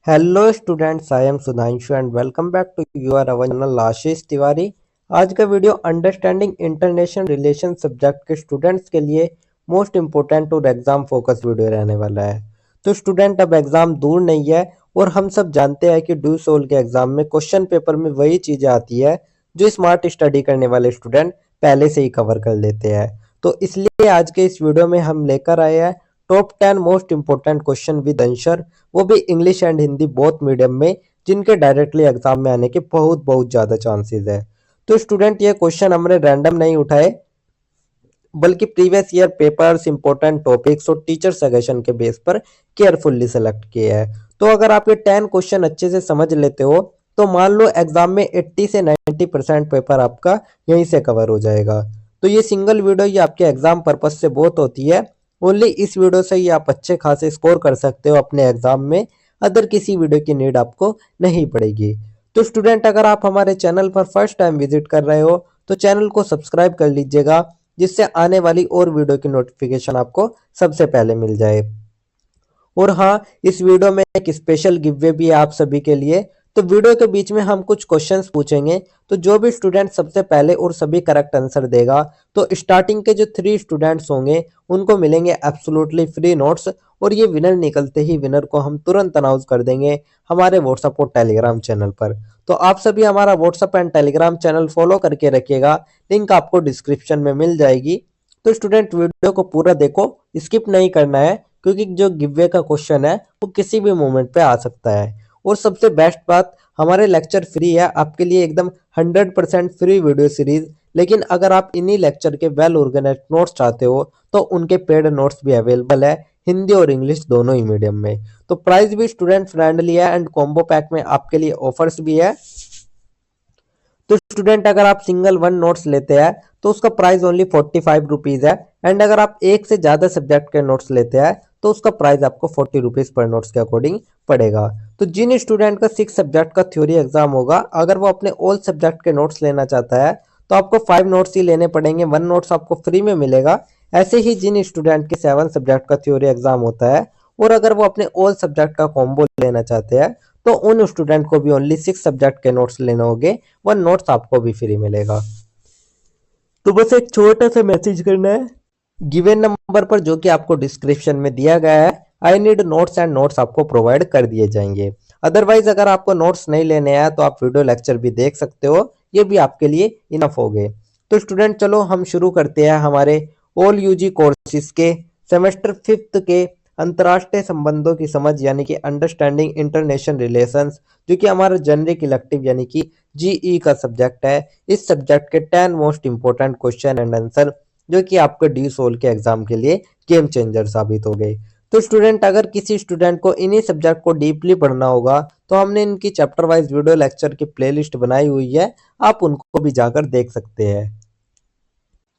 Hello students, I am Sudhanshu and welcome back to your our channel Ashish Tiwari. आज का video understanding international relation subject के students के लिए most important और exam focus video रहने वाला है। तो स्टूडेंट, अब एग्जाम दूर नहीं है और हम सब जानते हैं कि ड्यू सोल के एग्जाम में क्वेश्चन पेपर में वही चीजें आती है जो स्मार्ट स्टडी करने वाले स्टूडेंट पहले से ही कवर कर लेते हैं। तो इसलिए आज के इस वीडियो में हम लेकर आए हैं top 10 most important question with answer, वो भी English and Hindi both medium में, जिनके डायरेक्टली एग्जाम में आने के बहुत बहुत ज्यादा चांसेस है। तो स्टूडेंट, ये क्वेश्चन हमने रैंडम नहीं उठाए, बल्कि previous year papers, important topics और टीचर सजेशन के बेस पर केयरफुल्ली सेलेक्ट किए हैं। तो अगर आप ये 10 क्वेश्चन अच्छे से समझ लेते हो तो मान लो एग्जाम में 80 से 90% पेपर आपका यहीं से कवर हो जाएगा। तो ये सिंगल वीडियो ये आपके एग्जाम पर्पज से बहुत होती है। ओनली इस वीडियो से ही आप अच्छे खासे स्कोर कर सकते हो अपने एग्जाम में, अदर किसी वीडियो की नीड आपको नहीं पड़ेगी। तो स्टूडेंट, अगर आप हमारे चैनल पर फर्स्ट टाइम विजिट कर रहे हो तो चैनल को सब्सक्राइब कर लीजिएगा, जिससे आने वाली और वीडियो की नोटिफिकेशन आपको सबसे पहले मिल जाए। और हाँ, इस वीडियो में एक स्पेशल गिव भी है आप सभी के लिए। तो वीडियो के बीच में हम कुछ क्वेश्चंस पूछेंगे, तो जो भी स्टूडेंट सबसे पहले और सभी करेक्ट आंसर देगा, तो स्टार्टिंग के जो 3 स्टूडेंट्स होंगे उनको मिलेंगे एब्सोल्युटली फ्री नोट्स। और ये विनर निकलते ही विनर को हम तुरंत अनाउंस कर देंगे हमारे व्हाट्सएप और टेलीग्राम चैनल पर। तो आप सभी हमारा WhatsApp and Telegram channel follow करके रखिएगा, लिंक आपको डिस्क्रिप्शन में मिल जाएगी। तो स्टूडेंट, वीडियो को पूरा देखो, स्किप नहीं करना है, क्योंकि जो गिववे का क्वेश्चन है वो किसी भी मोमेंट पे आ सकता है। और सबसे बेस्ट बात, हमारे लेक्चर फ्री है आपके लिए, एकदम 100% फ्री वीडियो सीरीज। लेकिन अगर आप इन्हीं लेक्चर के वेल ऑर्गेनाइज्ड नोट्स चाहते हो तो उनके पेड नोट्स भी अवेलेबल है, हिंदी और इंग्लिश दोनों ही मीडियम में। तो प्राइस भी स्टूडेंट फ्रेंडली है एंड कॉम्बो पैक में आपके लिए ऑफर्स भी है। तो स्टूडेंट, अगर आप सिंगल वन नोट्स लेते हैं तो उसका प्राइस ओनली 45 रुपीज है। एंड अगर आप एक से ज्यादा सब्जेक्ट के नोट्स लेते हैं तो उसका प्राइस आपको 40 रुपीज पर नोट्स के अकॉर्डिंग पड़ेगा। तो जिन स्टूडेंट का 6 सब्जेक्ट का थ्योरी एग्जाम होगा, अगर वो अपने ऑल सब्जेक्ट के नोट्स लेना चाहता है तो आपको 5 नोट्स ही लेने पड़ेंगे, 1 नोट्स आपको फ्री में मिलेगा। ऐसे ही जिन स्टूडेंट के 7 सब्जेक्ट का थ्योरी एग्जाम होता है और अगर वो अपने ऑल सब्जेक्ट का कॉम्बो लेना चाहते हैं तो उन स्टूडेंट को भी ओनली 6 सब्जेक्ट के नोट्स लेने होंगे, 1 नोट्स आपको भी फ्री मिलेगा। तो बस एक छोटा सा मैसेज करना है गिवन नंबर पर, जो कि आपको डिस्क्रिप्शन में दिया गया है। I need notes and notes आपको प्रोवाइड कर दिए जाएंगे। अदरवाइज अगर आपको नोट्स नहीं लेने हैं तो आप वीडियो लेक्चर भी देख सकते हो, ये भी आपके लिए इनफ हो गए। तो स्टूडेंट, चलो हम शुरू करते हैं हमारे ऑल यूजी कोर्सेज के सेमेस्टर 5th के अंतर्राष्ट्रीय संबंधों की समझ, यानी कि अंडरस्टैंडिंग इंटरनेशनल रिलेशंस, जो कि हमारा जेनरिक इलेक्टिव यानी कि जीई का सब्जेक्ट है। इस सब्जेक्ट के 10 most important question and answer, जो कि आपके डी सोल के एग्जाम के लिए गेम चेंजर साबित हो गए। तो स्टूडेंट, अगर किसी स्टूडेंट को इन्हीं सब्जेक्ट को डीपली पढ़ना होगा तो हमने इनकी चैप्टर वाइज वीडियो लेक्चर की प्लेलिस्ट बनाई हुई है, आप उनको भी जाकर देख सकते हैं।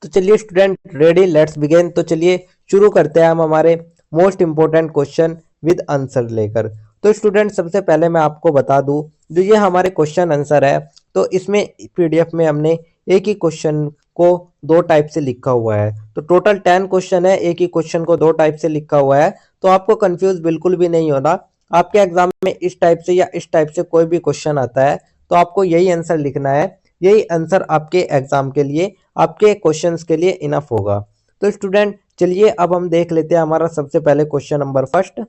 तो चलिए स्टूडेंट, रेडी, लेट्स बिगिन। तो चलिए शुरू करते हैं हम हमारे most important question with answer लेकर। तो स्टूडेंट, सबसे पहले मैं आपको बता दूं, जो ये हमारे क्वेश्चन आंसर है, तो इसमें पीडीएफ में हमने एक ही क्वेश्चन को 2 टाइप से लिखा हुआ है। तो टोटल 10 क्वेश्चन है, एक ही क्वेश्चन को 2 टाइप से लिखा हुआ है। तो आपको कंफ्यूज बिल्कुल भी नहीं होना। आपके एग्जाम में इस टाइप से या इस टाइप से कोई भी क्वेश्चन आता है तो आपको यही आंसर लिखना है। यही आंसर आपके एग्जाम के लिए, आपके क्वेश्चंस के लिए इनफ होगा। तो स्टूडेंट, चलिए अब हम देख लेते हैं हमारा सबसे पहले क्वेश्चन नंबर फर्स्ट।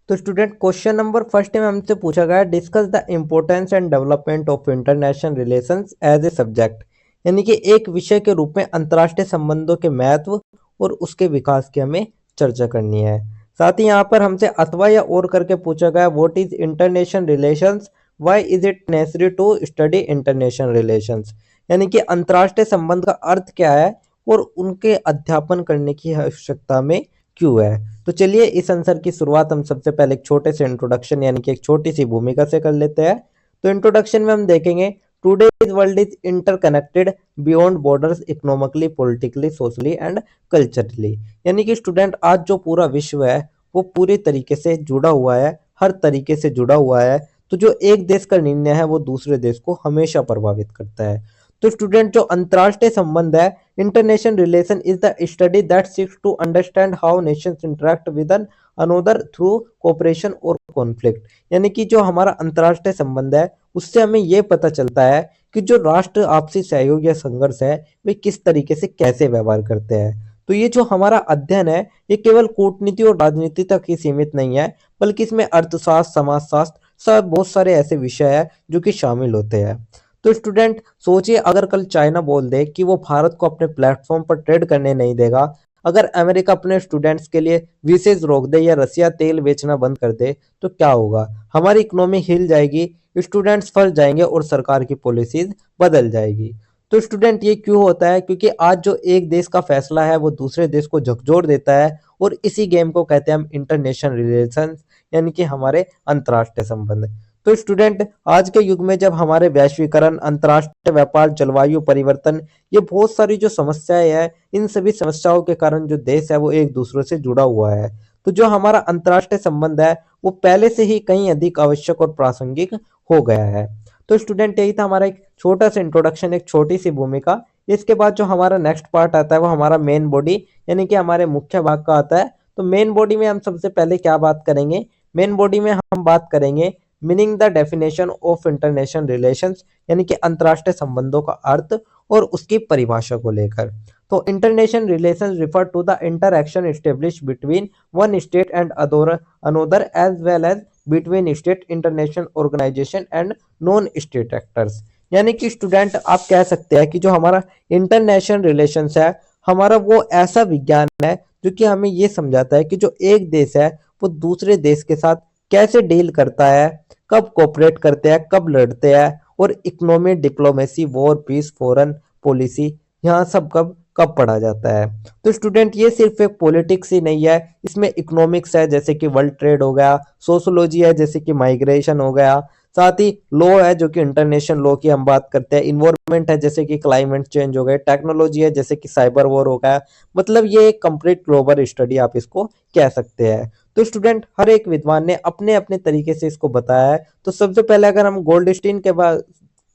तो स्टूडेंट, क्वेश्चन नंबर फर्स्ट में हमसे पूछा गया, discuss the importance and development of international relations as a subject, यानी कि एक विषय के रूप में अंतर्राष्ट्रीय संबंधों के महत्व और उसके विकास की हमें चर्चा करनी है। साथ ही यहाँ पर हमसे अथवा या और करके पूछा गया, what is international relations, why is it necessary to study international relations, यानी कि अंतर्राष्ट्रीय संबंध का अर्थ क्या है और उनके अध्यापन करने की आवश्यकता में क्यों है। तो चलिए इस आंसर की शुरुआत हम सबसे पहले एक छोटे से इंट्रोडक्शन यानी कि एक छोटी सी भूमिका से कर लेते हैं। तो इंट्रोडक्शन में हम देखेंगे, today's world is interconnected beyond borders, economically, politically, socially and culturally, यानी कि स्टूडेंट, आज जो पूरा विश्व है वो पूरी तरीके से जुड़ा हुआ है, हर तरीके से जुड़ा हुआ है। तो जो एक देश का निर्णय है वो दूसरे देश को हमेशा प्रभावित करता है। तो स्टूडेंट जो अंतर्राष्ट्रीय संबंध है, international relation is the study that seeks to understand how nations interact with an another through cooperation और कॉन्फ्लिक्ट। यानी कि जो हमारा अंतर्राष्ट्रीय संबंध है उससे हमें ये पता चलता है कि जो राष्ट्र आपसी सहयोग या संघर्ष है वे किस तरीके से कैसे व्यवहार करते हैं। तो ये जो हमारा अध्ययन है ये केवल कूटनीति और राजनीति तक ही सीमित नहीं है, बल्कि इसमें अर्थशास्त्र, समाजशास्त्र, सब बहुत सारे ऐसे विषय है जो कि शामिल होते हैं। तो स्टूडेंट सोचिए, अगर कल चाइना बोल दे कि वो भारत को अपने प्लेटफॉर्म पर ट्रेड करने नहीं देगा, अगर अमेरिका अपने स्टूडेंट्स के लिए वीसेज रोक दे या रसिया तेल बेचना बंद कर दे, तो क्या होगा? हमारी इकोनॉमी हिल जाएगी, स्टूडेंट्स फंस जाएंगे और सरकार की पॉलिसीज बदल जाएगी। तो स्टूडेंट ये क्यों होता है? क्योंकि आज जो एक देश का फैसला है वो दूसरे देश को झकझोर देता है, और इसी गेम को कहते हैं हम इंटरनेशनल रिलेशंस, यानी कि हमारे अंतर्राष्ट्रीय संबंध। तो स्टूडेंट आज के युग में जब हमारे वैश्वीकरण, अंतर्राष्ट्रीय व्यापार, जलवायु परिवर्तन, ये बहुत सारी जो समस्याएं हैं, इन सभी समस्याओं के कारण जो देश है वो एक दूसरे से जुड़ा हुआ है। तो जो हमारा अंतर्राष्ट्रीय संबंध है वो पहले से ही कहीं अधिक आवश्यक और प्रासंगिक हो गया है। तो स्टूडेंट यही था हमारा एक छोटा सा इंट्रोडक्शन, एक छोटी सी भूमिका। इसके बाद जो हमारा नेक्स्ट पार्ट आता है वो हमारा मेन बॉडी, यानी कि हमारे मुख्य भाग का आता है। तो मेन बॉडी में हम सबसे पहले क्या बात करेंगे? मेन बॉडी में हम बात करेंगे meaning the definition of international relations, यानी कि अंतर्राष्ट्रीय संबंधों का अर्थ और उसकी परिभाषा को लेकर। तो international relations refer to the interaction establish between one state and another as well as between state, international organisation and non state actors. यानी कि स्टूडेंट आप कह सकते हैं कि जो हमारा इंटरनेशनल रिलेशंस है, हमारा वो ऐसा विज्ञान है जो कि हमें ये समझाता है कि जो एक देश है वो दूसरे देश के साथ कैसे डील करता है, कब कोऑपरेट करते हैं, कब लड़ते हैं, और economy, diplomacy, war, peace, foreign policy, यहाँ सब कब कब पढ़ा जाता है। तो स्टूडेंट ये सिर्फ एक पॉलिटिक्स ही नहीं है, इसमें इकोनॉमिक्स है जैसे कि वर्ल्ड ट्रेड हो गया, सोशोलॉजी है जैसे कि माइग्रेशन हो गया, साथ ही लॉ है जो कि इंटरनेशनल लॉ की हम बात करते हैं, इन्वायरमेंट है जैसे कि क्लाइमेट चेंज हो गए, टेक्नोलॉजी है जैसे कि साइबर वॉर हो गया। मतलब ये एक कंप्लीट ग्लोबल स्टडी आप इसको कह सकते हैं। तो स्टूडेंट हर एक विद्वान ने अपने अपने तरीके से इसको बताया है। तो सबसे पहले अगर हम गोल्डस्टीन के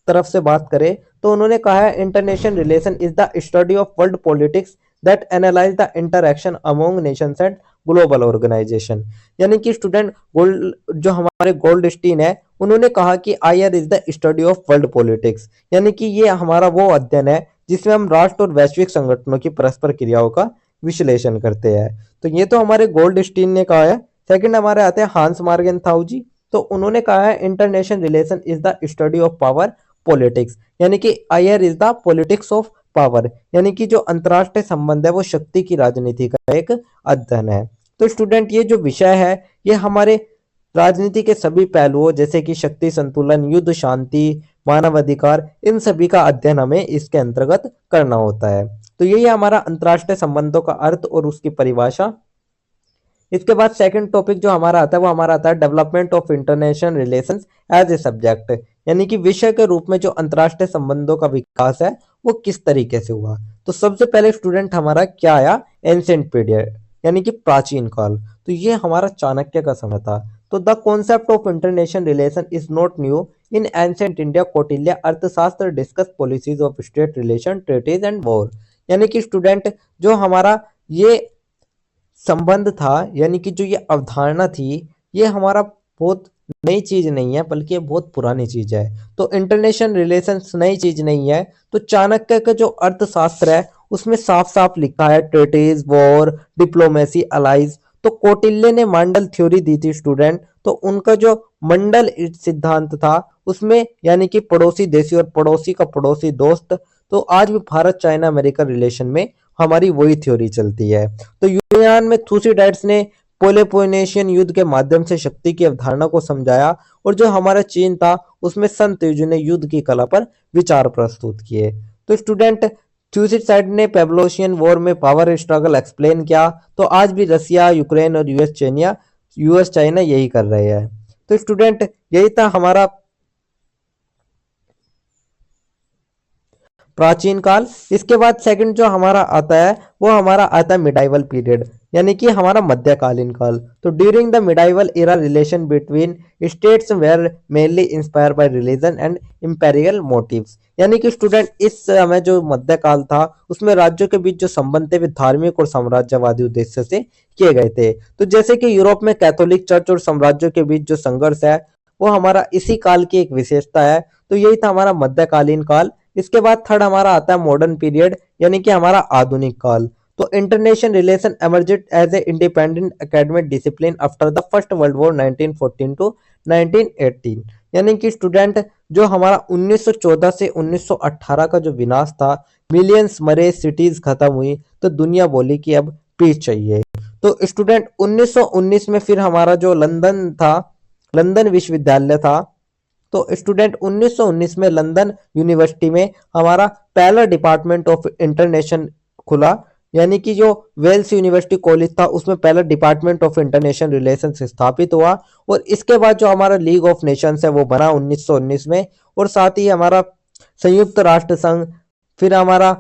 तरफ से बात करें तो उन्होंने कहा है international relation is the study of world politics that analyse the interaction among nations and global organisation. यानी कि स्टूडेंट गोल्ड जो हमारे गोल्डस्टीन है उन्होंने कहा कि IR is the study of world politics, यानी कि ये हमारा वो अध्ययन है जिसमें हम राष्ट्र और वैश्विक संगठनों की परस्पर क्रियाओं का विश्लेषण करते हैं। तो ये तो हमारे गोल्डस्टीन ने कहा है। सेकंड हमारे आते हैं हांस मार्गेनथाउ जी। तो उन्होंने कहा है international relation is the study of power politics, यानी कि IR is the politics of power, यानी कि जो अंतरराष्ट्रीय संबंध है वो शक्ति की राजनीति का एक अध्ययन है। तो स्टूडेंट ये जो विषय है ये हमारे राजनीति के सभी पहलुओं जैसे कि शक्ति संतुलन, युद्ध, शांति, मानव अधिकार, इन सभी का अध्ययन हमें इसके अंतर्गत करना होता है। तो यही हमारा अंतरराष्ट्रीय संबंधों का अर्थ और उसकी परिभाषा। इसके बाद सेकंड टॉपिक जो हमारा आता है वो हमारा आता है development of international relations as a subject, यानी कि विषय के रूप में जो अंतरराष्ट्रीय संबंधों का विकास है वो किस तरीके से हुआ। तो सबसे पहले स्टूडेंट हमारा क्या आया? एंशिएंट पीरियड, यानी कि प्राचीन काल। तो ये हमारा चाणक्य का समय था। तो the concept of international relation is not new in ancient India. Kautilya Arthashastra discuss policies of state relation, treaties and war. यानी कि स्टूडेंट जो हमारा ये संबंध था, यानी कि जो ये अवधारणा थी, ये हमारा बहुत नई चीज नहीं है बल्कि ये बहुत पुरानी चीज है। तो इंटरनेशनल रिलेशंस नई चीज नहीं है। तो चाणक्य का जो अर्थशास्त्र है उसमें साफ साफ लिखा है ट्रेटीज, वॉर, डिप्लोमेसी, अलाइज। तो कौटिल्य ने मंडल थ्योरी दी थी स्टूडेंट। तो उनका जो मंडल सिद्धांत था उसमें, यानी कि पड़ोसी देशी और पड़ोसी का पड़ोसी दोस्त। तो आज भी भारत चाइना अमेरिका रिलेशन में हमारी वही थ्योरी चलती है। तो यूनान में थुसिडाइड्स ने पेलोपोनेशियन युद्ध के माध्यम से शक्ति की अवधारणा को समझाया, और जो हमारा चीन था उसमें सन त्सुजी ने युद्ध की कला पर विचार प्रस्तुत किए। तो स्टूडेंट थ्यूसिडाइड ने पेलोपोनेशियन वॉर में पावर स्ट्रगल एक्सप्लेन किया। तो आज भी रसिया, यूक्रेन और यूएस चाइना यही कर रहे हैं। तो स्टूडेंट यही था हमारा प्राचीन काल। इसके बाद सेकंड जो हमारा आता है वो हमारा आता है मिडाइवल पीरियड, यानी कि हमारा मध्यकालीन काल। तो during the medieval era relation between states were mainly inspire by religion and imperial motives, यानी कि स्टूडेंट इस समय जो मध्यकाल था उसमें राज्यों के बीच जो संबंध थे वे धार्मिक और साम्राज्यवादी उद्देश्य से किए गए थे। तो जैसे कि यूरोप में कैथोलिक चर्च और साम्राज्यों के बीच जो संघर्ष है वो हमारा इसी काल की एक विशेषता है। तो यही था हमारा मध्यकालीन काल। इसके बाद थर्ड हमारा आता है मॉडर्न पीरियड, यानी कि हमारा आधुनिक काल। तो international relation emerged as a independent academic discipline after the first world war 1914 to 1918, यानी कि स्टूडेंट जो हमारा 1914 से 1918 का जो विनाश था, मिलियंस मरे, सिटीज खत्म हुई, तो दुनिया बोली कि अब पीस चाहिए। तो स्टूडेंट 1919 में फिर हमारा जो लंदन था, लंदन विश्वविद्यालय था, तो स्टूडेंट 1919 में लंदन यूनिवर्सिटी में हमारा पहला डिपार्टमेंट ऑफ इंटरनेशन खुला, यानी कि जो वेल्स यूनिवर्सिटी कॉलेज था उसमें पहला डिपार्टमेंट ऑफ इंटरनेशनल रिलेशंस स्थापित हुआ। और इसके बाद जो हमारा लीग ऑफ नेशंस है वो बना 1919 में। और साथ ही हमारा संयुक्त राष्ट्र संघ, फिर हमारा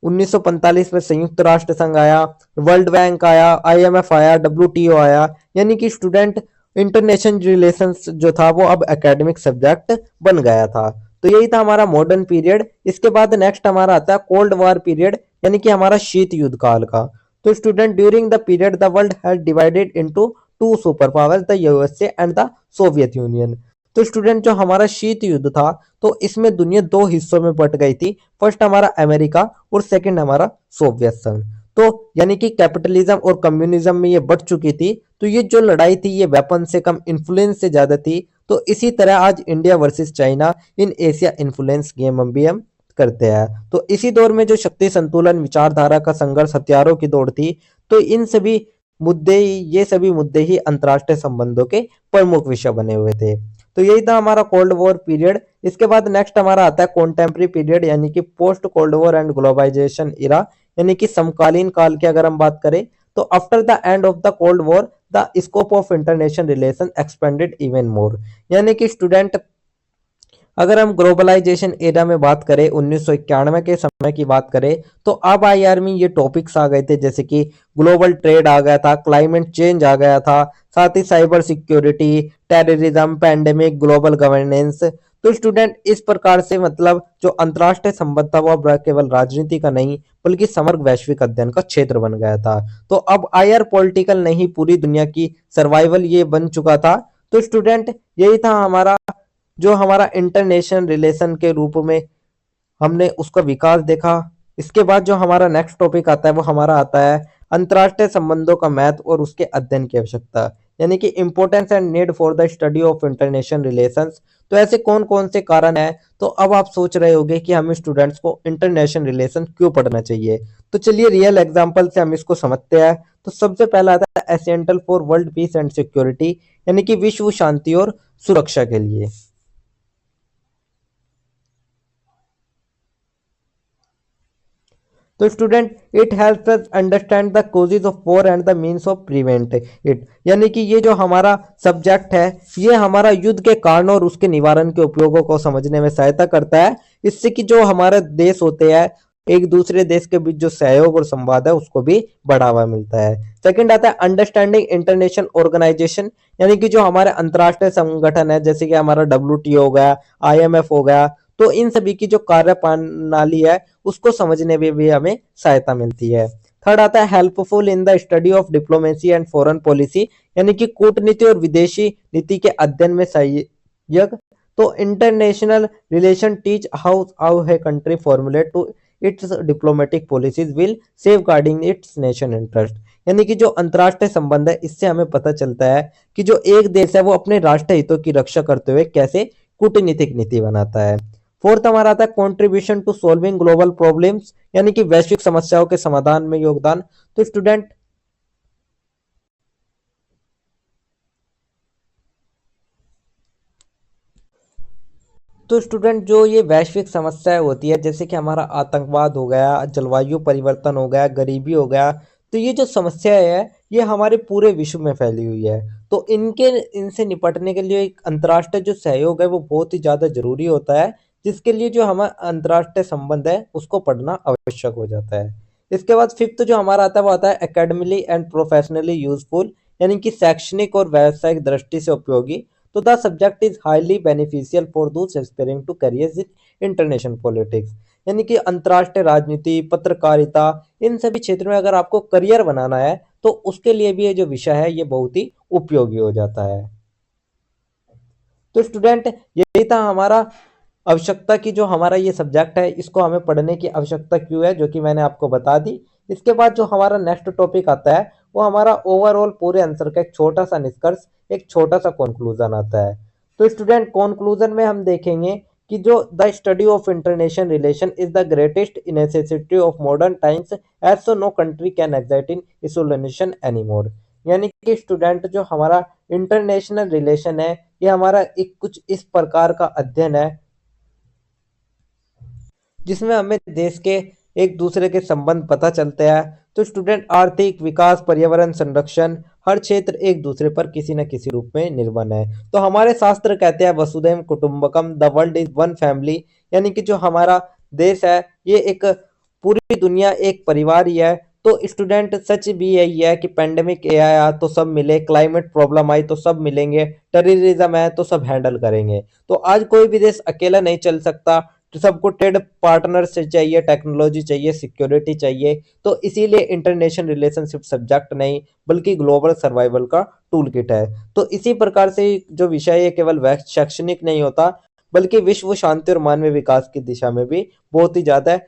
1945 में संयुक्त राष्ट्र संघ आया, वर्ल्ड बैंक आया, आईएमएफ आया, डब्ल्यूटीओ आया, यानी कि स्टूडेंट इंटरनेशनल रिलेशंस जो था वो अब एकेडमिक सब्जेक्ट बन गया था। तो यही था हमारा मॉडर्न पीरियड। इसके बाद नेक्स्ट हमारा आता है कोल्ड वॉर पीरियड, यानी कि हमारा शीत युद्ध काल का। तो student during the period the world has divided into two super powers, the USA and the Soviet union. तो स्टूडेंट जो हमारा शीत युद्ध था तो इसमें दुनिया दो हिस्सों में बट गई थी, फर्स्ट हमारा अमेरिका और सेकंड हमारा सोवियत संघ। तो यानी कि कैपिटलिज्म और कम्युनिज्म में ये बढ़ चुकी थी। तो ये जो लड़ाई थी ये वेपन से कम इन्फ्लुएंस से ज्यादा थी। तो इसी तरह आज India versus China in Asia influence game हम भी हम करते हैं। तो इसी दौर में जो शक्ति संतुलन, विचारधारा का संघर्ष, हथियारों की दौड़ थी, तो इन सभी मुद्दे, ये सभी मुद्दे ही अंतर्राष्ट्रीय संबंधों के प्रमुख विषय बने हुए थे। तो यही था हमारा कोल्ड वॉर पीरियड। इसके बाद नेक्स्ट हमारा आता है कॉन्टेम्प्रेरी पीरियड, यानी कि post cold war and globalisation era, यानी कि समकालीन काल की अगर हम बात करें तो after the end of the cold war the scope of international relation expanded even more, यानी कि स्टूडेंट अगर हम ग्लोबलाइजेशन एरा में बात करें 1991 के समय की बात करें तो अब आईआर में ये टॉपिक्स आ गए थे, जैसे कि ग्लोबल ट्रेड आ गया था, क्लाइमेट चेंज आ गया था, साथ ही cyber security, terrorism, pandemic, global governance. तो स्टूडेंट इस प्रकार से मतलब जो अंतर्राष्ट्रीय संबंध था वो अब केवल राजनीति का नहीं बल्कि समग्र वैश्विक अध्ययन का क्षेत्र बन गया था। तो अब आईआर पॉलिटिकल नहीं, पूरी दुनिया की सर्वाइवल ये बन चुका था। तो स्टूडेंट यही था हमारा जो हमारा इंटरनेशनल रिलेशन के रूप में हमने उसका विकास देखा। इसके बाद जो हमारा नेक्स्ट टॉपिक आता है वो हमारा आता है अंतर्राष्ट्रीय संबंधों का महत्व और उसके अध्ययन की आवश्यकता, यानी कि importance and need for the study of international relations. तो ऐसे कौन कौन से कारण है, तो अब आप सोच रहे होंगे कि हमें स्टूडेंट्स को इंटरनेशनल रिलेशन क्यों पढ़ना चाहिए। तो चलिए रियल एग्जांपल से हम इसको समझते हैं। तो सबसे पहला आता है essential for world peace and security, यानी कि विश्व शांति और सुरक्षा के लिए। तो student it helps us understand the causes of war and the means of prevent it, यानी कि ये जो हमारा सब्जेक्ट है ये हमारा युद्ध के कारण और उसके निवारण के उपयोगों को समझने में सहायता करता है। इससे कि जो हमारे देश होते हैं एक दूसरे देश के बीच जो सहयोग और संवाद है उसको भी बढ़ावा मिलता है। सेकंड आता है अंडरस्टैंडिंग इंटरनेशनल ऑर्गेनाइजेशन, यानी कि जो हमारे अंतर्राष्ट्रीय संगठन है जैसे कि हमारा डब्ल्यूटीओ हो गया, आईएमएफ हो गया, तो इन सभी की जो कार्य प्रणाली है उसको समझने में भी हमें सहायता मिलती है। थर्ड आता है helpful in the study of diplomacy and foreign policy, यानी कि कूटनीति और विदेशी नीति के अध्ययन में सहायक। तो international relation teach how how है country formulate to its diplomatic policies will safeguarding its nation interest, यानी कि जो अंतर्राष्ट्रीय संबंध है इससे हमें पता चलता है कि जो एक देश है वो अपने राष्ट्र हितों की रक्षा करते हुए कैसे कूटनीतिक नीति बनाता है। फोर्थ हमारा आता है contribution to solving global problems, यानी कि वैश्विक समस्याओं के समाधान में योगदान। तो स्टूडेंट जो ये वैश्विक समस्याएं होती है जैसे कि हमारा आतंकवाद हो गया, जलवायु परिवर्तन हो गया, गरीबी हो गया, तो ये जो समस्याएं है ये हमारे पूरे विश्व में फैली हुई है। तो इनके इनसे निपटने के लिए एक अंतर्राष्ट्रीय जो सहयोग है वो बहुत ही ज्यादा जरूरी होता है। जिसके लिए जो हमारा अंतर्राष्ट्रीय संबंध है उसको पढ़ना आवश्यक हो जाता है। इसके बाद फिफ्थ जो हमारा आता है वो आता है एकेडमिकली एंड प्रोफेशनली यूजफुल, यानी कि शैक्षणिक और व्यावसायिक दृष्टि से उपयोगी। तो the subject is highly beneficial for those aspiring to careers in international politics, यानी कि अंतर्राष्ट्रीय राजनीति, पत्रकारिता, इन सभी क्षेत्रों में अगर आपको करियर बनाना है तो उसके लिए भी ये जो विषय है ये बहुत ही उपयोगी हो जाता है। तो स्टूडेंट यही था हमारा आवश्यकता की जो हमारा ये सब्जेक्ट है इसको हमें पढ़ने की आवश्यकता क्यों है, जो कि मैंने आपको बता दी। इसके बाद जो हमारा नेक्स्ट टॉपिक आता है वो हमारा ओवरऑल पूरे आंसर का एक छोटा सा निष्कर्ष, एक छोटा सा कंक्लूजन आता है। तो स्टूडेंट कंक्लूजन में हम देखेंगे कि जो the study of international relation is the greatest necessity of modern times, as so no country can exist in isolation anymore, यानी कि स्टूडेंट जो हमारा इंटरनेशनल रिलेशन है ये हमारा एक कुछ इस प्रकार का अध्ययन है जिसमें हमें देश के एक दूसरे के संबंध पता चलते हैं। तो स्टूडेंट आर्थिक विकास, पर्यावरण संरक्षण, हर क्षेत्र एक दूसरे पर किसी न किसी रूप में निर्भर है। तो हमारे शास्त्र कहते हैं वसुधैव कुटुंबकम, the world is one family, यानी कि जो हमारा देश है ये एक पूरी दुनिया एक परिवार ही है। तो स्टूडेंट सच भी यही है कि पेंडेमिक आया तो सब मिले, क्लाइमेट प्रॉब्लम आई तो सब मिलेंगे, टेररिज्म है तो सब हैंडल करेंगे। तो आज कोई भी देश अकेला नहीं चल सकता, तो सबको ट्रेड पार्टनर से चाहिए, टेक्नोलॉजी चाहिए, सिक्योरिटी चाहिए। तो इसीलिए इंटरनेशनल रिलेशनशिप सब्जेक्ट नहीं बल्कि ग्लोबल सर्वाइवल का टूल किट है। तो इसी प्रकार से जो विषय है केवल शैक्षणिक नहीं होता बल्कि विश्व शांति और मानवीय विकास की दिशा में भी बहुत ही ज्यादा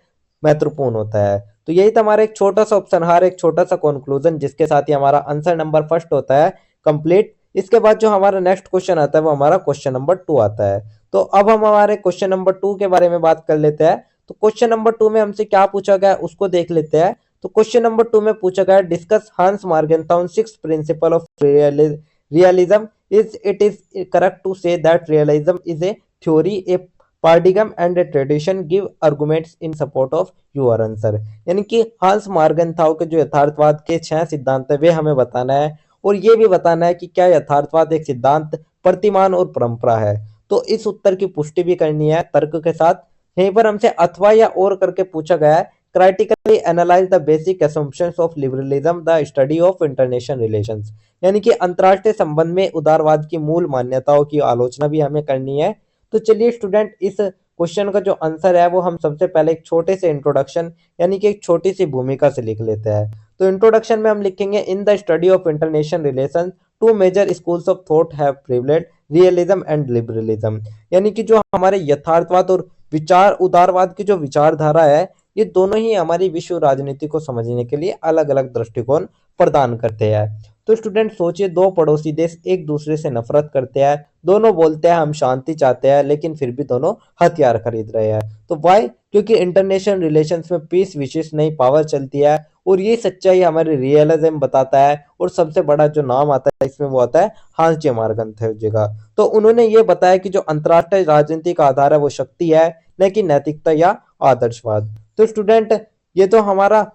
महत्वपूर्ण होता है। तो यही था हमारा एक छोटा सा उपसंहार, एक छोटा सा कंक्लूजन, जिसके साथ ही हमारा आंसर नंबर फर्स्ट होता है कंप्लीट। इसके बाद जो हमारा नेक्स्ट क्वेश्चन आता है वो हमारा क्वेश्चन नंबर 2 आता है। तो अब हम हमारे क्वेश्चन नंबर 2 के बारे में बात कर लेते हैं। तो क्वेश्चन नंबर 2 में हमसे क्या पूछा गया है उसको देख लेते हैं। तो क्वेश्चन नंबर 2 में पूछा गया है discuss Hans Morgenthau six principle of realism, is it is correct to say that realism is a theory, a paradigm and a tradition, give arguments in support of your answer, यानी कि हांस मार्गेनथाउ के जो यथार्थवाद के 6 सिद्धांत है वे हमें बताना है और ये भी बताना है कि क्या यथार्थवाद एक सिद्धांत, प्रतिमान और परंपरा है। तो इस उत्तर की पुष्टि भी करनी है तर्क के साथ। यहीं पर हमसे अथवा या और करके पूछा गया है critically analyse the basic assumptions of liberalism, the study of international relations, यानी कि अंतर्राष्ट्रीय संबंध में उदारवाद की मूल मान्यताओं की आलोचना भी हमें करनी है। तो चलिए स्टूडेंट इस क्वेश्चन का जो आंसर है वो हम सबसे पहले एक छोटे से इंट्रोडक्शन यानी कि एक छोटी सी भूमिका से लिख लेते हैं। तो इंट्रोडक्शन में हम लिखेंगे in the study of international relation two major schools of thought have prevailed, realism and liberalism, यानी कि जो हमारे यथार्थवाद और विचार उदारवाद की जो विचारधारा है ये दोनों ही हमारी विश्व राजनीति को समझने के लिए अलग अलग दृष्टिकोण प्रदान करते हैं। तो स्टूडेंट सोचिए, दो पड़ोसी देश एक दूसरे से नफरत करते हैं, दोनों बोलते हैं हम शांति चाहते हैं लेकिन फिर भी दोनों हथियार खरीद रहे हैं। तो वाई? क्योंकि इंटरनेशनल रिलेशंस में पीस विशेष नहीं पावर चलती है और ये सच्चाई हमारे रियलिज्म बताता है। और सबसे बड़ा जो नाम आता है इसमें वो आता है हांस जे मार्गेनथाउ जी का। तो उन्होंने ये बताया कि जो अंतर्राष्ट्रीय राजनीति का आधार है वो शक्ति है, न कि नैतिकता या आदर्शवाद। तो स्टूडेंट ये तो हमारा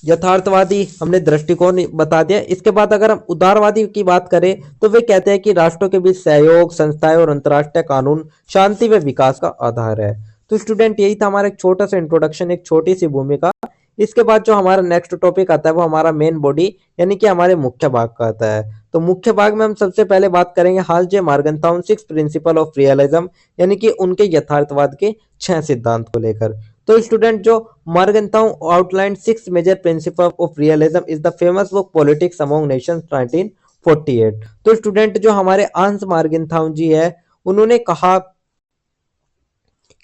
यथार्थवादी हमने दृष्टिकोण बता दिया। इसके बाद अगर हम उदारवादी की बात करें तो वे कहते हैं कि राष्ट्रों के बीच सहयोग, संस्थाएं और अंतर्राष्ट्रीय कानून शांति व विकास का आधार है। तो स्टूडेंट यही था हमारा एक छोटा सा इंट्रोडक्शन, एक छोटी सी भूमिका। इसके बाद जो हमारा नेक्स्ट टॉपिक आता है वो हमारा मेन बॉडी यानी कि हमारे मुख्य भाग का आता है। तो मुख्य भाग में हम सबसे पहले बात करेंगे हांस जे मार्गेनथाउन सिक्स प्रिंसिपल ऑफ रियलिज्म, यानी कि उनके यथार्थवाद के 6 सिद्धांत को लेकर। तो स्टूडेंट जो Morgenthau outline six major principle of realism is the famous book politics among nations 1948। तो स्टूडेंट जो हमारे हांस मार्गेनथाउ जी है उन्होंने कहा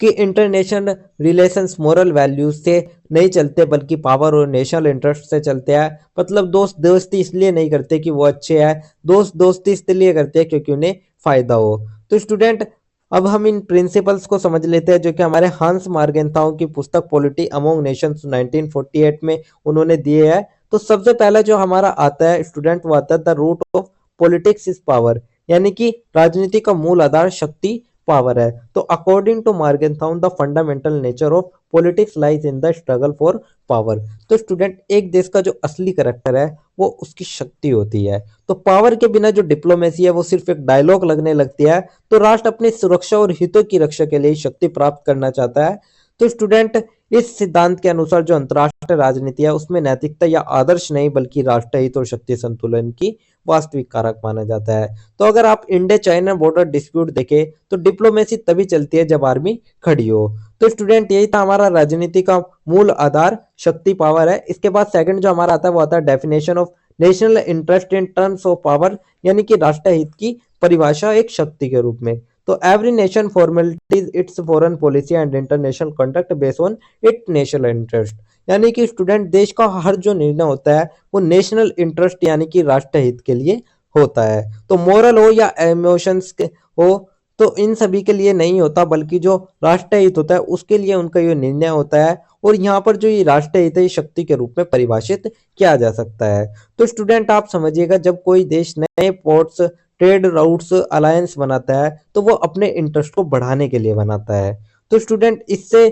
कि इंटरनेशनल रिलेशंस मोरल वैल्यूज से नहीं चलते बल्कि पावर और नेशनल इंटरेस्ट से चलते हैं। मतलब दोस्त दोस्ती इसलिए नहीं करते कि वो अच्छे हैं, दोस्त दोस्ती इसलिए करते हैं क्योंकि उन्हें फायदा हो। तो स्टूडेंट अब हम इन प्रिंसिपल्स को समझ लेते हैं जो कि हमारे हांस मार्गेनथाउ की पुस्तक पॉलिटी अमंग नेशंस 1948 में उन्होंने दिए हैं। तो सबसे पहला जो हमारा आता है स्टूडेंट वो आता है the root of politics is power, यानी कि राजनीति का मूल आधार शक्ति पावर है। तो according to Morgenthau the fundamental nature of politics lies in the struggle for power. तो स्टूडेंट एक देश का जो असली करैक्टर है वो उसकी शक्ति होती है। तो पावर के बिना जो डिप्लोमेसी है वो सिर्फ एक डायलॉग लगने लगती है। तो राष्ट्र अपनी सुरक्षा और हितों की रक्षा के लिए शक्ति प्राप्त करना चाहता है। तो स्टूडेंट, इस सिद्धांत के अनुसार जो अंतरराष्ट्रीय राजनीति है उसमें नैतिकता या आदर्श नहीं बल्कि राष्ट्रहित और शक्ति संतुलन की वास्तविक कारक माना जाता है। तो अगर आप इंडिया चाइना बॉर्डर डिस्प्यूट देखें तो डिप्लोमेसी तभी चलती है जब आर्मी खड़ी हो। तो स्टूडेंट, यही था हमारा राजनीति का मूल आधार, शक्ति, पावर है। इसके बाद सेकंड जो हमारा आता है वो आता है definition of national interest in terms of power, यानी कि राष्ट्र हित की परिभाषा एक शक्ति के रूप में। तो every nation formalities it's foreign policy and international conduct based on it national interest, यानी कि स्टूडेंट, देश का हर जो निर्णय होता है वो नेशनल इंटरेस्ट यानी कि राष्ट्र हित के लिए होता है। तो मोरल हो या इमोशंस हो, तो इन सभी के लिए नहीं होता बल्कि जो राष्ट्र हित होता है उसके लिए उनका ये निर्णय होता है। और यहाँ पर जो ये राष्ट्र हित है शक्ति के रूप में परिभाषित किया जा सकता है। तो स्टूडेंट, आप समझिएगा, जब कोई देश नए पोर्ट्स, ट्रेड राउट्स, अलायंस बनाता है तो वो अपने इंटरेस्ट को बढ़ाने के लिए बनाता है। तो स्टूडेंट, इससे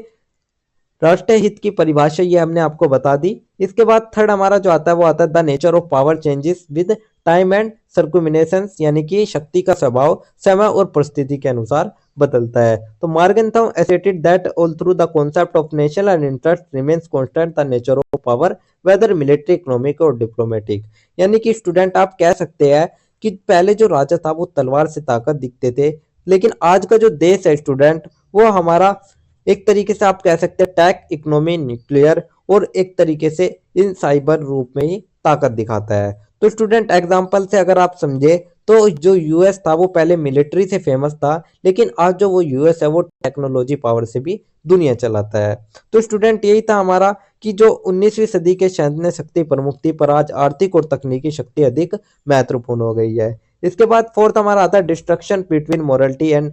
राष्ट्रीय हित की परिभाषा ये हमने आपको बता दी। इसके बाद थर्ड हमारा जो आता है वो आता है the nature of power changes with time and circumstances, यानी कि शक्ति का स्वभाव समय और परिस्थिति के अनुसार बदलता है। तो Morgenthau asserted that all through the concept of national and interest remains constant the nature of power whether military, economic और डिप्लोमेटिक, यानी कि स्टूडेंट आप कह सकते हैं कि पहले जो राजा था वो तलवार से ताकत दिखते थे, लेकिन आज का जो देश है स्टूडेंट वो हमारा एक तरीके से आप कह सकते हैं टैक, इकोनॉमी, न्यूक्लियर और एक तरीके से इन साइबर रूप में ही ताकत दिखाता है। तो स्टूडेंट, एग्जांपल से अगर आप समझे तो जो यूएस था वो पहले मिलिट्री से फेमस था, लेकिन आज जो वो यूएस है वो टेक्नोलॉजी पावर से भी दुनिया चलाता है। तो स्टूडेंट, यही था हमारा कि जो 19वीं सदी के सैन्य शक्ति प्रमुख थी पर आज आर्थिक और तकनीकी शक्ति अधिक महत्वपूर्ण हो गई है। इसके बाद फोर्थ हमारा आता है destruction between morality and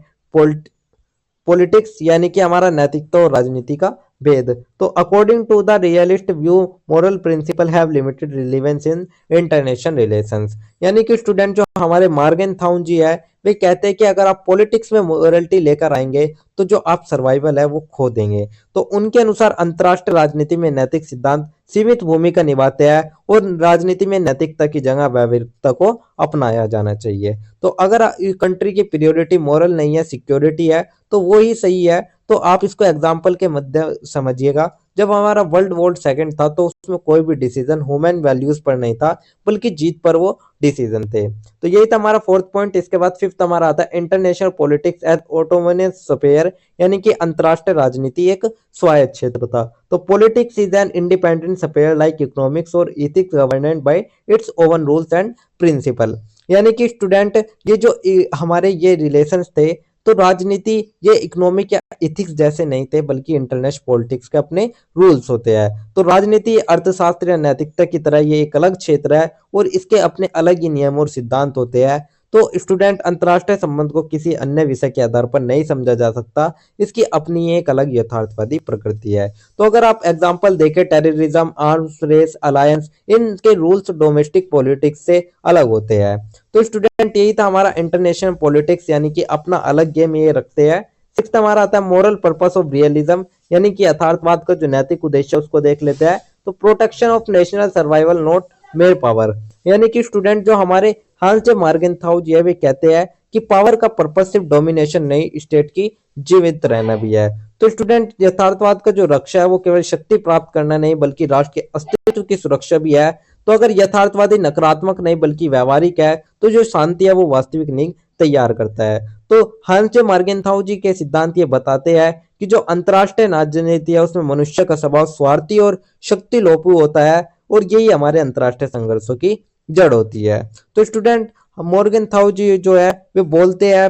politics, यानी कि हमारा नैतिकता और राजनीति का भेद। तो according to the realist view moral principle have limited relevance in international relations, यानी कि स्टूडेंट जो हमारे मॉर्गनथॉम जी है वे कहते हैं कि अगर आप पॉलिटिक्स में मोरलिटी लेकर आएंगे तो जो आप सर्वाइवल है वो खो देंगे। तो उनके अनुसार अंतरराष्ट्रीय राजनीति में नैतिक सिद्धांत सीमित भूमिका निभाते हैं और राजनीति में नैतिकता की जगह वैविधता को अपनाया जाना चाहिए। तो अगर कंट्री की प्रायोरिटी मोरल नहीं है, सिक्योरिटी है, तो वो ही सही है। तो आप इसको एग्जाम्पल के मध्य समझिएगा, जब हमारा वर्ल्ड वॉर सेकंड था तो उसमें कोई भी डिसीजन ह्यूमन वैल्यूज पर नहीं था बल्कि जीत पर वो डिसीजन थे। तो यही था हमारा फोर्थ पॉइंट। इसके बाद फिफ्थ हमारा आता है international politics as autonomous sphere, यानी कि अंतरराष्ट्रीय राजनीति एक स्वायत्त क्षेत्र था। तो politics is an independent sphere like economics और ethics governed by its own rules and principle, यानी कि स्टूडेंट ये जो हमारे ये रिलेशंस थे तो राजनीति ये इकोनॉमिक या इथिक्स जैसे नहीं थे बल्कि इंटरनेशनल पॉलिटिक्स के अपने रूल्स होते हैं। तो राजनीति अर्थशास्त्र या नैतिकता की तरह ये एक अलग क्षेत्र है और इसके अपने अलग ही नियम और सिद्धांत होते हैं। तो स्टूडेंट, अंतरराष्ट्रीय संबंध को किसी अन्य विषय के आधार पर नहीं समझा जा सकता, इसकी अपनी एक अलग यथार्थवादी प्रकृति है। तो अगर आप एग्जांपल देखें, टेररिज्म, आर्म्स रेस, अलायंस, इनके रूल्स डोमेस्टिक पॉलिटिक्स से अलग होते हैं। तो स्टूडेंट, यही था हमारा इंटरनेशनल पॉलिटिक्स, यानी कि अपना अलग गेम ये रखते हैं। सिक्स्थ हमारा आता है मोरल पर्पस ऑफ रियलिज्म, यानी कि यथार्थवाद का जो नैतिक उद्देश्य है उसको देख लेते हैं। तो protection of national survival not mayor power, यानी कि स्टूडेंट जो हमारे हांस मॉर्गनथॉम जी है वे कहते हैं कि पावर का पर्पस सिर्फ डोमिनेशन नहीं, स्टेट की जीवित रहना भी है। तो स्टूडेंट, यथार्थवाद का जो रक्षा है वो केवल शक्ति प्राप्त करना नहीं बल्कि राष्ट्र के अस्तित्व की सुरक्षा भी है। तो अगर यथार्थवादी नकारात्मक नहीं बल्कि व्यवहारिक है तो जो शांति है वो वास्तविक नींव तैयार करता है। तो हांस मॉर्गनथॉम जी के सिद्धांत ये बताते हैं कि जो अंतरराष्ट्रीय राजनीति है उसमें मनुष्य का स्वभाव स्वार्थी और शक्ति लोपू होता है और यही हमारे अंतरराष्ट्रीय संघर्षों की जड़ होती है। तो स्टूडेंट, मॉर्गनथॉम जी जो है वे बोलते हैं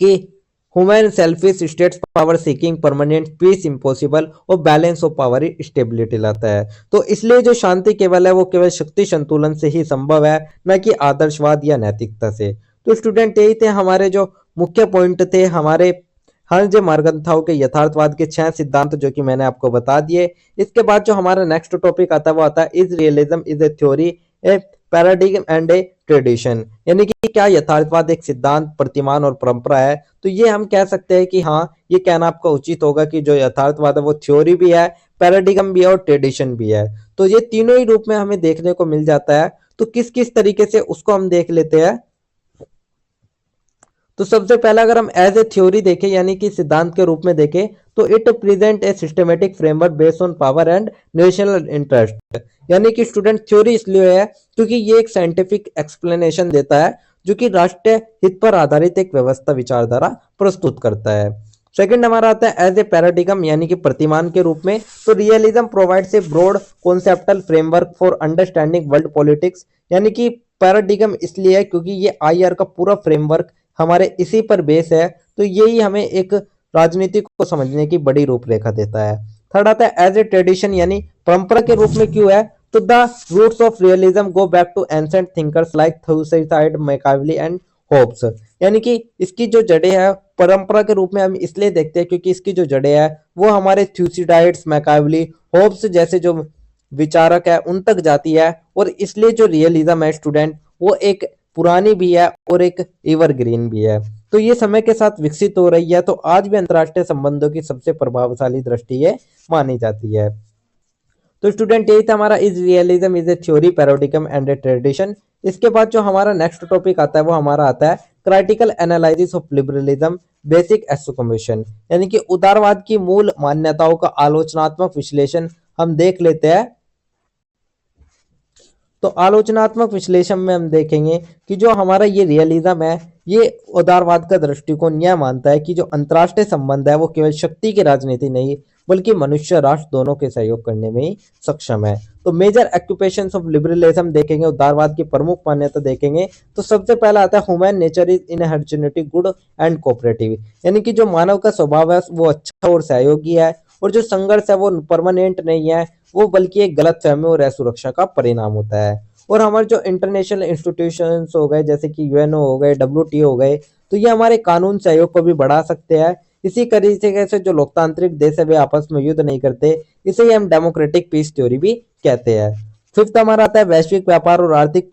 कि human selfish states power seeking permanent peace impossible और बैलेंस ऑफ पावर स्टेबिलिटी लाता है। तो इसलिए जो शांति केवल है वो केवल शक्ति संतुलन से ही संभव है, न कि आदर्शवाद या नैतिकता से। तो स्टूडेंट, यही थे हमारे जो मुख्य पॉइंट थे हमारे हांस मॉर्गनथॉम के यथार्थवाद के 6 सिद्धांत जो कि मैंने आपको बता दिए। इसके बाद जो हमारा नेक्स्ट टॉपिक आता है वो आता है is realism is a theory A paradigm and A tradition, यानी कि क्या यथार्थवाद एक सिद्धांत, प्रतिमान और परंपरा है। तो ये हम कह सकते हैं कि हाँ, ये कहना आपका उचित होगा कि जो यथार्थवाद है वो थ्योरी भी है, पैराडिगम भी है और ट्रेडिशन भी है। तो ये तीनों ही रूप में हमें देखने को मिल जाता है। तो किस किस तरीके से उसको हम देख लेते हैं। तो सबसे पहला अगर हम एज ए थ्योरी देखें यानी कि सिद्धांत के रूप में देखें, तो it present a systematic framework based on power and national interest, यानी कि स्टूडेंट थ्योरी इसलिए है क्योंकि ये एक साइंटिफिक एक्सप्लेनेशन देता है जो कि राष्ट्रीय हित पर आधारित एक व्यवस्था विचारधारा प्रस्तुत करता है। सेकंड हमारा आता है एज ए पैराडिगम यानी कि प्रतिमान के रूप में। तो realism provides a broad conceptual framework for understanding world politics, यानी कि पैराडिगम इसलिए है क्योंकि ये आईआर का पूरा फ्रेमवर्क हमारे इसी पर बेस है। तो यही हमें एक राजनीति को समझने की बड़ी रूपरेखा देता है। थर्ड आता है एज ए ट्रेडिशन, यानी परंपरा के रूप में क्यों है। तो the roots of realism go back to ancient thinkers like Thucydides, Machiavelli and Hobbes, यानी कि इसकी जो जड़ें हैं परंपरा के रूप में हम इसलिए देखते हैं क्योंकि इसकी जो जड़ें हैं वो हमारे थ्यूसिडाइड्स, मैकावली, होब्स जैसे जो विचारक है उन तक जाती है। और इसलिए जो रियलिज्म है स्टूडेंट वो एक पुरानी भी है और एक एवरग्रीन भी है। तो ये समय के साथ विकसित हो रही है। तो आज भी अंतर्राष्ट्रीय संबंधों की सबसे प्रभावशाली दृष्टि ये मानी जाती है। तो स्टूडेंट यही था हमारा is realism is a theory, paradigm and A tradition. इसके बाद जो हमारा नेक्स्ट टॉपिक आता है वो हमारा आता है critical analysis of liberalism basic assumption, यानी कि उदारवाद की मूल मान्यताओं का आलोचनात्मक विश्लेषण हम देख लेते हैं। तो आलोचनात्मक विश्लेषण में हम देखेंगे कि जो हमारा ये रियलिज्म है ये उदारवाद का दृष्टिकोण यह मानता है कि जो अंतर्राष्ट्रीय संबंध है वो केवल शक्ति की राजनीति नहीं बल्कि मनुष्य राष्ट्र दोनों के सहयोग करने में ही सक्षम है। तो मेजर ऑक्यूपेशंस ऑफ लिबरलिज्म देखेंगे, उदारवाद की प्रमुख मान्यता देखेंगे। तो सबसे पहला आता है human nature is inherently good and cooperative, यानी कि जो मानव का स्वभाव है वो अच्छा और सहयोगी है और जो संघर्ष है वो परमानेंट नहीं है, वो बल्कि एक गलत फहमी और असुरक्षा का परिणाम होता है। और हमारे जो इंटरनेशनल इंस्टीट्यूशंस हो गए जैसे कि यूएनओ हो गए, डब्ल्यूटीओ हो गए, तो ये हमारे कानून सहयोग को भी बढ़ा सकते हैं। इसी तरीके से जो लोकतांत्रिक देश है वे आपस में युद्ध नहीं करते, इसे ही हम डेमोक्रेटिक पीस थ्योरी भी कहते हैं। फिफ्थ हमारा आता है वैश्विक व्यापार और आर्थिक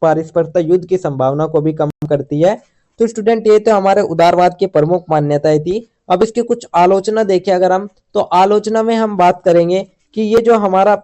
पारस्परिकता युद्ध की संभावना को भी कम करती है। तो स्टूडेंट ये तो हमारे उदारवाद की प्रमुख मान्यताएं थी। अब इसकी कुछ आलोचना देखें अगर हम, तो आलोचना में हम बात करेंगे कि ये जो हमारा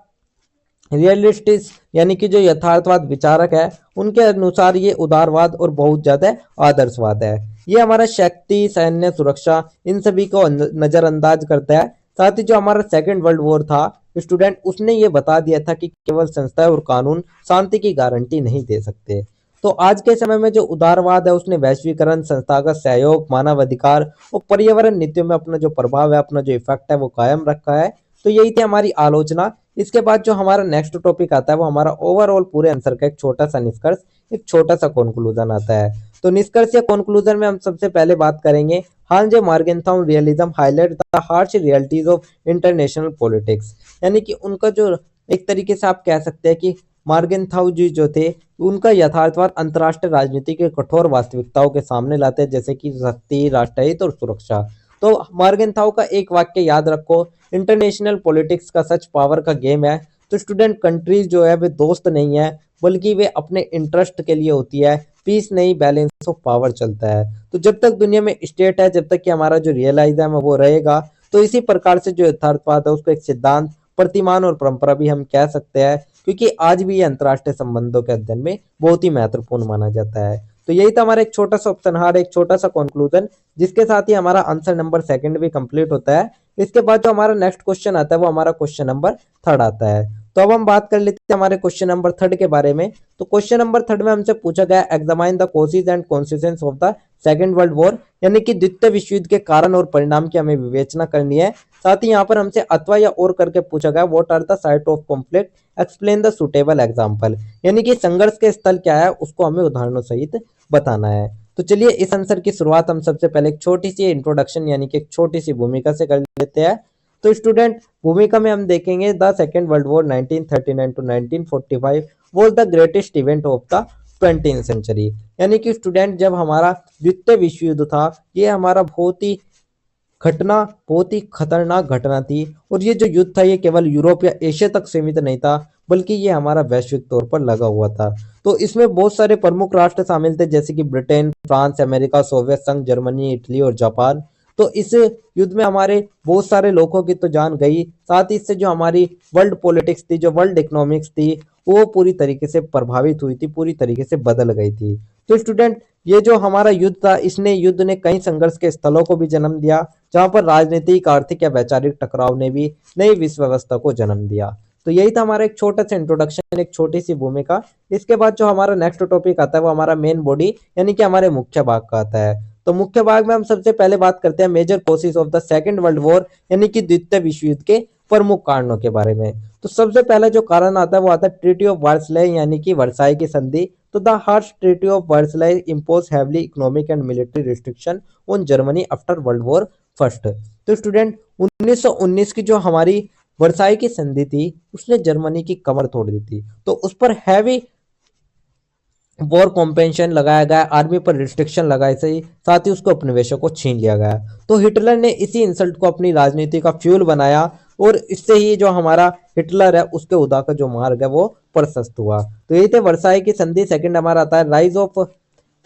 रियलिस्टिक यानी कि जो यथार्थवाद विचारक है उनके अनुसार ये उदारवाद और बहुत ज्यादा आदर्शवाद है। ये हमारा शक्ति, सैन्य, सुरक्षा इन सभी को नजरअंदाज करता है। साथ ही जो हमारा सेकेंड वर्ल्ड वॉर था स्टूडेंट उसने ये बता दिया था कि केवल संस्था और कानून शांति की गारंटी नहीं दे सकते। तो आज के समय में जो उदारवाद है उसने वैश्वीकरण, संस्थागत सहयोग, मानव अधिकार और पर्यावरण नीतियों में अपना जो प्रभाव है, अपना जो इफेक्ट है वो कायम रखा है। तो यही थी हमारी आलोचना। इसके बाद जो हमारा नेक्स्ट टॉपिक आता है वो हमारा ओवरऑल पूरे आंसर का एक छोटा सा निष्कर्ष, एक छोटा सा कंक्लूजन आता है। तो निष्कर्ष या कंक्लूजन में हम सबसे पहले बात करेंगे Hans Morgenthau realism highlight the harsh realities of international politics, यानी कि उनका जो एक तरीके से आप कह सकते हैं कि मॉर्गेनथाउ जी जो थे उनका यथार्थवाद अंतर्राष्ट्रीय राजनीति के कठोर वास्तविकताओं के सामने लाते हैं जैसे कि शक्ति, राष्ट्रहित और सुरक्षा। तो मॉर्गेनथाउ का एक वाक्य याद रखो, इंटरनेशनल पॉलिटिक्स का सच पावर का गेम है। तो स्टूडेंट कंट्रीज जो है वे दोस्त नहीं है बल्कि वे अपने इंटरेस्ट के लिए होती है, पीस नहीं बैलेंस ऑफ पावर चलता है। तो जब तक दुनिया में स्टेट है, जब तक कि हमारा जो रियलाइज्म है वो रहेगा, तो इसी प्रकार से जो यथार्थवाद है उसको एक सिद्धांत, प्रतिमान और परंपरा भी हम कह सकते हैं, क्योंकि आज भी ये अंतर्राष्ट्रीय संबंधों के अध्ययन में बहुत ही महत्वपूर्ण माना जाता है। तो यही था हमारा एक छोटा सा उपसंहार, एक छोटा सा कंक्लूजन, जिसके साथ ही हमारा आंसर नंबर सेकंड भी कंप्लीट होता है। इसके बाद जो हमारा नेक्स्ट क्वेश्चन आता है वो हमारा क्वेश्चन नंबर थर्ड आता है। तो अब हम बात कर लेते हैं हमारे क्वेश्चन नंबर थर्ड के बारे में। तो क्वेश्चन नंबर थर्ड में हमसे पूछा गया examine the causes and consequence of the second world war, यानी कि द्वितीय विश्व युद्ध के कारण और परिणाम की हमें विवेचना करनी है। साथ ही यहाँ पर हमसे अथवा या और करके पूछा गया what are the site of conflict, explain the suitable example, यानी कि संघर्ष के स्थल क्या है उसको हमें उदाहरणों सहित बताना है। तो चलिए इस आंसर की शुरुआत हम सबसे पहले एक छोटी सी इंट्रोडक्शन यानी कि एक छोटी सी भूमिका से कर लेते हैं। तो स्टूडेंट भूमिका में हम देखेंगे the second world war 1939 to 1945 was the greatest event of the 20th century, यानी कि स्टूडेंट जब हमारा द्वितीय विश्व युद्ध था ये हमारा बहुत ही खतरनाक घटना थी। और ये जो युद्ध था ये केवल यूरोप या एशिया तक सीमित नहीं था बल्कि ये हमारा वैश्विक तौर पर लगा हुआ था। तो इसमें बहुत सारे प्रमुख राष्ट्र शामिल थे, जैसे कि ब्रिटेन, फ्रांस, अमेरिका, सोवियत संघ, जर्मनी, इटली और जापान। तो इस युद्ध में हमारे बहुत सारे लोगों की तो जान गई, साथ ही इससे जो हमारी वर्ल्ड पॉलिटिक्स थी, जो वर्ल्ड इकोनॉमिक्स थी, वो पूरी तरीके से प्रभावित हुई थी, पूरी तरीके से बदल गई थी। तो स्टूडेंट, ये जो हमारा युद्ध था, इसने युद्ध ने कई संघर्ष के स्थलों को भी जन्म दिया, जहां पर राजनीतिक, आर्थिक या वैचारिक टकराव ने भी नई विश्व व्यवस्था को जन्म दिया। तो यही था हमारा एक छोटा सा इंट्रोडक्शन, एक छोटी सी भूमिका। इसके बाद जो हमारा नेक्स्ट टॉपिक आता है वो हमारा मेन बॉडी यानी कि हमारे मुख्य भाग का आता है। तो मुख्य भाग में हम सबसे पहले बात करते हैं major causes of the second world war यानी कि द्वितीय विश्व युद्ध के प्रमुख कारणों के बारे में। तो सबसे पहला जो कारण आता है वो आता है ट्रीटी ऑफ वर्साइल यानी कि वर्साई की संधि। तो the harsh treaty of Versailles impose heavily economic and military restriction on Germany after world war first. तो स्टूडेंट, 1919 की जो हमारी वर्साई की संधि थी, उसने जर्मनी की कमर तोड़ दी थी। तो उस पर हैवी वॉर कॉम्पेंशन लगाया गया, आर्मी पर रिस्ट्रिक्शन लगाए सही, साथ ही उसको उपनिवेशों को छीन लिया गया। तो हिटलर ने इसी इंसल्ट को अपनी राजनीति का फ्यूल बनाया, और इससे ही जो हमारा हिटलर है उसके उदा का जो मार्ग है वो प्रशस्त हुआ। तो यही थे वर्साई की संधि। सेकंड हमारा आता है rise of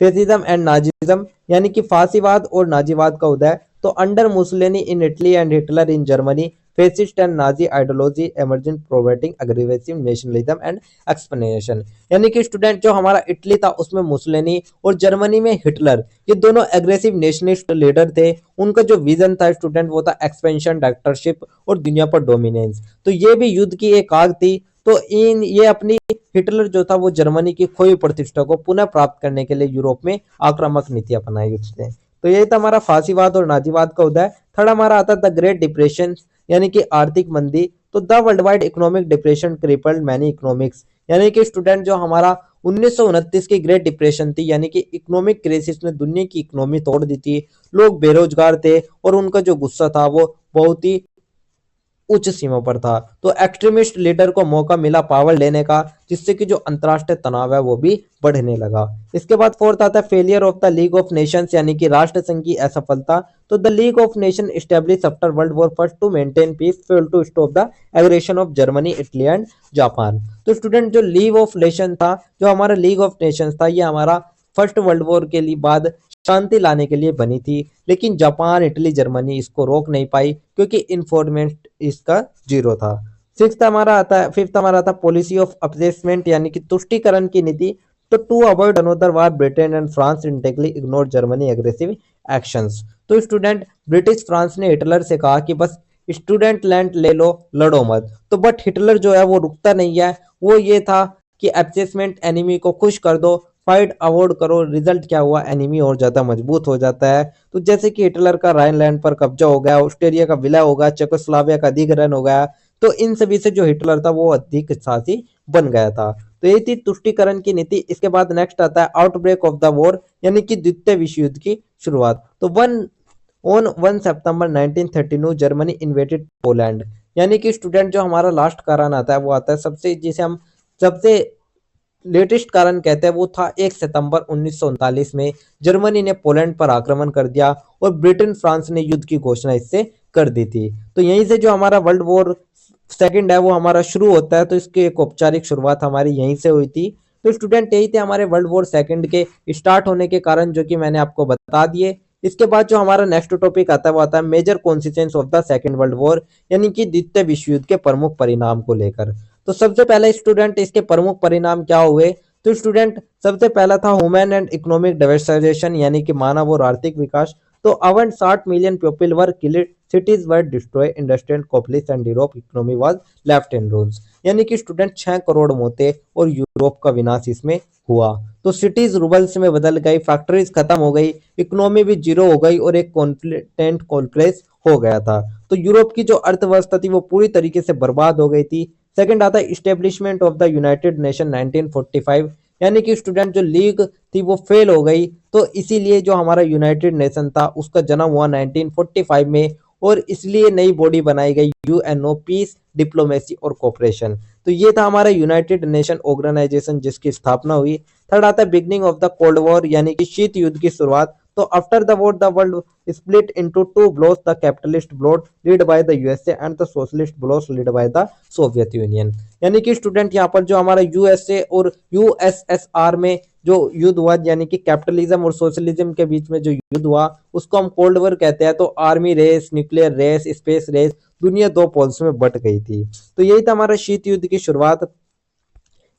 fascism and Nazism यानी कि फांसीवाद और नाजीवाद का उदय। तो under Mussolini in Italy and Hitler in Germany, fascist and Nazi ideology emerging providing aggressive nationalism and explanation. यानी कि स्टूडेंट, जो हमारा इटली था उसमें मुसोलिनी और जर्मनी में हिटलर, ये दोनों एग्रेसिव नेशनलिस्ट लीडर थे। उनका जो विजन था स्टूडेंट वो था एक्सपेंशन, डिक्टेटरशिप और दुनिया पर डोमिनेंस। तो ये भी युद्ध की एक आग थी। तो इन ये अपनी हिटलर जो था वो जर्मनी की खोई प्रतिष्ठा को पुनः प्राप्त करने के लिए यूरोप में आक्रामक नीति अपनाई उसने। तो ये था हमारा फांसीवाद और नाजीवाद का उदय। थर्ड हमारा आता द ग्रेट डिप्रेशन यानी कि आर्थिक मंदी। तो the world wide economic depression crippled many economics. यानी कि स्टूडेंट, जो हमारा 1929 की ग्रेट डिप्रेशन थी यानी कि इकोनॉमिक क्राइसिस ने दुनिया की इकोनॉमी तोड़ दी थी। लोग बेरोजगार थे और उनका जो गुस्सा था वो बहुत ही उच्च सीमा पर था। तो एक्सट्रीमिस्ट लीडर को मौका मिला पावर लेने का, जिससे कि जो अंतरराष्ट्रीय तनाव है वो भी बढ़ने लगा। इसके बाद फोर्थ आता है failure of the league of nations यानी कि राष्ट्र संघ की असफलता। तो the league of nation establish after world war first to maintain peace fail to stop the aggression of Germany, Italy and Japan. तो स्टूडेंट, जो लीग ऑफ नेशन था, जो हमारा लीग ऑफ नेशंस था, ये हमारा फर्स्ट वर्ल्ड वॉर के लिए बाद शांति लाने के लिए बनी थी, लेकिन जापान, इटली, जर्मनी इसको रोक नहीं पाई क्योंकि इन्फोर्समेंट इसका जीरो था। फिफ्थ हमारा आता है पॉलिसी ऑफ अपसेसमेंट यानी कि तुष्टीकरण की नीति। तो to avoid another war Britain and France intently ignore Germany aggressive actions. तो स्टूडेंट, ब्रिटिश फ्रांस ने हिटलर से कहा कि बस स्टूडेंट लैंड ले लो, लड़ो मत। तो बट हिटलर जो है वो रुकता नहीं है। वो ये था कि अपसेसमेंट, एनिमी को खुश कर दो, फाइट अवॉइड करो। रिजल्ट क्या हुआ, एनिमी और ज्यादा मजबूत हो जाता है। तो जैसे कि हिटलर का राइनलैंड पर कब्जा हो गया, ऑस्ट्रिया का विलय हो गया, चेकोस्लोवाकिया का अधिग्रहण हो गया। तो इन सभी से जो हिटलर था वो अधिक साहसी बन गया था। तो ये थी तुष्टीकरण की नीति। इसके बाद नेक्स्ट आता है आउटब्रेक ऑफ द वॉर यानी कि द्वितीय विश्व युद्ध की शुरुआत। तो 1 सितंबर 1939 जर्मनी इन्वेटेड पोलैंड। यानी कि स्टूडेंट, जो हमारा लास्ट कारण आता है वो आता है सबसे, जिसे हम सबसे लेटेस्ट कारण कहते हैं, वो था 1 सितंबर 1939 में जर्मनी ने पोलैंड पर आक्रमण कर दिया और ब्रिटेन, फ्रांस ने युद्ध की घोषणा इससे कर दी थी। तो यहीं से जो हमारा वर्ल्ड वॉर सेकंड है वो हमारा शुरू होता है। तो इसकी एक औपचारिक शुरुआत हमारी यहीं से हुई थी। तो स्टूडेंट, यही थे हमारे वर्ल्ड वॉर सेकंड के स्टार्ट होने के कारण, जो कि मैंने आपको बता दिए। इसके बाद जो हमारा नेक्स्ट टॉपिक आता है वो आता है major consequence of the second world war यानी कि द्वितीय विश्व युद्ध के प्रमुख परिणाम को लेकर। तो सबसे पहले स्टूडेंट, इसके प्रमुख परिणाम क्या हुए। तो स्टूडेंट, सबसे पहला था ह्यूमन एंड इकोनॉमिक डाइवर्सिफिकेशन यानी कि मानव और आर्थिक विकास। तो around 60 million people were killed, cities were destroyed, industry collapse and Europe economy was left in रून्स। यानी कि स्टूडेंट 6 करोड़ मौतें और यूरोप का विनाश इसमें हुआ। तो सिटीज रूबल्स में बदल गई, फैक्ट्रीज खत्म हो गई, इकोनॉमी भी जीरो हो गई और एक कॉन्फ्लिक्टेंट कोलप्लेस हो गया था। तो यूरोप की जो अर्थव्यवस्था थी वो पूरी तरीके से बर्बाद हो गई थी। सेकंड आता है establishment of the United nation 1945। यानी कि स्टूडेंट, जो लीग थी वो फेल हो गई। तो इसीलिए जो हमारा यूनाइटेड नेशन था उसका जन्म हुआ 1945 में, और इसलिए नई बॉडी बनाई गई यूएनओ, पीस, डिप्लोमेसी और कोऑपरेशन। तो ये था हमारा यूनाइटेड नेशन ऑर्गेनाइजेशन जिसकी स्थापना हुई। थर्ड आता है beginning of the cold war यानी कि शीत युद्ध की शुरुआत। तो after the war the world split into two blocks, the capitalist bloc led by the USA and the socialist bloc led by the Soviet union. यानी कि स्टूडेंट यहाँ पर जो हमारा यूएसए और यूएसएसआर में जो युद्ध हुआ, यानी कि कैपिटलिज्म और सोशलिज्म के बीच में जो युद्ध हुआ, उसको हम कोल्ड वॉर कहते हैं। तो army race, nuclear race, space race, दुनिया दो पोल्स में बट गई थी। तो यही था हमारा शीत युद्ध की शुरुआत।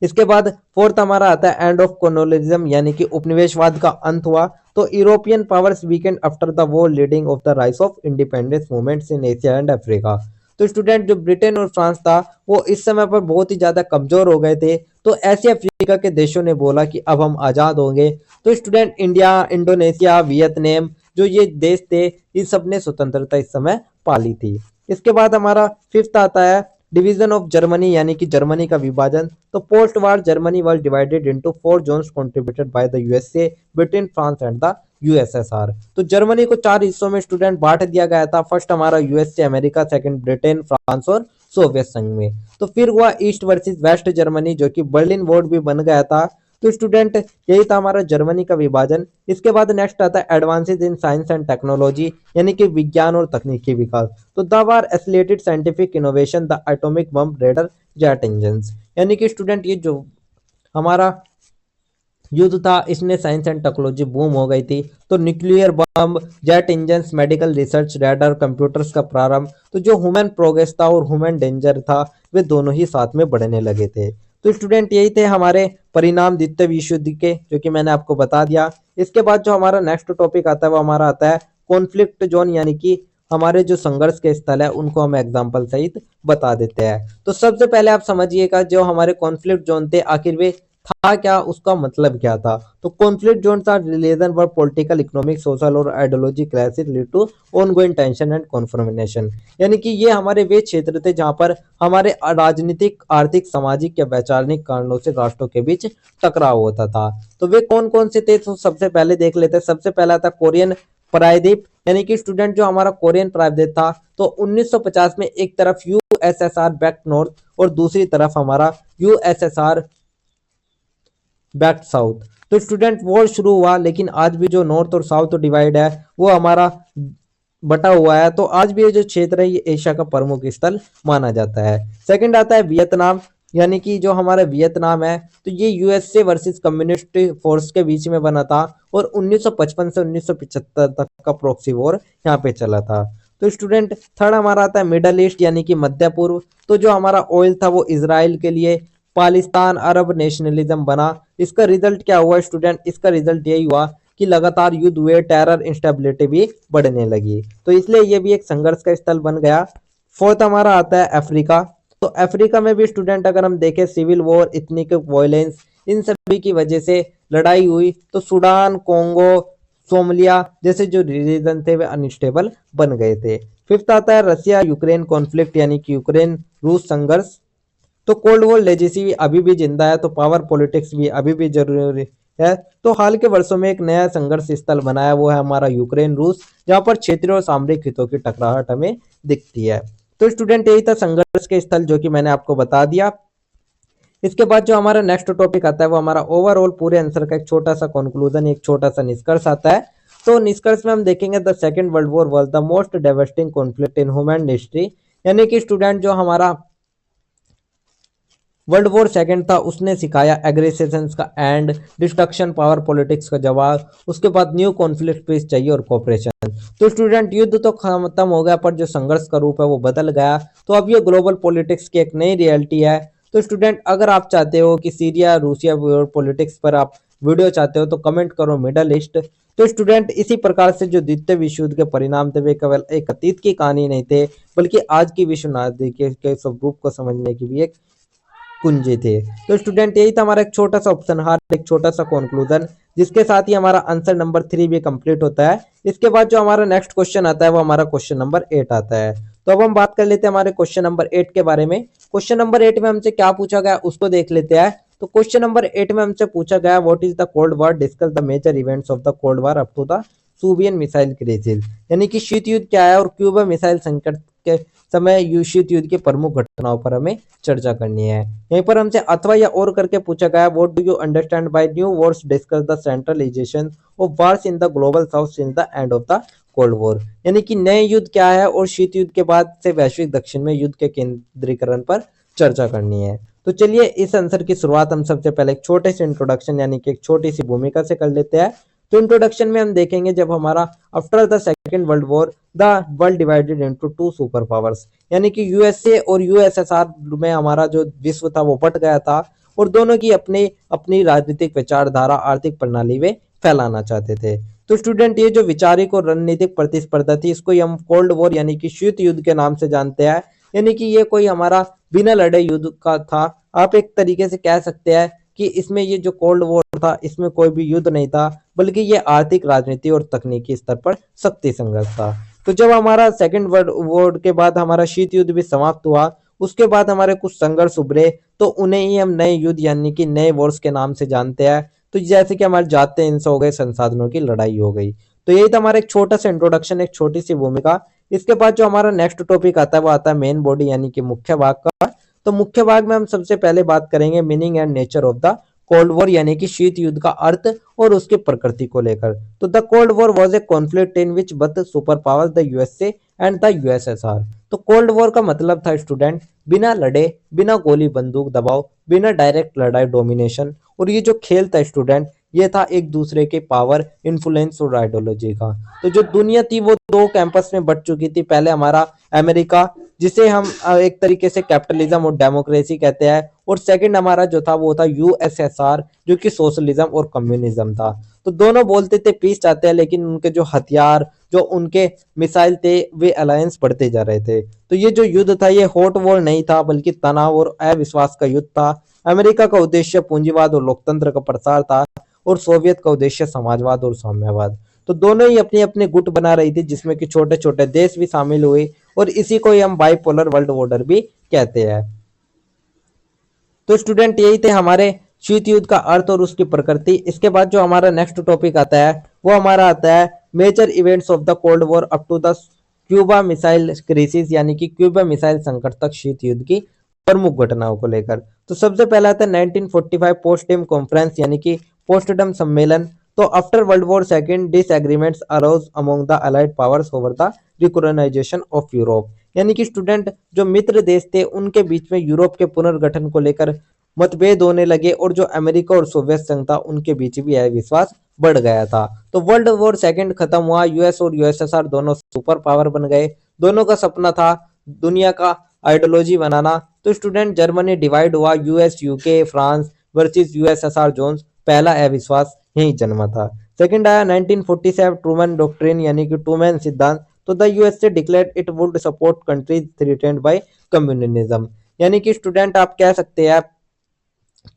इसके बाद फोर्थ हमारा आता है एंड ऑफ कॉलोनियलिज्म, यानी कि उपनिवेशवाद का अंत हुआ। तो European powers weekend after the war leading of the rise of independence movements in Asia and Africa. तो स्टूडेंट जो ब्रिटेन और फ्रांस था वो इस समय पर बहुत ही ज्यादा कमजोर हो गए थे। तो ऐसे अफ्रीका के देशों ने बोला कि अब हम आजाद होंगे। तो स्टूडेंट इंडिया, इंडोनेशिया, वियतनाम, जो ये देश थे, इन सब ने स्वतंत्रता इस समय पाली थी। इसके बाद हमारा फिफ्थ आता है डिवीजन ऑफ जर्मनी, यानी कि जर्मनी का विभाजन। तो post war Germany was divided into 4 zones contributed by the USA, Britain, France and the USSR. तो जर्मनी को 4 हिस्सों में स्टूडेंट बांट दिया गया था। फर्स्ट हमारा USA America, second Britain, France और सोवियत संघ में। तो फिर हुआ ईस्ट वर्सेस वेस्ट जर्मनी, जो कि बर्लिन वॉर भी बन गया था। तो स्टूडेंट यही था हमारा जर्मनी का विभाजन। इसके बाद नेक्स्ट आता है advances in science and technology, यानी कि विज्ञान और तकनीकी विकास। तो the war accelerated scientific innovation, the atomic bomb, raider, jet engines. यानी कि स्टूडेंट ये जो हमारा युद्ध था, इसमें साइंस एंड टेक्नोलॉजी बूम हो गई थी। तो nuclear bomb, jet engines, medical research, radar, computers का प्रारंभ। तो जो ह्यूमन प्रोग्रेस था और ह्यूमन डेंजर था, वे दोनों ही साथ में बढ़ने लगे थे। तो स्टूडेंट यही थे हमारे परिणाम द्वितीय विश्व युद्ध के, जो कि मैंने आपको बता दिया। इसके बाद जो हमारा नेक्स्ट टॉपिक आता है वो हमारा आता है कॉन्फ्लिक्ट जोन, यानी कि हमारे जो संघर्ष के स्थल है उनको हम एग्जाम्पल सहित बता देते हैं। तो सबसे पहले आप समझिएगा जो हमारे कॉन्फ्लिक्ट जोन थे आखिर वे था क्या, उसका मतलब क्या था। तो कॉन्फ्लिक्ट जोन था religion war political, economic, social और ideology crisis lead to ongoing tension and confrontation. यानी कि ये हमारे वे क्षेत्र थे जहां पर हमारे राजनीतिक, आर्थिक, सामाजिक या वैचारिक कारणों से राष्ट्रों के बीच टकराव होता था। तो वे कौन कौन से थे, तो सबसे पहले देख लेते हैं। सबसे पहला था कोरियन प्रायद्वीप, यानी कि स्टूडेंट जो हमारा कोरियन प्रायद्वीप था, तो 1950 में एक तरफ यूएसएसआर बैक नॉर्थ और दूसरी तरफ हमारा यूएसएसआर बैक साउथ। तो स्टूडेंट वॉर शुरू हुआ, लेकिन आज भी जो नॉर्थ और साउथ डिवाइड है वो हमारा बटा हुआ है। तो आज भी ये जो क्षेत्र है ये एशिया का प्रमुख स्थल माना जाता है। सेकंड आता है वियतनाम, यानी कि जो हमारा वियतनाम है तो ये यूएसए वर्सेस कम्युनिस्ट फोर्स के बीच में बना था और 1955 से 1975 तक का प्रॉक्सी वॉर यहाँ पे चला था। तो स्टूडेंट थर्ड हमारा आता है मिडल ईस्ट, यानी कि मध्य पूर्व। तो जो हमारा ऑयल था वो इसराइल के लिए, पाकिस्तान, अरब नेशनलिज्म बना। इसका रिजल्ट क्या हुआ स्टूडेंट, इसका रिजल्ट यही हुआ कि लगातार युद्ध हुए, टेरर, इंस्टेबिलिटी भी बढ़ने लगी। तो इसलिए ये भी एक संघर्ष का स्थल बन गया। फोर्थ हमारा आता है अफ्रीका। तो अफ्रीका में भी स्टूडेंट अगर हम देखें सिविल वॉर, इथनिक वायलेंस, इन सभी की वजह से लड़ाई हुई। तो सूडान, कोंगो, सोमालिया जैसे जो रीजन थे वे अनस्टेबल बन गए थे। फिफ्थ आता है रसिया यूक्रेन कॉन्फ्लिक्ट, यानी कि यूक्रेन रूस संघर्ष। तो कोल्ड वॉर लेजेसी भी अभी भी जिंदा है, तो पावर पॉलिटिक्स भी अभी भी जरूरी है। तो हाल के वर्षों में एक नया संघर्ष स्थल बनाया, वो है हमारा यूक्रेन रूस, जहां पर क्षेत्रीय और सामरिक हितों की टकराहट हमें दिखती है। तो स्टूडेंट यही था संघर्ष के स्थल, जो कि मैंने आपको बता दिया। इसके बाद जो हमारा नेक्स्ट टॉपिक आता है वो हमारा ओवरऑल पूरे आंसर का एक छोटा सा कंक्लूजन, एक छोटा सा निष्कर्ष आता है। तो निष्कर्ष में हम देखेंगे the second world war was the most डेवास्टिंग conflict in human history, यानी कि स्टूडेंट जो हमारा वर्ल्ड वॉर सेकंड था उसने सिखाया एग्रेशन का एंड, डिस्ट्रक्शन, पावर पॉलिटिक्स का जवाब। उसके बाद न्यू कॉन्फ्लिक्ट पीस चाहिए और कोऑपरेशन। तो स्टूडेंट युद्ध तो खत्म हो गया, पर जो संघर्ष का रूप है वो बदल गया। तो अब ये ग्लोबल पॉलिटिक्स की एक नई रियलिटी है। तो स्टूडेंट अगर आप चाहते हो कि सीरिया, रूसिया पॉलिटिक्स पर आप वीडियो चाहते हो तो कमेंट करो मिडल ईस्ट। तो स्टूडेंट इसी प्रकार से जो द्वितीय विश्व युद्ध के परिणाम थे वे केवल एक अतीत की कहानी नहीं थे, बल्कि आज की विश्व नायक के स्वरूप को समझने की भी एक कुंजी थे। तो स्टूडेंट यही था हमारा एक छोटा सा ऑप्शन हार, एक छोटा सा कंक्लूजन, जिसके साथ ही हमारा आंसर नंबर 3 भी कंप्लीट होता है। इसके बाद जो हमारा नेक्स्ट क्वेश्चन आता है वो हमारा क्वेश्चन नंबर 8 आता है। तो अब हम बात कर लेते हैं हमारे क्वेश्चन नंबर 8 के बारे में। क्वेश्चन नंबर 8 में हमसे क्या पूछा गया उसको देख लेते हैं। तो क्वेश्चन नंबर 8 में हमसे पूछा गया what is the cold war, discuss the major events of the cold war up to the Cuban missile crisis, यानी कि शीत युद्ध क्या है और क्यूबा मिसाइल संकट के समय शीत युद्ध के प्रमुख घटनाओं पर हमें चर्चा करनी है। यहीं पर हमसे अथवा या और करके पूछा गया, what do you understand by new wars, discuss the centralisation of wars in the global south since the end of the cold war. यानी कि नए युद्ध क्या है और शीत युद्ध के बाद से वैश्विक दक्षिण में युद्ध के केंद्रीकरण पर चर्चा करनी है। तो चलिए इस आंसर की शुरुआत हम सबसे पहले एक छोटे से इंट्रोडक्शन यानी कि एक छोटी सी भूमिका से कर लेते हैं। तो इंट्रोडक्शन में हम देखेंगे, जब हमारा after the second world war the world divided into two super powers, यानी कि यूएसए और यूएसएसआर में हमारा जो विश्व था वो बट गया था और दोनों की अपनी अपनी राजनीतिक विचारधारा, आर्थिक प्रणाली वे फैलाना चाहते थे। तो स्टूडेंट, ये जो वैचारिक और रणनीतिक प्रतिस्पर्धा थी, इसको हम कोल्ड वॉर यानी कि शीत युद्ध के नाम से जानते हैं। यानी कि ये कोई हमारा बिना लड़े युद्ध का था। आप एक तरीके से कह सकते हैं कि इसमें ये जो कोल्ड वॉर था, इसमें कोई भी युद्ध नहीं था, बल्कि ये आर्थिक, राजनीति और तकनीकी स्तर पर शक्ति संघर्ष था। तो जब हमारा सेकेंड वर्ल्ड वॉर के बाद हमारा शीत युद्ध भी समाप्त हुआ, उसके बाद हमारे कुछ संघर्ष उभरे, तो उन्हें ही हम नए युद्ध यानी कि नए वॉर्स के नाम से जानते हैं। तो जैसे कि हमारे जाते हिंस हो गए, संसाधनों की लड़ाई हो गई। तो यही था हमारा एक छोटा सा इंट्रोडक्शन, एक छोटी सी भूमिका। इसके बाद जो हमारा नेक्स्ट टॉपिक आता है वो आता है मेन बॉडी यानी कि मुख्य भाग का। तो मुख्य भाग में हम सबसे पहले बात करेंगे meaning and nature of the cold war यानी कि शीत युद्ध का अर्थ और उसकी प्रकृति को लेकर। तो the cold war was a conflict in which both super powers the USA and the USSR. तो कोल्ड वॉर का मतलब था स्टूडेंट, बिना लड़े, बिना गोली बंदूक दबाव, बिना डायरेक्ट लड़ाई, डोमिनेशन। और ये जो खेल था स्टूडेंट, ये था एक दूसरे के पावर, इन्फ्लुएंस और आइडियोलॉजी का। तो जो दुनिया थी वो दो कैंपस में बट चुकी थी। पहले हमारा अमेरिका, जिसे हम एक तरीके से कैपिटलिज्म और डेमोक्रेसी कहते हैं, और सेकंड हमारा जो था वो था यूएसएसआर, जो कि सोशलिज्म और कम्युनिज्म था। तो दोनों बोलते थे पीस चाहते हैं, लेकिन उनके जो हथियार, जो उनके मिसाइल थे, वे अलायंस बढ़ते जा रहे थे। तो ये जो युद्ध था ये हॉट वॉर नहीं था, बल्कि तनाव और अविश्वास का युद्ध था। अमेरिका का उद्देश्य पूंजीवाद और लोकतंत्र का प्रसार था, और सोवियत का उद्देश्य समाजवाद और साम्यवाद। तो दोनों ही अपने अपने गुट बना रही थी, जिसमें कि छोटे छोटे देश भी शामिल हुए, और इसी को ही हम बाइपोलर वर्ल्ड ऑर्डर भी कहते हैं। तो स्टूडेंट, यही थे हमारे शीत युद्ध का अर्थ और उसकी प्रकृति। इसके बाद जो हमारा नेक्स्ट टॉपिक आता है वो हमारा आता है major events of the cold war up to the Cuba missile crisis, यानी कि क्यूबा मिसाइल संकट तक शीत युद्ध की प्रमुख घटनाओं को लेकर। तो सबसे पहला था 1945 पोस्टडम कॉन्फ्रेंस यानी कि पोस्टडम सम्मेलन। तो after world war second disagreements arose among the allied powers over the reorganisation of Europe, यानी कि स्टूडेंट, जो मित्र देश थे उनके बीच में यूरोप के पुनर्गठन को लेकर मतभेद होने लगे, और जो अमेरिका और सोवियत संघ था उनके बीच भी यह विश्वास बढ़ गया था। तो वर्ल्ड वॉर सेकेंड खत्म हुआ, यूएस और यूएसएसआर दोनों सुपर पावर बन गए। दोनों का सपना था दुनिया का आइडियोलॉजी बनाना। तो स्टूडेंट, जर्मनी डिवाइड हुआ, US, UK, France versus USSR zones. पहला अविश्वास यही जन्मा था। सेकंड आया 1947 ट्रूमैन डॉक्ट्रिन यानी कि ट्रूमैन सिद्धांत। तो the USA declared it would support countries threatened by communism, यानी कि स्टूडेंट आप कह सकते हैं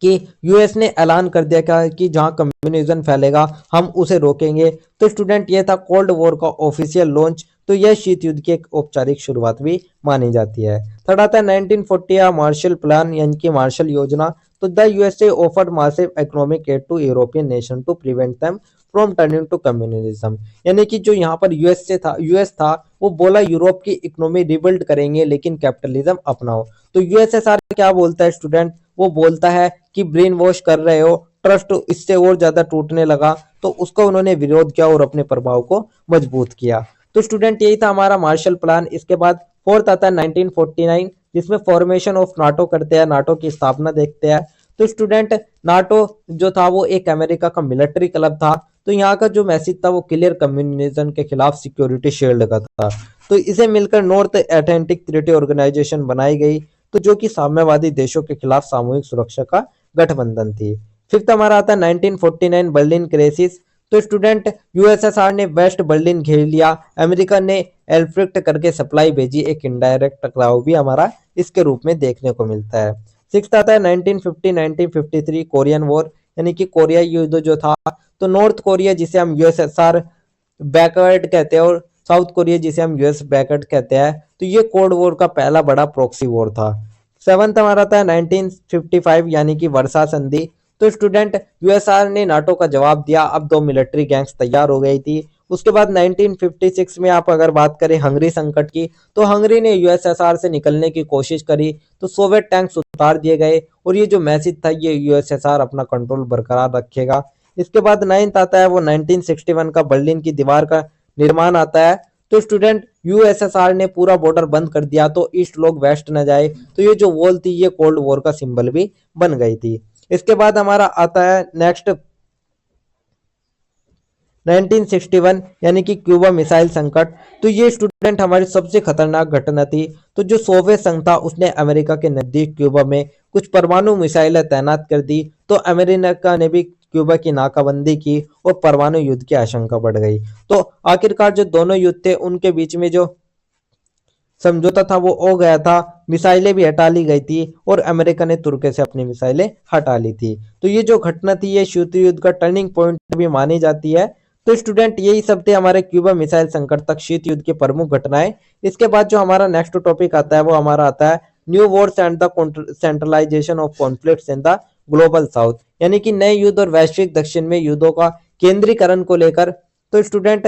कि यूएस ने ऐलान कर दिया कि जहां कम्युनिज्म फैलेगा हम उसे रोकेंगे। तो स्टूडेंट, ये था कोल्ड वॉर का ऑफिशियल लॉन्च। तो यह शीत युद्ध की एक औपचारिक शुरुआत भी मानी जाती है। थर्ड आता है 1940 मार्शल प्लान यानी कि मार्शल योजना। तो the USA offered massive economic aid to European nation to prevent them from turning to communism, यानी कि जो यहाँ पर यूएस था वो बोला यूरोप की इकोनॉमी रिबिल्ड करेंगे, लेकिन कैपिटलिज्म अपनाओ। तो यूएसएसआर क्या बोलता है स्टूडेंट, वो बोलता है कि ब्रेन वॉश कर रहे हो, ट्रस्ट इससे और ज्यादा टूटने लगा। तो उसका उन्होंने विरोध किया और अपने प्रभाव को मजबूत किया। तो स्टूडेंट, यही था हमारा मार्शल प्लान। इसके बाद फोर्थ आता है 1949, जिसमें फॉर्मेशन ऑफ नाटो करते हैं, नाटो की स्थापना देखते हैं। तो स्टूडेंट, नाटो जो था वो एक अमेरिका का मिलिट्री क्लब था। तो यहाँ का जो मैसेज था वो क्लियर कम्युनिज्म के खिलाफ सिक्योरिटी शील्ड का था। तो इसे मिलकर नॉर्थ अटलांटिक ट्रीटी ऑर्गेनाइजेशन बनाई गई, तो जो कि साम्यवादी देशों के खिलाफ सामूहिक सुरक्षा का गठबंधन थी। फिफ्थ हमारा आता है 1949 बर्लिन क्राइसिस। तो स्टूडेंट, यूएसएसआर ने वेस्ट बर्लिन घेर लिया, अमेरिका ने एल्फ्रिक्ट करके सप्लाई भेजी। एक इनडायरेक्ट टकराव भी हमारा इसके रूप में देखने को मिलता है। सिक्स्थ आता है 1953 कोरियन वॉर, यानी कि कोरिया युद्ध जो था। तो नॉर्थ कोरिया जिसे हम यूएसएसआर बैकवर्ड कहते हैं, और साउथ कोरिया जिसे हम यूएस बैकवर्ड कहते हैं। तो ये कोल्ड वॉर का पहला बड़ा प्रॉक्सी वॉर था। सेवंथ हमारा था 1955 यानी कि वर्सा संधि। तो स्टूडेंट, यूएसआर ने नाटो का जवाब दिया। अब दो मिलिट्री गैंग्स तैयार हो गई थी। उसके बाद 1956 में आप अगर बात करें हंगरी संकट की, तो हंगरी ने यूएसएसआर से निकलने की कोशिश करी, तो सोवियत टैंक्स उतार दिए गए और ये जो मैसेज था ये यूएसएसआर अपना कंट्रोल बरकरार रखेगा। इसके बाद 9th आता है वो 1961 का बर्लिन की दीवार का निर्माण आता है। तो स्टूडेंट यूएसएसआर ने पूरा बॉर्डर बंद कर दिया तो ईस्ट लोग वेस्ट न जाए, तो ये जो वॉल थी ये कोल्ड वॉर का सिंबल भी बन गई थी। इसके बाद हमारा आता है नेक्स्ट 1961 यानी कि क्यूबा मिसाइल संकट। तो ये स्टूडेंट हमारी सबसे खतरनाक घटना थी। तो जो सोवियत संघ था उसने अमेरिका के नजदीक क्यूबा में कुछ परमाणु मिसाइलें तैनात कर दी, तो अमेरिका ने भी क्यूबा की नाकाबंदी की और परमाणु युद्ध की आशंका बढ़ गई। तो आखिरकार जो दोनों युद्ध थे उनके बीच में जो समझौता था वो हो गया था, मिसाइलें भी हटा ली गई थी और अमेरिका ने तुर्की से अपनी मिसाइलें हटा ली थी। तो ये जो घटना थी ये शीत युद्ध का टर्निंग पॉइंट भी मानी जाती है। तो स्टूडेंट यही सब थे हमारे क्यूबा मिसाइल संकट तक शीत युद्ध की प्रमुख घटनाएं। इसके बाद जो हमारा नेक्स्ट टॉपिक आता है वो हमारा आता है new wars and the centralisation of conflicts in the global south, यानी कि नए युद्ध और वैश्विक दक्षिण में युद्धों का केंद्रीकरण को लेकर। तो student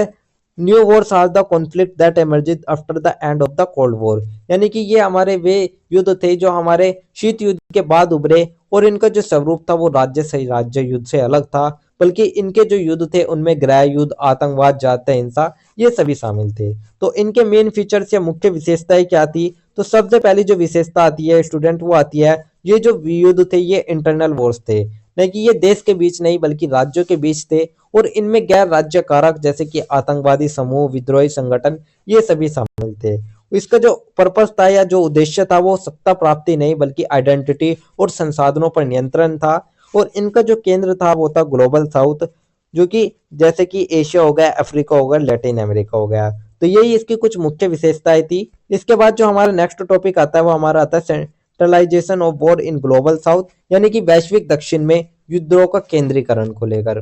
new wars are the conflict that emerged after the end of the cold war, यानी कि ये हमारे वे युद्ध थे जो हमारे शीत युद्ध के बाद उभरे और इनका जो स्वरूप था वो राज्य से राज्य युद्ध से अलग था, बल्कि इनके जो युद्ध थे उनमें गृह युद्ध, आतंकवाद, जातीय हिंसा ये सभी शामिल थे। तो इनके मेन फीचर्स या मुख्य विशेषताएं क्या थी? तो सबसे पहली जो विशेषता आती है स्टूडेंट वो आती है ये जो युद्ध थे ये इंटरनल वॉर्स थे, नहीं कि ये देश के बीच नहीं बल्कि राज्यों के बीच थे और इनमें गैर राज्य कारक जैसे कि आतंकवादी समूह, विद्रोही संगठन ये सभी शामिल थे। इसका जो पर्पस था या जो उद्देश्य था वो सत्ता प्राप्ति नहीं बल्कि आइडेंटिटी और संसाधनों पर नियंत्रण था और इनका जो केंद्र था वो था ग्लोबल साउथ, जो कि जैसे कि एशिया हो गया, अफ्रीका हो गया, लैटिन अमेरिका हो गया। तो यही इसकी कुछ मुख्य विशेषताएं थी। इसके बाद जो हमारा नेक्स्ट टॉपिक आता है वो हमारा आता है centralisation of war in global south, यानी कि वैश्विक दक्षिण में युद्धों का केंद्रीकरण को लेकर।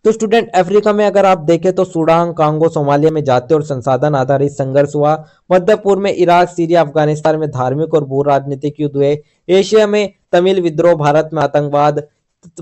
तो स्टूडेंट अफ्रीका में अगर आप देखें तो सूडान, कांगो, सोमालिया में जातीय और संसाधन आधारित संघर्ष हुआ। मध्य पूर्व में इराक, सीरिया, अफगानिस्तान में धार्मिक और भू राजनीतिक युद्ध हुए। एशिया में तमिल विद्रोह, भारत में आतंकवाद,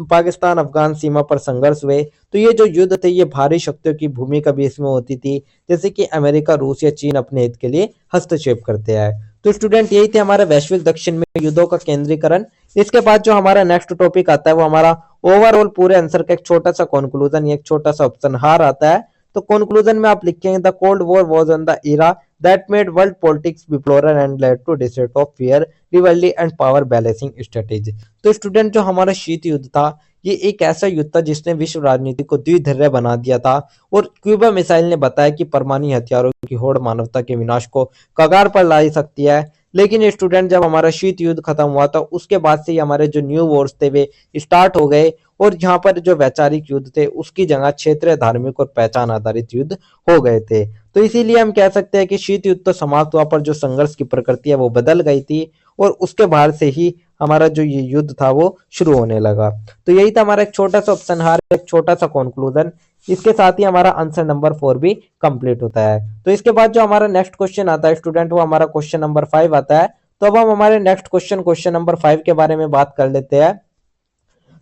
पाकिस्तान अफगान सीमा पर संघर्ष हुए। तो ये जो युद्ध थे ये भारी शक्तियों की भूमिका भी इसमें होती थी, जैसे कि अमेरिका, रूस या चीन अपने हित के लिए हस्तक्षेप करते हैं। तो स्टूडेंट यही थे हमारे वैश्विक दक्षिण में युद्धों का केंद्रीकरण। इसके बाद जो हमारा नेक्स्ट टॉपिक आता है वो हमारा ओवरऑल पूरे आंसर का एक छोटा सा कंक्लूजन या एक छोटा सा उपसंहार आता है। तो कंक्लूजन में आप लिखेंगे the cold war was on the era that made world politics bipolar and led to distrust of fear, rivalry and power balancing strategy. तो स्टूडेंट जो हमारा शीत युद्ध था ये एक ऐसा युद्ध था जिसने विश्व राजनीति को द्विध्रुव बना दिया था और क्यूबा मिसाइल ने बताया कि परमाणु हथियारों की होड़ मानवता के विनाश को कगार पर ला सकती है। लेकिन स्टूडेंट जब हमारा शीत युद्ध खत्म हुआ था उसके बाद से ही हमारे जो न्यू वॉर्स थे वे स्टार्ट हो गए और यहाँ पर जो वैचारिक युद्ध थे उसकी जगह क्षेत्रीय, धार्मिक और पहचान आधारित युद्ध हो गए थे। तो इसीलिए हम कह सकते हैं कि शीत युद्ध तो समाप्त हुआ पर जो संघर्ष की प्रकृति है वो बदल गई थी और उसके बाद से ही हमारा जो ये युद्ध था वो शुरू होने लगा। तो यही था हमारा एक छोटा सा उपसंहार, एक छोटा सा कंक्लूजन। इसके साथ ही हमारा आंसर नंबर 4 भी कंप्लीट होता है। तो इसके बाद जो हमारा नेक्स्ट क्वेश्चन आता है स्टूडेंट वो हमारा क्वेश्चन नंबर 5 आता है। तो अब हम हमारे नेक्स्ट क्वेश्चन नंबर 5 के बारे में बात कर लेते हैं।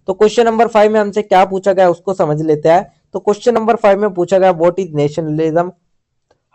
तो क्वेश्चन नंबर 5 में हमसे क्या पूछा गया उसको समझ लेते हैं। तो क्वेश्चन नंबर 5 में पूछा गया what is nationalism,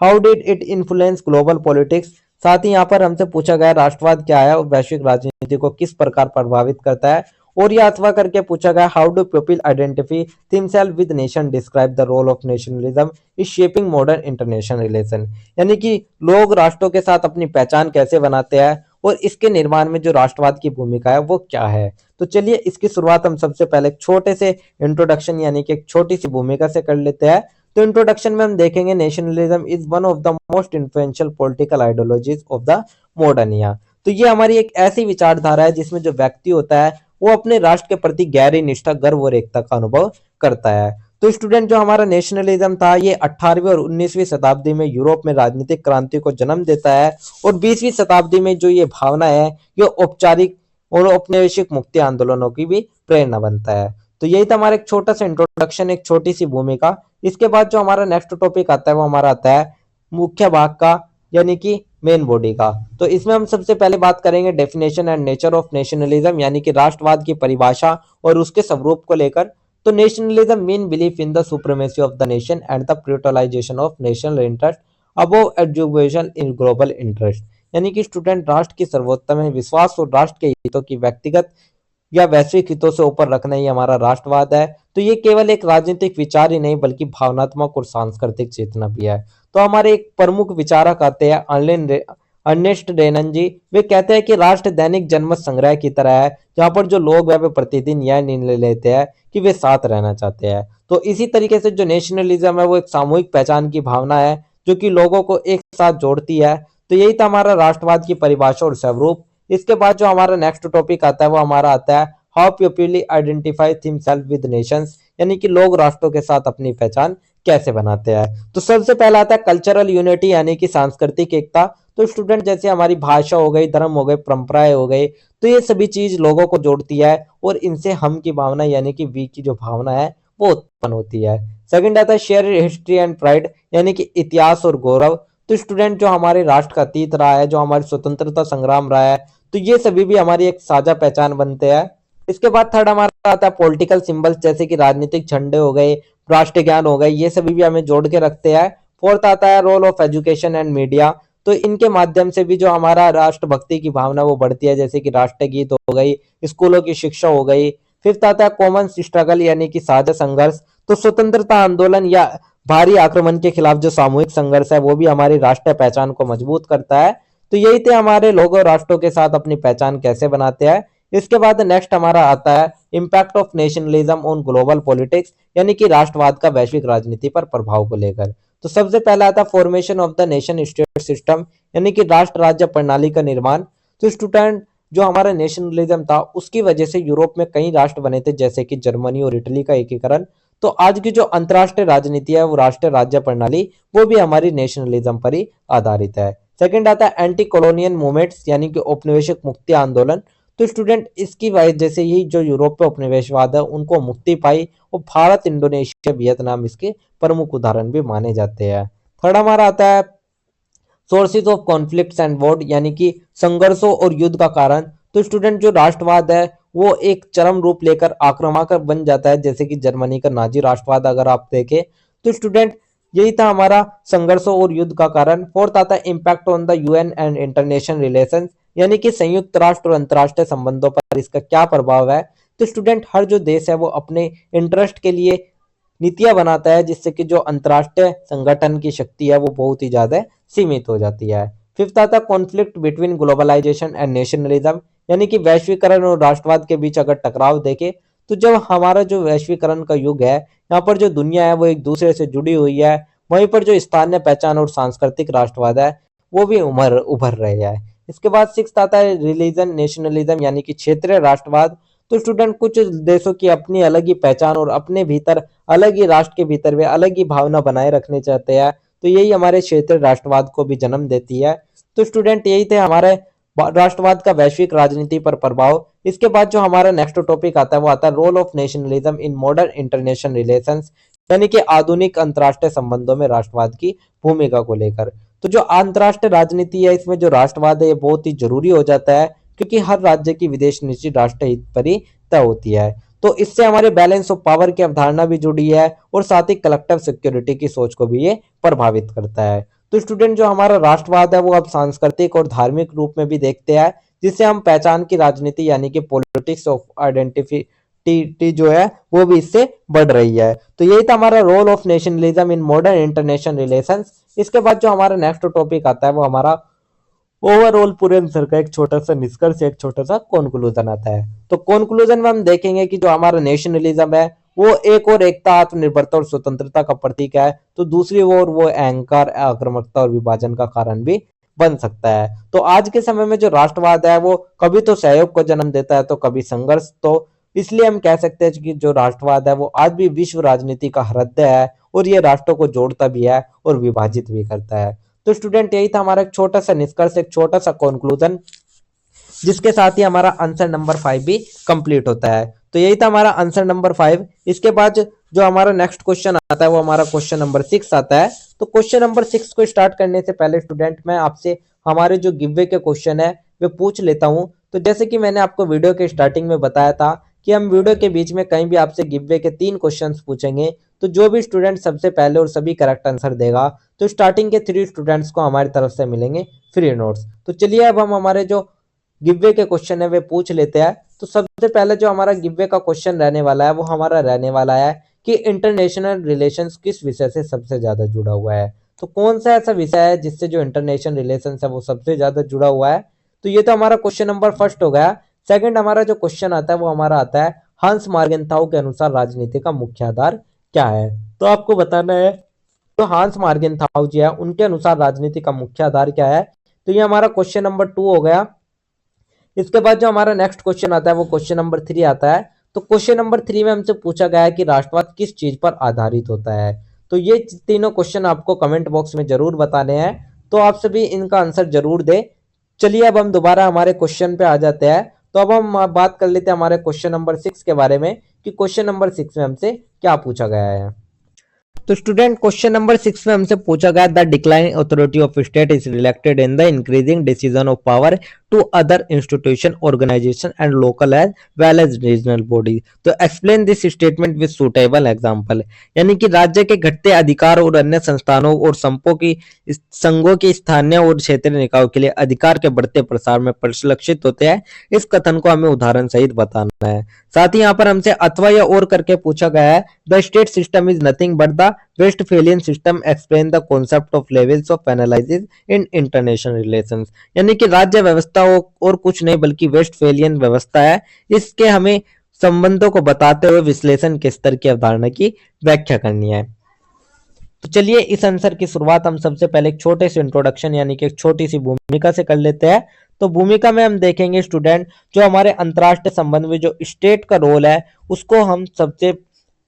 how did it influence global politics. साथ ही यहाँ पर हमसे पूछा गया राष्ट्रवाद क्या है और वैश्विक राजनीति को किस प्रकार प्रभावित करता है। और यह अथवा करके पूछा गया how do people identify himself with nation, describe the role of nationalism is shaping modern international relation, यानी कि लोग राष्ट्रों के साथ अपनी पहचान कैसे बनाते हैं और इसके निर्माण में जो राष्ट्रवाद की भूमिका है वो क्या है। तो चलिए इसकी शुरुआत हम सबसे पहले एक छोटे से इंट्रोडक्शन यानी कि एक छोटी सी भूमिका से कर लेते हैं। तो इंट्रोडक्शन में हम देखेंगे nationalism is one of the most influential political ideologies of the modern era. तो ये हमारी एक ऐसी विचारधारा है जिसमें जो व्यक्ति होता है वो अपने राष्ट्र के प्रति गहरी निष्ठा, गर्व और एकता का अनुभव करता है। तो स्टूडेंट जो हमारा नेशनलिज्म था ये 18वीं और 19वीं शताब्दी में यूरोप में राजनीतिक क्रांति को जन्म देता है और 20वीं शताब्दी में जो ये भावना है ये औपचारिक और औपनिवेशिक मुक्ति आंदोलनों की भी प्रेरणा बनता है। तो यही था हमारा एक छोटा सा इंट्रोडक्शन, एक छोटी सी भूमिका। इसके बाद जो हमारा नेक्स्ट टॉपिक आता है वो हमारा आता है मुख्य भाग का यानी कि मेन बॉडी का। तो इसमें हम सबसे पहले बात करेंगे definition and nature of nationalism, यानी कि राष्ट्रवाद की परिभाषा और उसके स्वरूप को लेकर। तो nationalism mean belief in the supremacy of the nation and the prioritisation of national interest above education in global interest, यानी कि स्टूडेंट राष्ट्र की सर्वोत्तम है विश्वास और राष्ट्र के हितों की व्यक्तिगत या वैश्विक हितों से ऊपर रखना ही हमारा राष्ट्रवाद है। तो ये केवल एक राजनीतिक विचार ही नहीं बल्कि भावनात्मक और सांस्कृतिक चेतना भी है। तो हमारे एक प्रमुख विचारक आते हैं अर्नेस्ट रेनन जी। वे कहते हैं कि राष्ट्र दैनिक जनमत संग्रह की तरह है जहाँ पर जो लोग हैं वे प्रतिदिन यह निर्णय लेते हैं कि वे साथ रहना चाहते हैं। तो इसी तरीके से जो नेशनलिज्म है वो एक सामूहिक पहचान की भावना है जो कि लोगों को एक साथ जोड़ती है। तो यही था हमारा राष्ट्रवाद की परिभाषा और स्वरूप। इसके बाद जो हमारा नेक्स्ट टॉपिक आता है वो हमारा आता है how people identify himself with nations, यानी कि लोग राष्ट्रों के साथ अपनी पहचान कैसे बनाते हैं। तो सबसे पहला आता है कल्चरल यूनिटी, यानी कि सांस्कृतिक एकता। तो स्टूडेंट जैसे हमारी भाषा हो गई, धर्म हो गए, परंपराएं हो गई, तो ये सभी चीज लोगों को जोड़ती है और इनसे हम की भावना यानी कि वी की जो भावना है वो उत्पन्न होती है। सेकंड आता है शेयर हिस्ट्री एंड प्राइड, यानी कि इतिहास और गौरव। तो स्टूडेंट जो हमारे राष्ट्र का अतीत रहा है, जो हमारी स्वतंत्रता संग्राम रहा है, तो ये सभी भी हमारी एक साझा पहचान बनते हैं। इसके बाद थर्ड हमारा आता है पॉलिटिकल सिंबल्स, जैसे कि राजनीतिक झंडे हो गए, राष्ट्रीय ज्ञान हो गए, ये सभी भी हमें जोड़ के रखते हैं। फोर्थ आता है role of education and media. तो इनके माध्यम से भी जो हमारा राष्ट्रभक्ति की भावना वो बढ़ती है, जैसे कि राष्ट्रगीत हो गई, स्कूलों की शिक्षा हो गई। फिफ्थ आता है कॉमन स्ट्रगल, यानी कि साझा संघर्ष। तो स्वतंत्रता आंदोलन या भारी आक्रमण के खिलाफ जो सामूहिक संघर्ष है वो भी हमारी राष्ट्रीय पहचान को मजबूत करता है। तो यही थे हमारे लोग और राष्ट्रों के साथ अपनी पहचान कैसे बनाते हैं। इसके बाद नेक्स्ट हमारा आता है impact of nationalism on global politics, यानी कि राष्ट्रवाद का वैश्विक राजनीति पर प्रभाव को लेकर। तो सबसे पहला आता है formation of the nation state system, यानी कि राष्ट्र राज्य प्रणाली का निर्माण। तो स्टूडेंट जो हमारा नेशनलिज्म था उसकी वजह से यूरोप में कई राष्ट्र बने थे, जैसे कि जर्मनी और इटली का एकीकरण। तो आज की जो अंतरराष्ट्रीय राजनीति है वो राष्ट्रीय राज्य प्रणाली वो भी हमारी नेशनलिज्म पर ही आधारित है। सेकंड आता है एंटी कॉलोनियल मूवमेंट्स, यानी कि औपनिवेशिक मुक्ति आंदोलन। तो स्टूडेंट इसकी वजह से ही जो यूरोप पे उपनिवेशवाद है उनको मुक्ति पाई और भारत, इंडोनेशिया, वियतनाम इसके प्रमुख उदाहरण भी माने जाते हैं। थर्ड हमारा आता है sources of conflicts and war, यानी कि संघर्षों और युद्ध का कारण। तो स्टूडेंट जो राष्ट्रवाद है वो एक चरम रूप लेकर आक्रामक बन जाता है, जैसे कि जर्मनी का नाजी राष्ट्रवाद अगर आप देखें। तो स्टूडेंट यही था हमारा संघर्षों और युद्ध का कारण। फोर्थ आता है impact on the UN and international relations, यानी कि संयुक्त राष्ट्र और अंतर्राष्ट्रीय संबंधों पर इसका क्या प्रभाव है। तो स्टूडेंट हर जो देश है वो अपने इंटरेस्ट के लिए नीतियां बनाता है, जिससे कि जो अंतर्राष्ट्रीय संगठन की शक्ति है वो बहुत ही ज्यादा सीमित हो जाती है। फिफ्थ आता है conflict between globalisation and nationalism, यानी कि वैश्वीकरण और राष्ट्रवाद के बीच अगर टकराव देखे तो जब हमारा जो वैश्वीकरण का युग है यहाँ पर जो दुनिया है वो एक दूसरे से जुड़ी हुई है, वहीं पर जो स्थानीय पहचान और सांस्कृतिक राष्ट्रवाद है वो भी उभर रहे हैं। इसके बाद सिक्स आता है रिलीजन नेशनलिज्म, यानी कि क्षेत्रीय राष्ट्रवाद। तो स्टूडेंट कुछ देशों की अपनी अलग ही पहचान और अपने भीतर अलग ही राष्ट्र के भीतर वे अलग ही भावना बनाए रखने चाहते हैं। तो यही हमारे क्षेत्रीय राष्ट्रवाद को भी जन्म देती है। तो स्टूडेंट यही थे हमारे राष्ट्रवाद का वैश्विक राजनीति पर प्रभाव। इसके बाद जो हमारा नेक्स्ट टॉपिक आता है वो आता है role of nationalism in modern international relations, यानी कि आधुनिक अंतर्राष्ट्रीय संबंधों में राष्ट्रवाद की भूमिका को लेकर। तो जो अंतर्राष्ट्रीय राजनीति है इसमें जो राष्ट्रवाद है ये बहुत ही जरूरी हो जाता है, क्योंकि हर राज्य की विदेश नीति राष्ट्र हित पर ही तय होती है। तो इससे हमारे बैलेंस ऑफ पावर की अवधारणा भी जुड़ी है और साथ ही कलेक्टिव सिक्योरिटी की सोच को भी ये प्रभावित करता है। तो स्टूडेंट जो हमारा राष्ट्रवाद है वो अब सांस्कृतिक और धार्मिक रूप में भी देखते हैं, जिससे हम पहचान की राजनीति यानी कि पॉलिटिक्स ऑफ आइडेंटिटी जो है वो भी इससे बढ़ रही है। तो यही था हमारा role of nationalism in modern international relations. इसके बाद जो हमारा नेक्स्ट टॉपिक आता है वो हमारा ओवरऑल पूरे आंसर का एक छोटा सा निष्कर्ष, एक छोटा सा कंक्लूजन आता है। तो कंक्लूजन में हम देखेंगे कि जो हमारा नेशनलिज्म है वो एक और एकता, आत्मनिर्भरता और स्वतंत्रता का प्रतीक है, तो दूसरी ओर वो अहंकार, आक्रामकता और विभाजन का कारण भी बन सकता है। तो आज के समय में जो राष्ट्रवाद है वो कभी तो सहयोग को जन्म देता है तो कभी संघर्ष। तो इसलिए हम कह सकते हैं कि जो राष्ट्रवाद है वो आज भी विश्व राजनीति का हृदय है और ये राष्ट्रों को जोड़ता भी है और विभाजित भी करता है। तो स्टूडेंट यही था हमारा एक छोटा सा निष्कर्ष, एक छोटा सा कंक्लूजन, जिसके साथ ही हमारा आंसर नंबर 5 भी कंप्लीट होता है। तो यही था हमारा आंसर नंबर 5। इसके बाद जो हमारा नेक्स्ट क्वेश्चन आता है वो हमारा क्वेश्चन नंबर 6 आता है। तो क्वेश्चन नंबर 6 को स्टार्ट करने से पहले स्टूडेंट मैं आपसे हमारे जो गिव वे के क्वेश्चन है वे पूछ लेता हूं। तो जैसे कि मैंने आपको वीडियो के स्टार्टिंग में बताया था कि हम वीडियो के बीच में कहीं भी आपसे गिव वे के 3 क्वेश्चंस पूछेंगे, तो जो भी स्टूडेंट सबसे पहले और सभी करेक्ट आंसर देगा, तो स्टार्टिंग के 3 स्टूडेंट्स को हमारी तरफ से मिलेंगे फ्री नोट्स। तो चलिए अब हम हमारे जो गिव वे के क्वेश्चन है वे पूछ लेते हैं। तो सबसे पहले जो हमारा गिव वे का क्वेश्चन रहने वाला है वो हमारा रहने वाला है कि इंटरनेशनल रिलेशंस किस विषय से सबसे ज्यादा जुड़ा हुआ है। तो कौन सा ऐसा विषय है जिससे जो इंटरनेशनल रिलेशंस है वो सबसे ज्यादा जुड़ा हुआ है। तो ये तो हमारा क्वेश्चन नंबर फर्स्ट हो गया। सेकंड हमारा जो क्वेश्चन आता है वो हमारा आता है हांस मार्गेंथाउ के अनुसार राजनीति का मुख्य आधार क्या है। तो आपको बताना है तो हांस मार्गेंथाउ जी है उनके अनुसार राजनीति का मुख्य आधार क्या है। तो ये हमारा क्वेश्चन नंबर 2 हो गया। इसके बाद जो हमारा नेक्स्ट क्वेश्चन आता है वो क्वेश्चन नंबर 3 आता है। तो क्वेश्चन नंबर 3 में हमसे पूछा गया है कि राष्ट्रवाद किस चीज पर आधारित होता है। तो ये तीनों क्वेश्चन आपको कमेंट बॉक्स में जरूर बताने हैं, तो आप सभी इनका आंसर जरूर दे। चलिए अब हम दोबारा हमारे क्वेश्चन पे आ जाते हैं। तो अब हम बात कर लेते हैं हमारे क्वेश्चन नंबर 6 के बारे में कि क्वेश्चन नंबर 6 में हमसे क्या पूछा गया है। तो स्टूडेंट क्वेश्चन नंबर 6 में हमसे पूछा गया the declining authority of state is reflected in the increasing decision of power to other institution organisation and local as well as regional body. तो explain this statement with suitable example. यानी कि राज्य के घटते अधिकार और अन्य संस्थानों और संघों की स्थानीय और क्षेत्रीय निकायों के लिए अधिकार के बढ़ते प्रसार में परिलक्षित होते हैं। इस कथन को हमें उदाहरण सहित बताना है। साथ ही यहाँ पर हमसे अथवा या और करके पूछा गया है the state system is nothing but the Westphalian system explain the concept of levels of analysis in international relations. यानी कि राज्य व्यवस्था और कुछ नहीं बल्कि वेस्टफेलियन व्यवस्था है। इसके हमें संबंधों को बताते हुए विश्लेषण के स्तर की अवधारणा की व्याख्या करनी है। तो चलिए इस आंसर की शुरुआत हम सबसे पहले एक छोटे से इंट्रोडक्शन यानी कि एक छोटी सी भूमिका से कर लेते हैं। तो भूमिका में हम देखेंगे स्टूडेंट जो हमारे अंतरराष्ट्रीय संबंध में जो स्टेट का रोल है उसको हम सबसे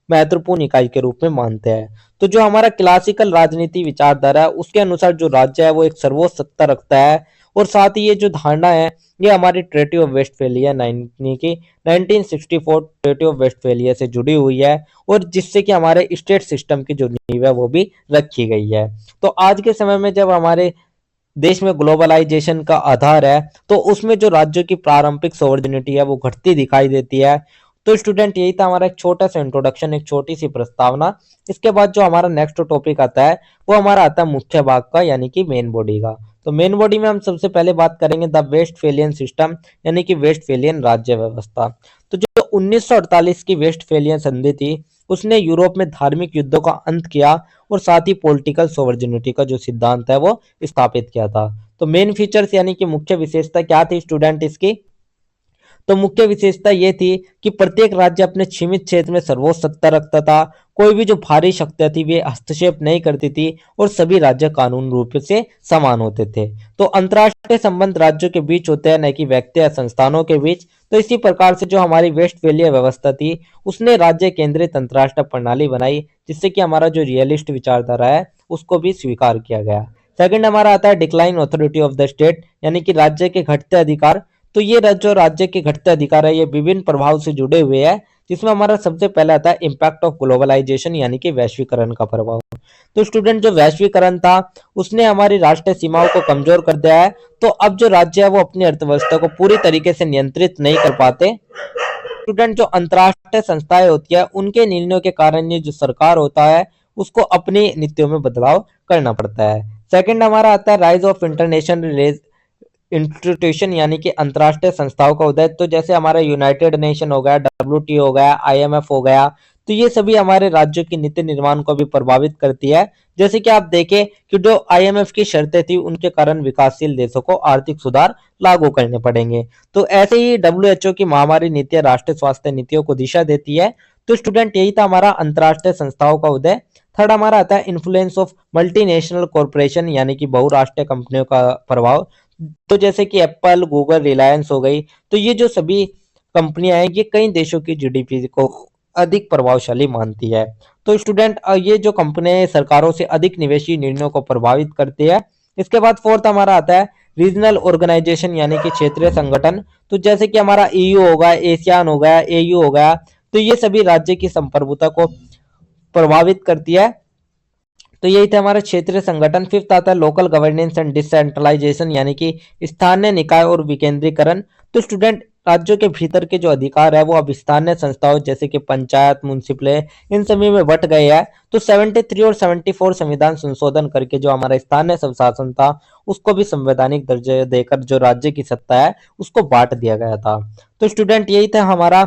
महत्वपूर्ण इकाई के रूप में मानते हैं। तो जो हमारा क्लासिकल राजनीति विचारधारा है उसके अनुसार जो राज्य है वो एक सर्वोच्च सत्ता रखता है, और साथ ही ये जो धारणा है ये हमारी treaty of Westphalia 1964 treaty of Westphalia से जुड़ी हुई है, और जिससे कि हमारे स्टेट सिस्टम की जो नींव है वो भी रखी गई है। तो आज के समय में जब हमारे देश में ग्लोबलाइजेशन का आधार है तो उसमें जो राज्यों की प्रारंभिक सॉवरेनिटी है वो घटती दिखाई देती है। तो स्टूडेंट यही था हमारा एक छोटा सा इंट्रोडक्शन, एक छोटी सी प्रस्तावना। इसके बाद जो हमारा नेक्स्ट टॉपिक आता है वो हमारा आता है मुख्य भाग का यानी कि मेन बॉडी का। तो मेन बॉडी में हम सबसे पहले बात करेंगे द वेस्टफेलियन सिस्टम यानी कि वेस्टफेलियन राज्य व्यवस्था। तो जो 1948 की वेस्टफेलियन संधि थी उसने यूरोप में धार्मिक युद्धों का अंत किया और साथ ही पॉलिटिकल सोवर्जिनिटी का जो सिद्धांत है वो स्थापित किया था। तो मेन फीचर्स यानी कि मुख्य विशेषता क्या थी स्टूडेंट इसकी। तो मुख्य विशेषता ये थी कि प्रत्येक राज्य अपने सीमित क्षेत्र में सर्वोच्च सत्ता रखता था, कोई भी जो भारी शक्तियां थी वे हस्तक्षेप नहीं करती थी और सभी राज्य कानून रूप से समान होते थे। तो अंतर्राष्ट्रीय संबंध राज्यों के बीच होते हैं न कि व्यक्ति या संस्थानों के बीच। तो इसी प्रकार से जो हमारी वेस्टफेलिया व्यवस्था थी उसने राज्य केंद्रित अंतर्राष्ट्रीय प्रणाली बनाई, जिससे कि हमारा जो रियलिस्ट विचारधारा है उसको भी स्वीकार किया गया। सेकंड हमारा आता है decline authority of the state यानी कि राज्य के घटते अधिकार। तो ये जो राज्य के घटते अधिकार है ये विभिन्न प्रभाव से जुड़े हुए हैं, जिसमें हमारा सबसे पहला आता है इम्पैक्ट ऑफ ग्लोबलाइजेशन यानी कि वैश्वीकरण का प्रभाव। तो स्टूडेंट जो वैश्वीकरण था उसने हमारी राष्ट्रीय सीमाओं को कमजोर कर दिया है। तो अब जो राज्य है वो अपनी अर्थव्यवस्था को पूरी तरीके से नियंत्रित नहीं कर पाते। स्टूडेंट जो अंतरराष्ट्रीय संस्थाएं होती है उनके निर्णयों के कारण ये जो सरकार होता है उसको अपनी नीतियों में बदलाव करना पड़ता है। सेकंड हमारा आता है राइज ऑफ इंटरनेशनल इंस्टीट्यूशन यानी कि अंतरराष्ट्रीय संस्थाओं का उदय। तो जैसे हमारा यूनाइटेड नेशन हो गया, WTO हो गया, IMF हो गया, तो ये सभी हमारे राज्यों की नीति निर्माण को भी प्रभावित करती है। जैसे कि आप देखें कि जो IMF की शर्तें थी उनके कारण विकासशील देशों को आर्थिक सुधार लागू करने पड़ेंगे। तो ऐसे ही WHO की महामारी नीतियां राष्ट्रीय स्वास्थ्य नीतियों को दिशा देती है। तो स्टूडेंट यही था हमारा अंतरराष्ट्रीय संस्थाओं का उदय। थर्ड हमारा आता है इन्फ्लुएंस ऑफ मल्टीनेशनल कॉर्पोरेशन यानी कि बहुराष्ट्रीय कंपनियों का प्रभाव। तो जैसे कि एप्पल, गूगल, रिलायंस हो गई, तो ये जो सभी कंपनियां हैं ये कई देशों की GDP को अधिक प्रभावशाली मानती है। तो स्टूडेंट ये जो कंपनियां सरकारों से अधिक निवेशी निर्णयों को प्रभावित करती है। इसके बाद फोर्थ हमारा आता है रीजनल ऑर्गेनाइजेशन यानी कि क्षेत्रीय संगठन। तो जैसे कि हमारा EU हो गया, एशियान हो गया, AU हो गया, तो ये सभी राज्य की संप्रभुता को प्रभावित करती है। तो यही थे हमारे क्षेत्रीय संगठन। फिफ्थ आता है लोकल गवर्नेंस एंड डिसेंट्रलाइजेशन, यानी कि स्थानीय निकाय और विकेंद्रीकरण। तो स्टूडेंट राज्यों के भीतर के जो अधिकार है वो अब स्थानीय संस्थाओं जैसे कि पंचायत, म्युनिसिपल इन सभी में बट गए हैं। तो 73 और 74 संविधान संशोधन करके जो हमारा स्थानीय स्वशासन था उसको भी संवैधानिक दर्जे देकर जो राज्य की सत्ता है उसको बांट दिया गया था। तो स्टूडेंट यही था हमारा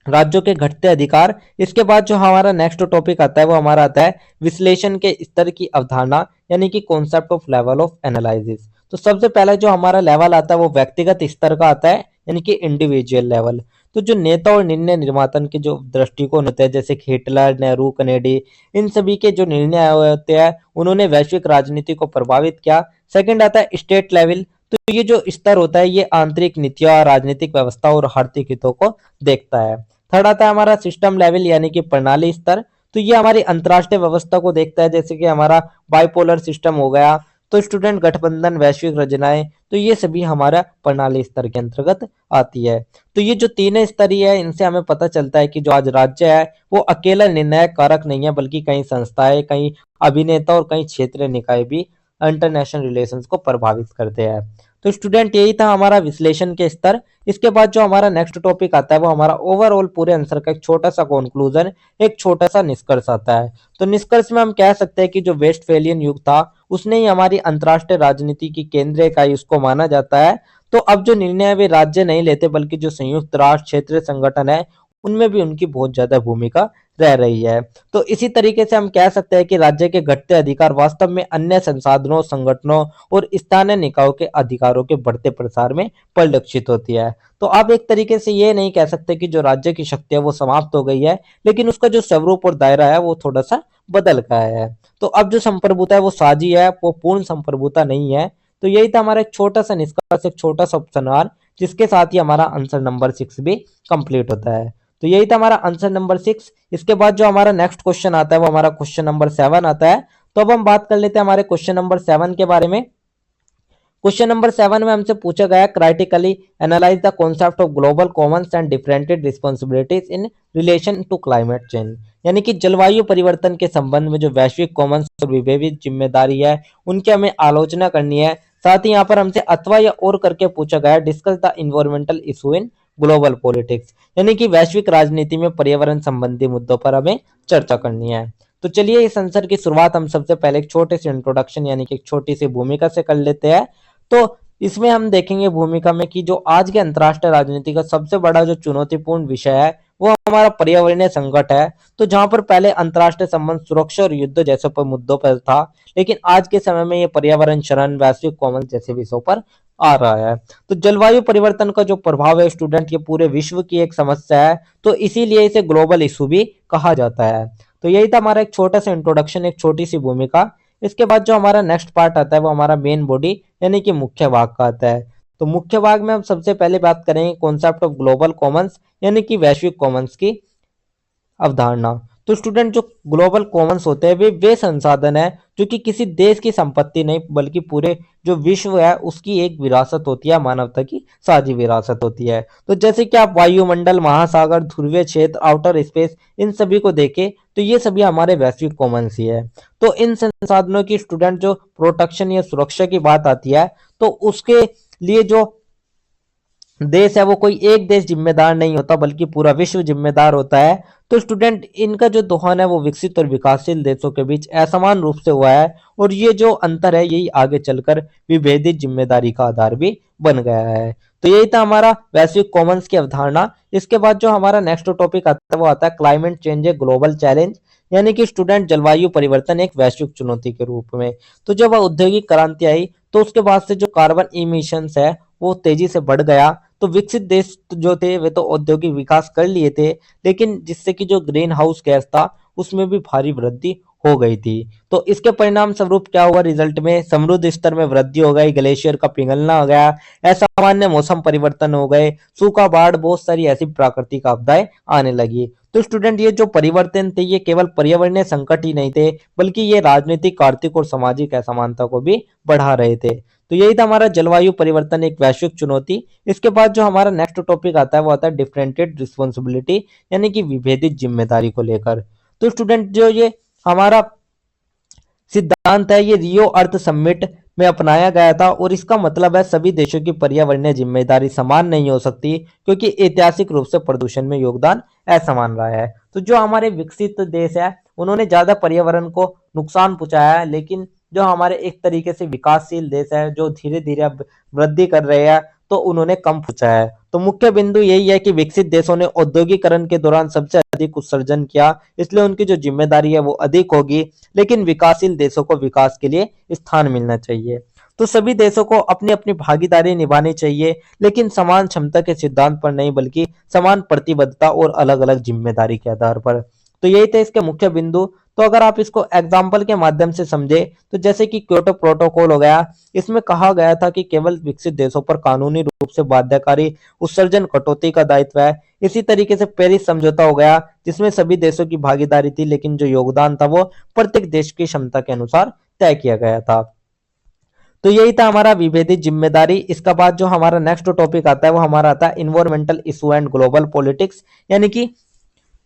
राज्यों के घटते अधिकार। इसके बाद जो हमारा नेक्स्ट टॉपिक आता है वो हमारा आता है विश्लेषण के स्तर की अवधारणा, यानी कि concept of level of analysis. तो सबसे पहले जो हमारा लेवल आता है वो व्यक्तिगत स्तर का आता है, यानी कि इंडिविजुअल लेवल। तो जो नेता और निर्णय निर्माता के जो दृष्टिकोण होते हैं जैसे कि हिटलर, नेहरू, कनेडी, इन सभी के जो निर्णय आए हुए होते हैं उन्होंने वैश्विक राजनीति को प्रभावित किया। सेकंड आता है स्टेट लेवल। तो ये जो स्तर होता है ये आंतरिक नीतियों, राजनीतिक व्यवस्था और आर्थिक हितों को देखता है। थर्ड आता है हमारा सिस्टम लेवल, यानी कि प्रणाली स्तर। तो ये हमारी अंतरराष्ट्रीय व्यवस्था को देखता है, जैसे कि हमारा बाइपोलर सिस्टम हो गया, तो स्टूडेंट गठबंधन, वैश्विक रचनाएं, तो ये सभी हमारा प्रणाली स्तर के अंतर्गत आती है। तो ये जो तीन स्तरीय है इनसे हमें पता चलता है कि जो आज राज्य है वो अकेला निर्णायक कारक नहीं है, बल्कि कई संस्थाएं, कई अभिनेता और कई क्षेत्रीय निकाय भी इंटरनेशनल रिलेशंस को प्रभावित करते हैं। तो स्टूडेंट यही था हमारा विश्लेषण के स्तर। इसके बाद जो हमारा नेक्स्ट टॉपिक आता है वो हमारा ओवरऑल पूरे आंसर का एक छोटा सा कंक्लूजन, एक छोटा सा निष्कर्ष आता है। तो निष्कर्ष में हम कह सकते हैं कि जो वेस्टफेलियन युग था उसने ही हमारी अंतरराष्ट्रीय राजनीति की केंद्रीय इकाई उसको माना जाता है। तो अब जो निर्णय है वे राज्य नहीं लेते, बल्कि जो संयुक्त राष्ट्र क्षेत्रीय संगठन है उनमें भी उनकी बहुत ज्यादा भूमिका रह रही है। तो इसी तरीके से हम कह सकते हैं कि राज्य के घटते अधिकार वास्तव में अन्य संसाधनों, संगठनों और स्थानीय निकायों के अधिकारों के बढ़ते प्रसार में परिलक्षित होती है। तो आप एक तरीके से ये नहीं कह सकते कि जो राज्य की शक्ति है वो समाप्त हो गई है, लेकिन उसका जो स्वरूप और दायरा है वो थोड़ा सा बदल गया है। तो अब जो संप्रभुता है वो साझी है, वो पूर्ण संप्रभुता नहीं है। तो यही था हमारा एक छोटा सा निष्कर्ष, एक छोटा सा उपसंहार, जिसके साथ ही हमारा आंसर नंबर 6 भी कंप्लीट होता है। तो यही था हमारा आंसर नंबर 6। इसके बाद जो हमारा नेक्स्ट क्वेश्चन आता है वो हमारा क्वेश्चन नंबर 7 आता है। तो अब हम बात कर लेते हैं हमारे क्वेश्चन नंबर 7 के बारे में। क्वेश्चन नंबर 7 में हमसे पूछा गया critically analyse the concept of global commons and differentiated responsibilities in relation to climate change, यानी कि जलवायु परिवर्तन के संबंध में जो वैश्विक कॉमन्स और विभेदित जिम्मेदारी है उनकी हमें आलोचना करनी है। साथ ही यहाँ पर हमसे अथवा या और करके पूछा गया discuss the environmental issue in global politics, यानी कि वैश्विक राजनीति में पर्यावरण संबंधी मुद्दों पर हमें चर्चा करनी है। तो चलिए इस आंसर की शुरुआत हम सबसे पहले एक छोटे से इंट्रोडक्शन यानी कि एक छोटी सी भूमिका से कर लेते हैं। तो इसमें हम देखेंगे भूमिका में कि जो आज के अंतर्राष्ट्रीय राजनीति का सबसे बड़ा जो चुनौतीपूर्ण विषय है वो हमारा पर्यावरणीय संकट है। तो जहां पर पहले अंतर्राष्ट्रीय संबंध सुरक्षा और युद्ध जैसे पर मुद्दों पर था, लेकिन आज के समय में ये पर्यावरण, शरण, वैश्विक कॉमन जैसे विषयों पर आ रहा है। तो जलवायु परिवर्तन का जो प्रभाव है स्टूडेंट ये पूरे विश्व की एक समस्या है, तो इसीलिए इसे ग्लोबल इशू भी कहा जाता है। तो यही था हमारा एक छोटा सा इंट्रोडक्शन, एक छोटी सी भूमिका। इसके बाद जो हमारा नेक्स्ट पार्ट आता है वो हमारा मेन बॉडी यानी कि मुख्य भाग का आता है। तो मुख्य भाग में हम सबसे पहले बात करेंगे कॉन्सेप्ट ऑफ ग्लोबल कॉमन्स, यानी कि वैश्विक कॉमन्स की अवधारणा। तो स्टूडेंट जो ग्लोबल कॉमन्स होते हैं वे संसाधन है जो कि किसी देश की संपत्ति नहीं बल्कि पूरे जो विश्व है उसकी एक विरासत होती है, मानवता की साझी विरासत होती है। तो जैसे कि आप वायुमंडल, महासागर, ध्रुवीय क्षेत्र, आउटर स्पेस इन सभी को देखें तो ये सभी हमारे वैश्विक कॉमन्स ही है। तो इन संसाधनों की स्टूडेंट जो प्रोटेक्शन या सुरक्षा की बात आती है तो उसके लिए जो देश है वो कोई एक देश जिम्मेदार नहीं होता बल्कि पूरा विश्व जिम्मेदार होता है। तो स्टूडेंट इनका जो दोहन है वो विकसित और विकासशील देशों के बीच असमान रूप से हुआ है, और ये जो अंतर है यही आगे चलकर विभेदित जिम्मेदारी का आधार भी बन गया है। तो यही था हमारा वैश्विक कॉमन्स की अवधारणा। इसके बाद जो हमारा नेक्स्ट टॉपिक आता है वो आता है climate change a global challenge, यानी कि स्टूडेंट जलवायु परिवर्तन एक वैश्विक चुनौती के रूप में। तो जब औद्योगिक क्रांति आई तो उसके बाद से जो कार्बन इमिशंस है वो तेजी से बढ़ गया। तो विकसित देश जो थे वे तो औद्योगिक विकास कर लिए थे, लेकिन जिससे कि जो ग्रीन हाउस गैस था उसमें भी भारी वृद्धि हो गई थी। तो इसके परिणाम स्वरूप क्या हुआ, रिजल्ट में समुद्र स्तर में वृद्धि हो गई, ग्लेशियर का पिघलना हो गया, असामान्य मौसम परिवर्तन हो गए, सूखा, बाढ़, बहुत सारी ऐसी प्राकृतिक आपदाएं आने लगी। तो स्टूडेंट ये जो परिवर्तन थे ये केवल पर्यावरणीय संकट ही नहीं थे बल्कि ये राजनीतिक, आर्थिक और सामाजिक असमानता को भी बढ़ा रहे थे। तो यही था हमारा जलवायु परिवर्तन एक वैश्विक चुनौती। इसके बाद जो हमारा नेक्स्ट टॉपिक आता है वो आता है डिफरेंटेड रिस्पॉन्सिबिलिटी, यानी कि विभेदित जिम्मेदारी को लेकर। तो स्टूडेंट जो ये हमारा सिद्धांत है, ये रियो अर्थ समिट में अपनाया गया था और इसका मतलब है सभी देशों की पर्यावरणीय जिम्मेदारी समान नहीं हो सकती, क्योंकि ऐतिहासिक रूप से प्रदूषण में योगदान असमान रहा है। तो जो हमारे विकसित देश है उन्होंने ज्यादा पर्यावरण को नुकसान पहुंचाया है, लेकिन जो हमारे एक तरीके से विकासशील देश है जो धीरे धीरे अब वृद्धि कर रहे हैं, तो उन्होंने कम पहुंचाया है। तो मुख्य बिंदु यही है कि विकसित देशों ने औद्योगिकरण के दौरान सबसे अधिक उत्सर्जन किया, इसलिए उनकी जो जिम्मेदारी है वो अधिक होगी, लेकिन विकासशील देशों को विकास के लिए स्थान मिलना चाहिए। तो सभी देशों को अपनी अपनी भागीदारी निभानी चाहिए, लेकिन समान क्षमता के सिद्धांत पर नहीं, बल्कि समान प्रतिबद्धता और अलग अलग जिम्मेदारी के आधार पर। तो यही थे इसके मुख्य बिंदु। तो अगर आप इसको एग्जाम्पल के माध्यम से समझे, तो जैसे कि क्योटो प्रोटोकॉल हो गया, इसमें कहा गया था कि केवल विकसित देशों पर कानूनी रूप से बाध्यकारी उत्सर्जन कटौती का दायित्व है। इसी तरीके से पेरिस समझौता हो गया, जिसमें सभी देशों की भागीदारी थी, लेकिन जो योगदान था वो प्रत्येक देश की क्षमता के अनुसार तय किया गया था। तो यही था हमारा विभेदित जिम्मेदारी। इसका बाद जो हमारा नेक्स्ट टॉपिक आता है वो हमारा आता है environmental issue and global politics, यानी कि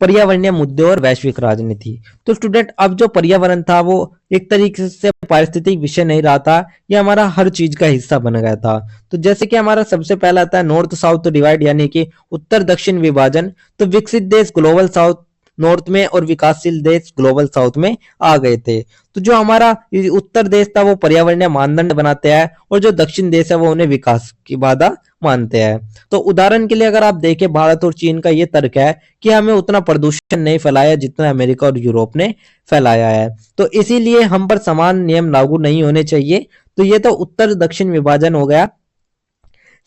पर्यावरणीय मुद्दे और वैश्विक राजनीति। तो स्टूडेंट, अब जो पर्यावरण था वो एक तरीके से पारिस्थितिक विषय नहीं रहा था, ये हमारा हर चीज का हिस्सा बन गया था। तो जैसे कि हमारा सबसे पहला आता है नॉर्थ साउथ डिवाइड, यानी कि उत्तर दक्षिण विभाजन। तो विकसित देश ग्लोबल साउथ नॉर्थ में और विकासशील देश ग्लोबल साउथ में आ गए थे। तो जो हमारा उत्तर देश था वो पर्यावरणीय मानदंड बनाते हैं, और जो दक्षिण देश है वो उन्हें विकास की बाधा मानते हैं। तो उदाहरण के लिए अगर आप देखें, भारत और चीन का ये तर्क है कि हमें उतना प्रदूषण नहीं फैलाया जितना अमेरिका और यूरोप ने फैलाया है, तो इसीलिए हम पर समान नियम लागू नहीं होने चाहिए। तो ये तो उत्तर दक्षिण विभाजन हो गया।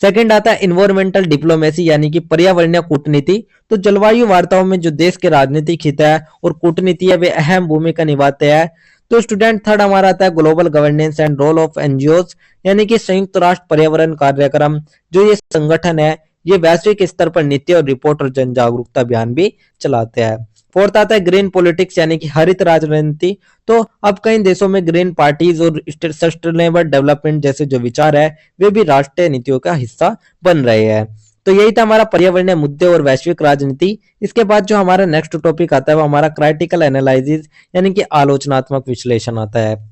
सेकंड आता है इन्वायरमेंटल डिप्लोमेसी, यानी कि पर्यावरणीय कूटनीति। तो जलवायु वार्ताओं में जो देश के राजनीतिक हित है और कूटनीति है वे अहम भूमिका निभाते हैं। तो स्टूडेंट, थर्ड हमारा आता है global governance and role of NGOs, यानी कि संयुक्त राष्ट्र पर्यावरण कार्यक्रम। जो ये संगठन है ये वैश्विक स्तर पर नीति और रिपोर्ट और जन जागरूकता अभियान भी चलाते हैं। फोर्थ आता है ग्रीन पॉलिटिक्स, यानी कि हरित राजनीति। तो अब कई देशों में ग्रीन पार्टीज और सस्टेनेबल डेवलपमेंट जैसे जो विचार है वे भी राष्ट्रीय नीतियों का हिस्सा बन रहे हैं। तो यही था हमारा पर्यावरणीय मुद्दे और वैश्विक राजनीति। इसके बाद जो हमारा नेक्स्ट टॉपिक आता है वो हमारा क्राइटिकल एनालिसिस, यानी कि आलोचनात्मक विश्लेषण आता है।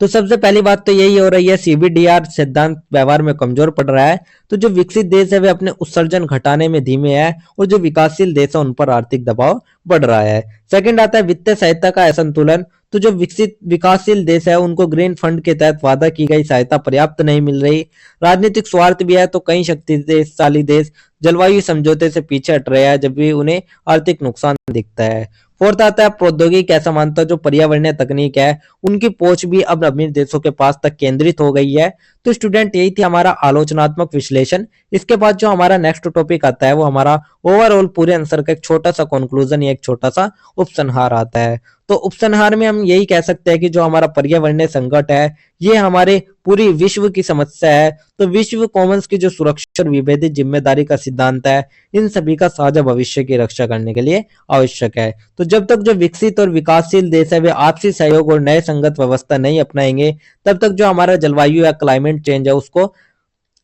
तो सबसे पहली बात तो यही हो रही है, सीबीडीआर सिद्धांत व्यवहार में कमजोर पड़ रहा है। तो जो विकसित देश है वे अपने उत्सर्जन घटाने में धीमे है, और जो विकासशील देश है उन पर आर्थिक दबाव बढ़ रहा है। सेकंड आता है वित्तीय सहायता का असंतुलन। तो जो विकसित विकासशील देश है उनको ग्रीन फंड के तहत वादा की गई सहायता पर्याप्त नहीं मिल रही। राजनीतिक स्वार्थ भी है, तो कई शक्तिशाली देश जलवायु समझौते से पीछे हट रहे हैं, जब भी उन्हें आर्थिक नुकसान दिखता है। फोर्थ आता है प्रौद्योगिकी असमानता। जो पर्यावरणीय तकनीक है उनकी पहुंच भी अब अमीर देशों के पास तक केंद्रित हो गई है। तो स्टूडेंट, यही थी हमारा आलोचनात्मक विश्लेषण। इसके बाद जो हमारा नेक्स्ट टॉपिक आता है वो हमारा ओवरऑल पूरे आंसर का एक छोटा सा कंक्लूजन या एक छोटा सा उपसंहार आता है। तो उपसंहार में हम यही कह सकते हैं कि जो हमारा पर्यावरणीय संकट है ये हमारे पूरी विश्व की समस्या है। तो विश्व कॉमन्स की जो सुरक्षा और विभेदित जिम्मेदारी का सिद्धांत है, इन सभी का साझा भविष्य की रक्षा करने के लिए आवश्यक है। तो जब तक जो विकसित और विकासशील देश है वे आपसी सहयोग और नए संगत व्यवस्था नहीं अपनाएंगे, तब तक जो हमारा जलवायु या क्लाइमेट चेंज है उसको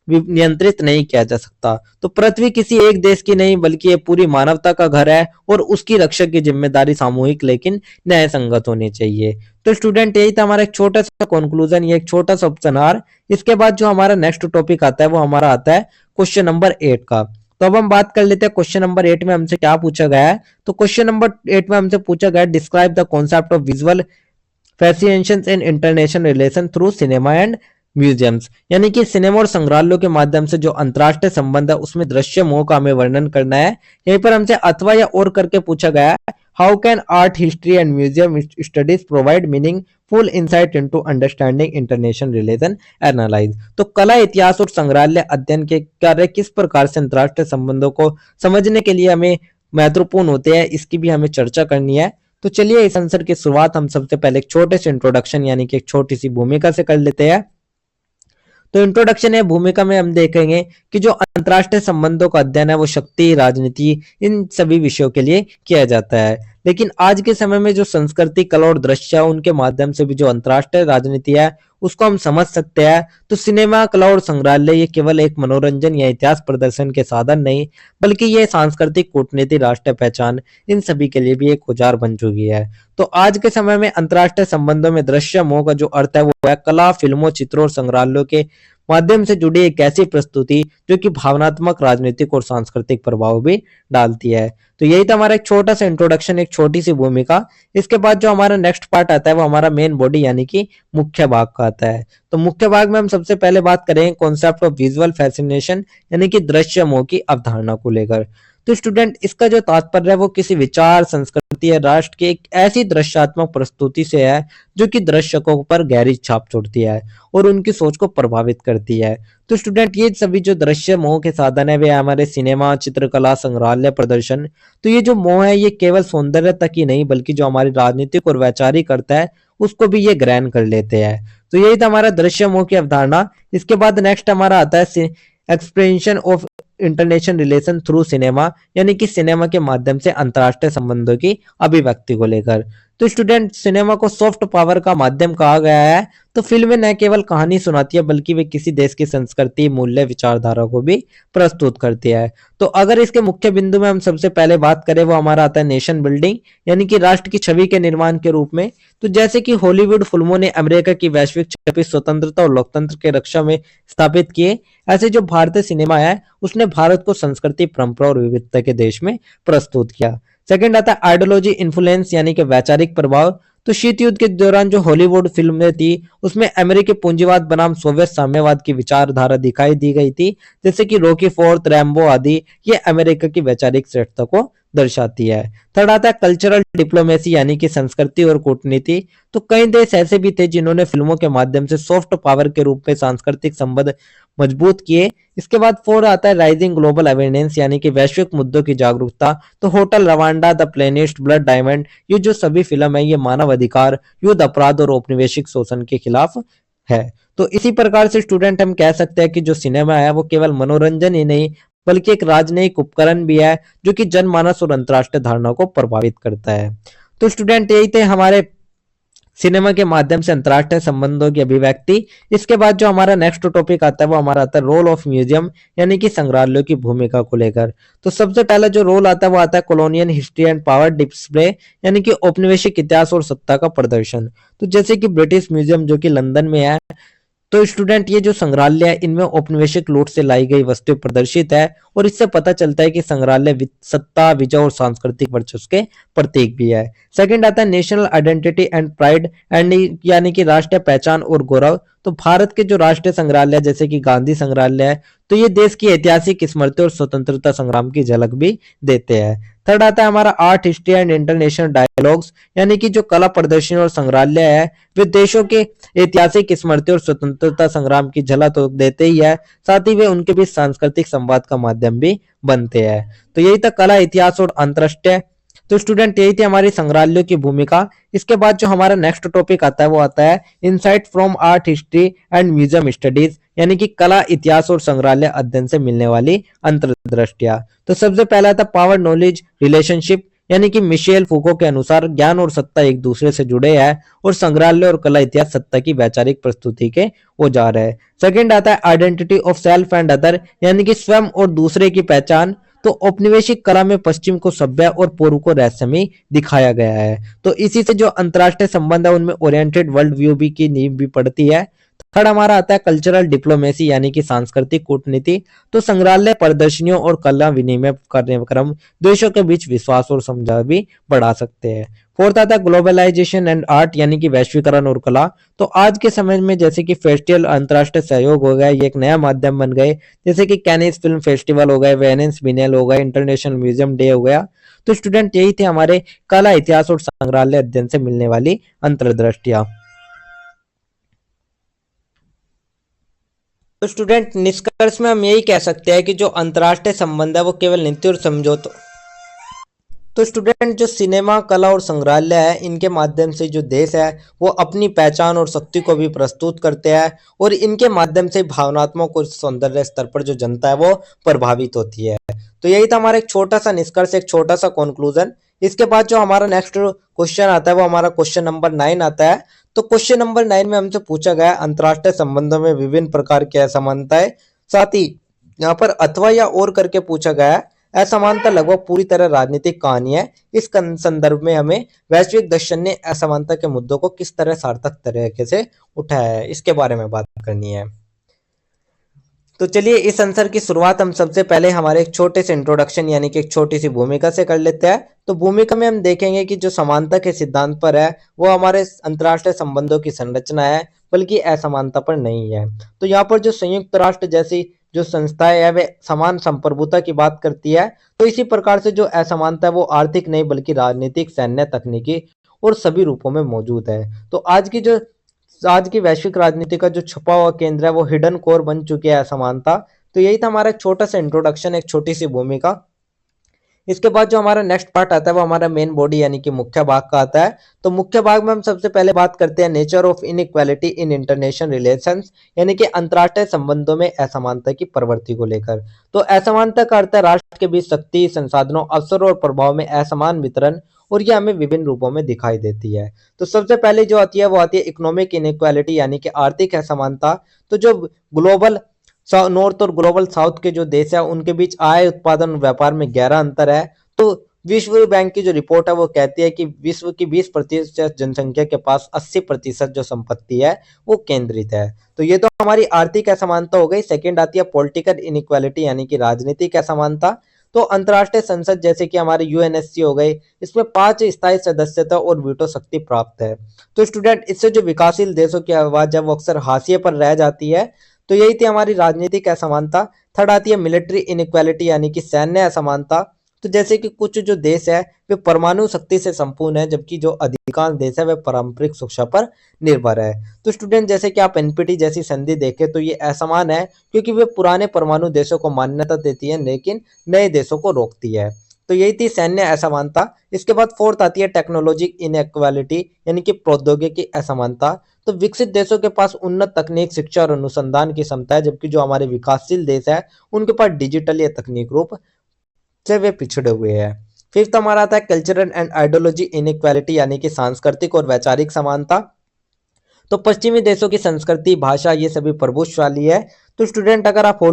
नियंत्रित नहीं किया जा सकता। तो पृथ्वी किसी एक देश की नहीं बल्कि ये पूरी मानवता का घर है, और उसकी रक्षा की जिम्मेदारी सामूहिक लेकिन न्याय संगत होनी चाहिए। तो स्टूडेंट, यही था हमारा एक छोटा सा कंक्लूजन, ये एक छोटा सा उपसंहार। इसके बाद जो हमारा नेक्स्ट टॉपिक आता है वो हमारा आता है क्वेश्चन नंबर 8 का। तो अब हम बात कर लेते हैं क्वेश्चन नंबर 8 में हमसे क्या पूछा गया है। तो क्वेश्चन नंबर 8 में हमसे पूछा गया है describe the concept of visual fascinations in international relation through cinema and museums, यानी कि सिनेमा और संग्रहालयों के माध्यम से जो अंतरराष्ट्रीय संबंध है उसमें दृश्य मोह का हमें वर्णन करना है। यहीं पर हमसे अथवा या और करके पूछा गया है how can art history and museum studies provide meaningful insight into understanding international relation analyse. तो कला, इतिहास और संग्रहालय अध्ययन के कार्य किस प्रकार से अंतरराष्ट्रीय संबंधों को समझने के लिए हमें महत्वपूर्ण होते हैं, इसकी भी हमें चर्चा करनी है। तो चलिए इस आंसर की शुरुआत हम सबसे पहले एक छोटे से इंट्रोडक्शन यानी कि एक छोटी सी भूमिका से कर लेते हैं। तो इंट्रोडक्शन है भूमिका में हम देखेंगे कि जो अंतरराष्ट्रीय संबंधों का अध्ययन है वो शक्ति, राजनीति, इन सभी विषयों के लिए किया जाता है। लेकिन आज के समय में जो संस्कृति, कला और दृश्य है उनके माध्यम से भी जो अंतरराष्ट्रीय राजनीति है उसको हम समझ सकते हैं, तो सिनेमा, कला और संग्रहालय ये केवल एक मनोरंजन या इतिहास प्रदर्शन के साधन नहीं, बल्कि ये सांस्कृतिक, कूटनीति, राष्ट्रीय पहचान, इन सभी के लिए भी एक औजार बन चुकी है। तो आज के समय में अंतर्राष्ट्रीय संबंधों में दृश्य मोह का जो अर्थ है वो है कला, फिल्मों, चित्रों और संग्रहालयों के माध्यम से जुड़ी एक ऐसी प्रस्तुति जो कि भावनात्मक, राजनीतिक और सांस्कृतिक प्रभाव भी डालती है। तो यही था हमारा एक छोटा सा इंट्रोडक्शन, एक छोटी सी भूमिका। इसके बाद जो हमारा नेक्स्ट पार्ट आता है वो हमारा मेन बॉडी यानी कि मुख्य भाग का आता है। तो मुख्य भाग में हम सबसे पहले बात करें कॉन्सेप्ट ऑफ विजुअल फैसिनेशन यानी कि दृश्य मोह की अवधारणा को लेकर। तो स्टूडेंट, इसका जो तात्पर्य है वो किसी विचार, संस्कृति या राष्ट्र की एक ऐसी दृश्यात्मक प्रस्तुति से है जो कि दर्शकों पर गहरी छाप छोड़ती है और उनकी सोच को प्रभावित करती है। तो स्टूडेंट, ये सभी जो दृश्य मोह के साधन है वे हमारे सिनेमा, चित्रकला, संग्रहालय, प्रदर्शन। तो ये जो मोह है ये केवल सौंदर्य तक ही नहीं बल्कि जो हमारी राजनीतिक और वैचारिक करता है उसको भी ये ग्रहण कर लेते हैं। तो यही था हमारा दृश्य मोह की अवधारणा। इसके बाद नेक्स्ट हमारा आता है expression of international relation through cinema यानी कि सिनेमा के माध्यम से अंतरराष्ट्रीय संबंधों की अभिव्यक्ति को लेकर। तो स्टूडेंट, सिनेमा को सॉफ्ट पावर का माध्यम कहा गया है। तो फिल्में न केवल कहानी सुनाती है बल्कि वे किसी देश की संस्कृति, मूल्य, विचारधारा को भी प्रस्तुत करती है। तो अगर इसके मुख्य बिंदु में हम सबसे पहले बात करें वो हमारा आता है नेशन बिल्डिंग यानी कि राष्ट्र की छवि के निर्माण के रूप में। तो जैसे कि हॉलीवुड फिल्मों ने अमेरिका की वैश्विक छवि स्वतंत्रता और लोकतंत्र के रक्षा में स्थापित किए, ऐसे जो भारतीय सिनेमा है उसने भारत को संस्कृति, परंपरा और विविधता के देश में प्रस्तुत किया। सेकंड आता है आइडियोलॉजी इन्फ्लुएंस यानी कि वैचारिक प्रभाव। तो शीत युद्ध के दौरान जो हॉलीवुड फिल्में थी उसमें अमेरिकी पूंजीवाद बनाम सोवियत साम्यवाद की विचारधारा दिखाई दी गई थी, जैसे कि रॉकी फोर्थ, रैम्बो आदि। ये अमेरिका की वैचारिक श्रेष्ठता को दर्शाती है। थर्ड आता है कल्चरल डिप्लोमेसी यानी कि संस्कृति और कूटनीति। तो कई देश ऐसे भी थे जिन्होंने फिल्मों के माध्यम से सॉफ्ट पावर के रूप में सांस्कृतिक संबंध मजबूत किए। इसके बाद फोर आता है राइजिंग ग्लोबल अवेयरनेस यानी कि वैश्विक मुद्दों की जागरूकता। तो hotel Rwanda, the pianist, blood diamond, ये जो सभी फिल्म है ये मानव अधिकार, युद्ध अपराध और औपनिवेशिक शोषण के खिलाफ है। तो इसी प्रकार से स्टूडेंट हम कह सकते हैं कि जो सिनेमा है वो केवल मनोरंजन ही नहीं बल्कि एक राजनयिक उपकरण भी है जो कि जनमानस और अंतर्राष्ट्रीय धारणा को प्रभावित करता है। तो स्टूडेंट, यही थे हमारे सिनेमा के माध्यम से अंतर्राष्ट्रीय संबंधों की अभिव्यक्ति। इसके बाद जो हमारा नेक्स्ट टॉपिक आता है वो हमारा आता है रोल ऑफ म्यूजियम यानी कि संग्रहालयों की भूमिका को लेकर। तो सबसे पहला जो रोल आता है वो आता है colonial history and power display यानी कि औपनिवेशिक इतिहास और सत्ता का प्रदर्शन। तो जैसे कि ब्रिटिश म्यूजियम जो कि लंदन में है, तो स्टूडेंट ये जो संग्रहालय है इनमें औपनिवेशिक लूट से लाई गई वस्तुएं प्रदर्शित है और इससे पता चलता है कि संग्रहालय सत्ता, विजय और सांस्कृतिक वर्चस्व के प्रतीक भी है। सेकंड आता है national identity and pride and यानी कि राष्ट्रीय पहचान और गौरव। तो भारत के जो राष्ट्रीय संग्रहालय जैसे कि गांधी संग्रहालय है तो ये देश की ऐतिहासिक स्मृति और स्वतंत्रता संग्राम की झलक भी देते हैं। थर्ड आता है हमारा art history and international dialogues यानी कि जो कला प्रदर्शन और संग्रहालय है वे देशों के ऐतिहासिक स्मृति और स्वतंत्रता संग्राम की झलक तो देते ही है, साथ ही वे उनके बीच सांस्कृतिक संवाद का माध्यम भी बनते हैं। तो यही था कला, इतिहास और अंतरराष्ट्रीय। तो स्टूडेंट, यही थी हमारी संग्रहालयों की भूमिका। इसके बाद जो हमारा नेक्स्ट टॉपिक आता है वो आता है insight from art history and museum studies यानी कि कला, इतिहास और संग्रहालय अध्ययन से मिलने वाली अंतर्दृष्टियां। तो सबसे पहला था पावर नॉलेज रिलेशनशिप यानी कि मिशेल फूको के अनुसार ज्ञान और सत्ता एक दूसरे से जुड़े हैं और संग्रहालय और कला इतिहास सत्ता की वैचारिक प्रस्तुति के औजार है। सेकंड आता है identity of self and other यानी कि स्वयं और दूसरे की पहचान। तो औपनिवेशिक कला में पश्चिम को सभ्य और पूर्व को रहस्यमयी दिखाया गया है। तो इसी से जो अंतरराष्ट्रीय संबंध है उनमें ओरिएंटेड वर्ल्ड व्यू भी की नींव भी पड़ती है। थर्ड हमारा आता है कल्चरल डिप्लोमेसी यानी कि सांस्कृतिक कूटनीति। तो संग्रहालय प्रदर्शनियों और कला विनिमय कार्यक्रम देशों के बीच विश्वास और समझ भी बढ़ा सकते हैं। फोर्थ आता है ग्लोबलाइजेशन एंड आर्ट यानी कि वैश्वीकरण और कला। तो आज के समय में जैसे कि फेस्टिवल, अंतरराष्ट्रीय सहयोग हो गया, ये एक नया माध्यम बन गए, जैसे कि कैनिस फिल्म फेस्टिवल हो गए, वेनिस बिनेल हो गए, इंटरनेशनल म्यूजियम डे हो गया। तो स्टूडेंट, यही थे हमारे कला, इतिहास और संग्रहालय अध्ययन से मिलने वाली अंतर्दृष्टियां। तो स्टूडेंट, निष्कर्ष में हम यही कह सकते हैं कि जो अंतर्राष्ट्रीय संबंध है वो केवल नीति और समझौतों। तो स्टूडेंट, जो सिनेमा, कला और संग्रहालय है इनके माध्यम से जो देश है वो अपनी पहचान और शक्ति को भी प्रस्तुत करते हैं और इनके माध्यम से भावनात्मक और सौंदर्य स्तर पर जो जनता है वो प्रभावित होती है। तो यही था हमारा एक छोटा सा निष्कर्ष, एक छोटा सा कंक्लूजन। इसके बाद जो हमारा नेक्स्ट क्वेश्चन आता है वो हमारा क्वेश्चन नंबर 9 आता है। तो क्वेश्चन नंबर 9 में हमसे पूछा गया है अंतरराष्ट्रीय संबंधों में विभिन्न प्रकार की असमानताएं, साथ ही यहाँ पर अथवा या और करके पूछा गया है। असमानता लगभग पूरी तरह राजनीतिक कहानी है। इस संदर्भ में हमें वैश्विक दर्शन ने असमानता के मुद्दों को किस तरह सार्थक तरीके से उठाया है, इसके बारे में बात करनी है। तो चलिए इस आंसर की शुरुआत हम सबसे पहले हमारे एक छोटे से इंट्रोडक्शन यानी कि एक छोटी सी भूमिका से कर लेते हैं। तो भूमिका में हम देखेंगे कि जो समानता के सिद्धांत पर है वो हमारे अंतर्राष्ट्रीय संबंधों की संरचना है, बल्कि असमानता पर नहीं है। तो यहाँ पर जो संयुक्त राष्ट्र जैसी जो संस्थाएं है वे समान संप्रभुता की बात करती है। तो इसी प्रकार से जो असमानता है वो आर्थिक नहीं बल्कि राजनीतिक, सैन्य, तकनीकी और सभी रूपों में मौजूद है। तो आज की वैश्विक राजनीति का जो छुपा हुआ केंद्र है वो हिडन कोर बन चुकी है असमानता। तो यही था हमारा एक छोटा सा इंट्रोडक्शन, एक छोटी सी भूमिका। इसके बाद जो हमारा नेक्स्ट पार्ट आता है वो हमारा मेन बॉडी यानी कि मुख्य भाग का आता है। तो मुख्य भाग में हम सबसे पहले बात करते हैं nature of inequality in international relations, यानी कि अंतर्राष्ट्रीय संबंधों में असमानता की प्रवृत्ति को लेकर। तो असमानता का अर्थ है राष्ट्र के बीच शक्ति, संसाधनों, अवसरों और प्रभाव में असमान वितरण, और ये हमें विभिन्न रूपों में दिखाई देती है। तो सबसे पहले जो आती है वो आती है इकोनॉमिक इनइक्वालिटी यानी कि आर्थिक असमानता। तो जो ग्लोबल नॉर्थ और ग्लोबल साउथ के जो देश है उनके बीच आय, उत्पादन और व्यापार में गहरा अंतर है। तो विश्व बैंक की जो रिपोर्ट है वो कहती है कि विश्व की 20% जनसंख्या के पास 80% जो संपत्ति है वो केंद्रित है। तो ये तो हमारी आर्थिक असमानता हो गई। सेकंड आती है पॉलिटिकल इनइक्वालिटी यानी कि राजनीतिक असमानता। तो अंतर्राष्ट्रीय संसद जैसे कि हमारे यूएनएससी हो गई, इसमें 5 स्थायी सदस्यता और वीटो शक्ति प्राप्त है। तो स्टूडेंट इससे जो विकासशील देशों की आवाज है वो अक्सर हाशिए पर रह जाती है। तो यही थी हमारी राजनीतिक असमानता। थर्ड आती है मिलिट्री इनइक्वालिटी यानी कि सैन्य असमानता। तो जैसे कि कुछ जो देश है वे परमाणु शक्ति से संपूर्ण है, जबकि जो अधिकांश देश है वे पारंपरिक सुरक्षा पर निर्भर है। तो स्टूडेंट जैसे कि आप एनपीटी जैसी संधि देखें तो ये असमान है, क्योंकि वे पुराने परमाणु देशों को मान्यता देती है लेकिन नए देशों को रोकती है। तो यही थी सैन्य असमानता। इसके बाद फोर्थ आती है टेक्नोलॉजी इनइक्वालिटी यानी कि प्रौद्योगिकी असमानता। तो विकसित देशों के पास उन्नत तकनीक, शिक्षा और अनुसंधान की क्षमता है, जबकि जो हमारे विकासशील देश है उनके पास डिजिटल या तकनीक रूप से वे पिछड़े हुए हैं। फिफ्थ हमारा आता है कल्चरल एंड आइडियोलॉजी इनइक्वालिटी यानी कि सांस्कृतिक और वैचारिक समानता। तो पश्चिमी देशों की संस्कृति, भाषा ये सभी प्रभुत्वशाली है। तो स्टूडेंट अगर आप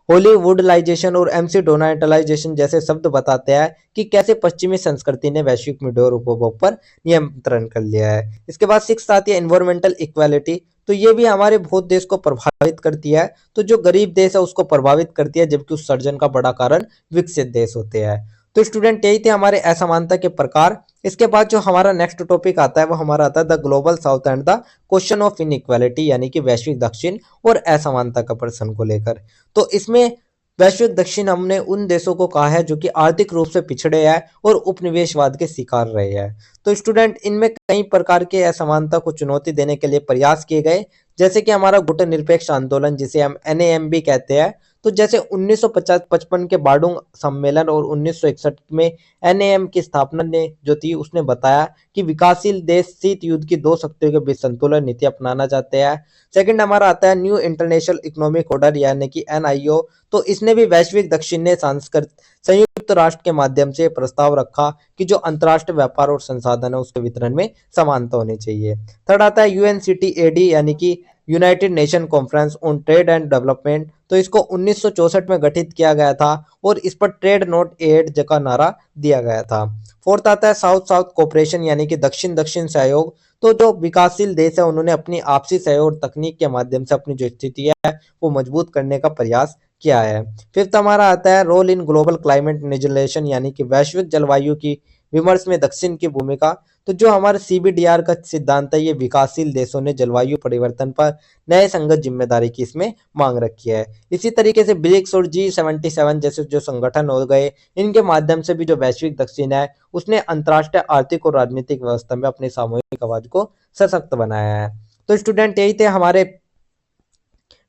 हॉलीवुडलाइजेशन और एमसी डोनाटलाइजेशन जैसे शब्द बताते हैं कि कैसे पश्चिमी संस्कृति ने वैश्विक मीडिया और उपभोग पर नियंत्रण कर लिया है। इसके बाद सिक्स आती है एनवायरमेंटल इक्वालिटी। तो ये भी हमारे बहुत देश को प्रभावित करती है। तो जो गरीब देश है उसको प्रभावित करती है, जबकि उस सर्जन का बड़ा कारण विकसित देश होते हैं। तो स्टूडेंट यही थे हमारे असमानता के प्रकार। इसके बाद जो हमारा नेक्स्ट टॉपिक आता है वो हमारा आता है the global south and the question of inequality यानी कि वैश्विक दक्षिण और असमानता का प्रश्न को लेकर। तो इसमें वैश्विक दक्षिण हमने उन देशों को कहा है जो कि आर्थिक रूप से पिछड़े हैं और उपनिवेशवाद के शिकार रहे हैं। तो स्टूडेंट इनमें कई प्रकार के असमानता को चुनौती देने के लिए प्रयास किए गए, जैसे कि हमारा गुटनिरपेक्ष आंदोलन जिसे हम एनएएम भी कहते हैं। तो जैसे 1955 के बार्डुंग सम्मेलन और 1961 में एनएएम की स्थापना ने जो थी उसने बताया कि विकासशील देश शीत युद्ध की दो शक्तियों के बीच संतुलन नीति अपनाना चाहते हैं। सेकंड हमारा आता है न्यू इंटरनेशनल इकोनॉमिक ऑर्डर यानी कि एनआईओ। तो इसने भी वैश्विक दक्षिण ने संयुक्त राष्ट्र के माध्यम से प्रस्ताव रखा कि जो अंतर्राष्ट्रीय व्यापार और संसाधन है उसके वितरण में समानता होनी चाहिए। थर्ड आता है यूएनसीटीएडी यानी कि United nation conference on trade and development. तो इसको 1964 में गठित किया गया था और इस पर ट्रेड नॉट एड का नारा दिया गया था। फोर्थ आता है साउथ साउथ कोऑपरेशन यानी कि दक्षिण दक्षिण सहयोग। तो जो विकासशील देश है उन्होंने अपनी आपसी सहयोग और तकनीक के माध्यम से अपनी जो स्थिति है वो मजबूत करने का प्रयास किया है। फिफ्थ हमारा आता है role in global climate legislation यानी कि वैश्विक जलवायु की विमर्श में दक्षिण की भूमिका। तो जो हमारे सीबीडीआर का सिद्धांत है ये विकासशील देशों ने जलवायु परिवर्तन पर नए संगत जिम्मेदारी की इसमें मांग रखी है। इसी तरीके से ब्रिक्स और G77 जैसे जो संगठन हो गए, इनके माध्यम से भी जो वैश्विक दक्षिण है उसने अंतर्राष्ट्रीय आर्थिक और राजनीतिक व्यवस्था में अपनी सामूहिक आवाज को सशक्त बनाया है। तो स्टूडेंट यही थे हमारे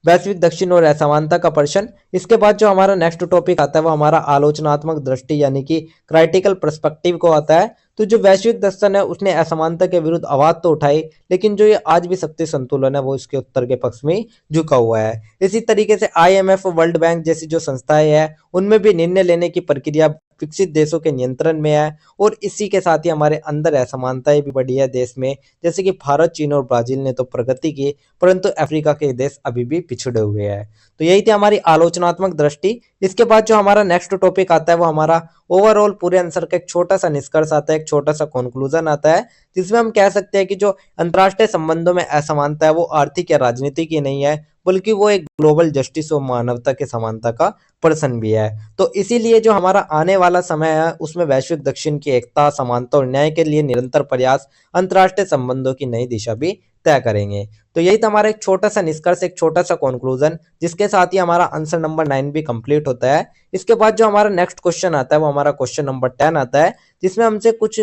वैश्विक दक्षिण और असमानता का प्रश्न। इसके बाद जो हमारा नेक्स्ट टॉपिक आता है वो हमारा आलोचनात्मक दृष्टि यानी कि क्राइटिकल पर्सपेक्टिव को आता है। तो जो वैश्विक दर्शन है उसने असमानता के विरुद्ध आवाज तो उठाई, लेकिन जो ये आज भी शक्ति संतुलन है वो इसके उत्तर के पक्ष में झुका हुआ है। इसी तरीके से आईएमएफ, वर्ल्ड बैंक जैसी जो संस्थाएं हैं उनमें भी निर्णय लेने की प्रक्रिया विकसित देशों के नियंत्रण में है और इसी के साथ ही हमारे अंदर असमानताएं भी बढ़ी है देश में। जैसे कि भारत, चीन और ब्राजील ने तो प्रगति की, परंतु अफ्रीका के देश अभी भी पिछड़े हुए हैं। तो यही थी हमारी आलोचनात्मक दृष्टि। इसके बाद जो हमारा नेक्स्ट टॉपिक आता है वो हमारा ओवरऑल पूरे आंसर का एक छोटा सा निष्कर्ष आता है, एक छोटा सा कंक्लूजन आता है, जिसमें हम कह सकते हैं कि जो अंतर्राष्ट्रीय संबंधों में असमानता है वो आर्थिक या राजनीतिक ही नहीं है, बल्कि वो एक ग्लोबल जस्टिस और मानवता के समानता का प्रश्न भी है। तो इसीलिए जो हमारा आने वाला समय है उसमें वैश्विक दक्षिण की एकता, समानता और न्याय के लिए निरंतर प्रयास अंतर्राष्ट्रीय संबंधों की नई दिशा भी तय करेंगे। तो यही था हमारा एक छोटा सा निष्कर्ष, एक छोटा सा कंक्लूजन, जिसके साथ ही हमारा आंसर नंबर 9 भी कंप्लीट होता है। इसके बाद जो हमारा नेक्स्ट क्वेश्चन आता है वो हमारा क्वेश्चन नंबर 10 आता है, जिसमें हमसे कुछ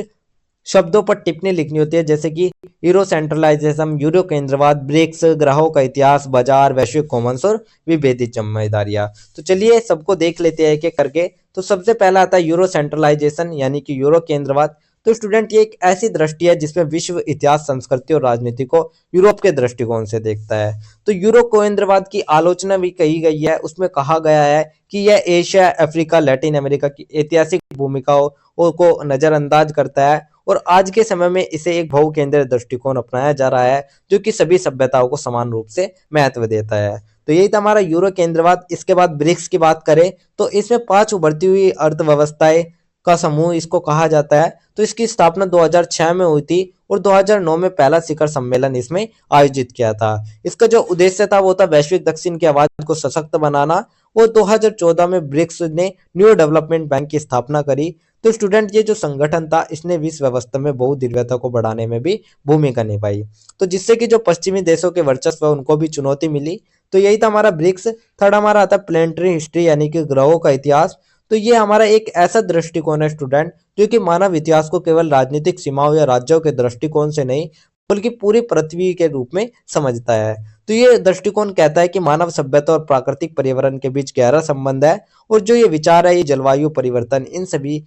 शब्दों पर टिप्पणी लिखनी होती है, जैसे कि यूरो सेंट्रलाइजेशन, यूरो केंद्रवाद, ब्रिक्स, ग्रहों का इतिहास, बाजार, वैश्विक कॉमन्स और विभेदित जिम्मेदारियां। तो चलिए सबको देख लेते हैं एक एक करके। तो सबसे पहला आता है यूरो सेंट्रलाइजेशन यानी कि यूरो केंद्रवाद। तो स्टूडेंट ये एक ऐसी दृष्टि है जिसमें विश्व इतिहास, संस्कृति और राजनीति को यूरोप के दृष्टिकोण से देखता है। तो यूरो केंद्रवाद की आलोचना भी कही गई है। उसमें कहा गया है कि यह एशिया, अफ्रीका, लैटिन अमेरिका की ऐतिहासिक भूमिकाओं को नजरअंदाज करता है और आज के समय में इसे एक बहुकेंद्रीय दृष्टिकोण अपनाया जा रहा है, जो कि सभी सभ्यताओं को समान रूप से महत्व देता है। तो यही था हमारा यूरो केंद्रवाद। इसके बाद ब्रिक्स की बात करें तो इसमें 5 उभरती हुई अर्थव्यवस्थाएं का समूह इसको कहा जाता है। तो इसकी स्थापना 2006 में हुई थी और 2009 में पहला शिखर सम्मेलन इसमें आयोजित किया था। इसका जो उद्देश्य था वो था वैश्विक दक्षिण की आवाज को सशक्त बनाना। और 2014 में ब्रिक्स ने न्यू डेवलपमेंट बैंक की स्थापना करी। तो स्टूडेंट ये जो संगठन था इसने विश्व व्यवस्था में बहुदिव्यता को बढ़ाने में भी भूमिका निभाई, तो जिससे कि जो पश्चिमी देशों के वर्चस्व है उनको भी चुनौती मिली। तो यही था हमारा ब्रिक्स। थर्ड हमारा आता है प्लेनेटरी हिस्ट्री यानी कि ग्रहों का इतिहास। तो ये हमारा एक ऐसा दृष्टिकोण है स्टूडेंट जो कि मानव इतिहास को केवल राजनीतिक सीमाओं या राज्यों के दृष्टिकोण से नहीं बल्कि पूरी पृथ्वी के रूप में समझता है। तो ये दृष्टिकोण कहता है कि मानव सभ्यता और प्राकृतिक पर्यावरण के बीच गहरा संबंध है और जो ये विचार है ये जलवायु परिवर्तन इन सभी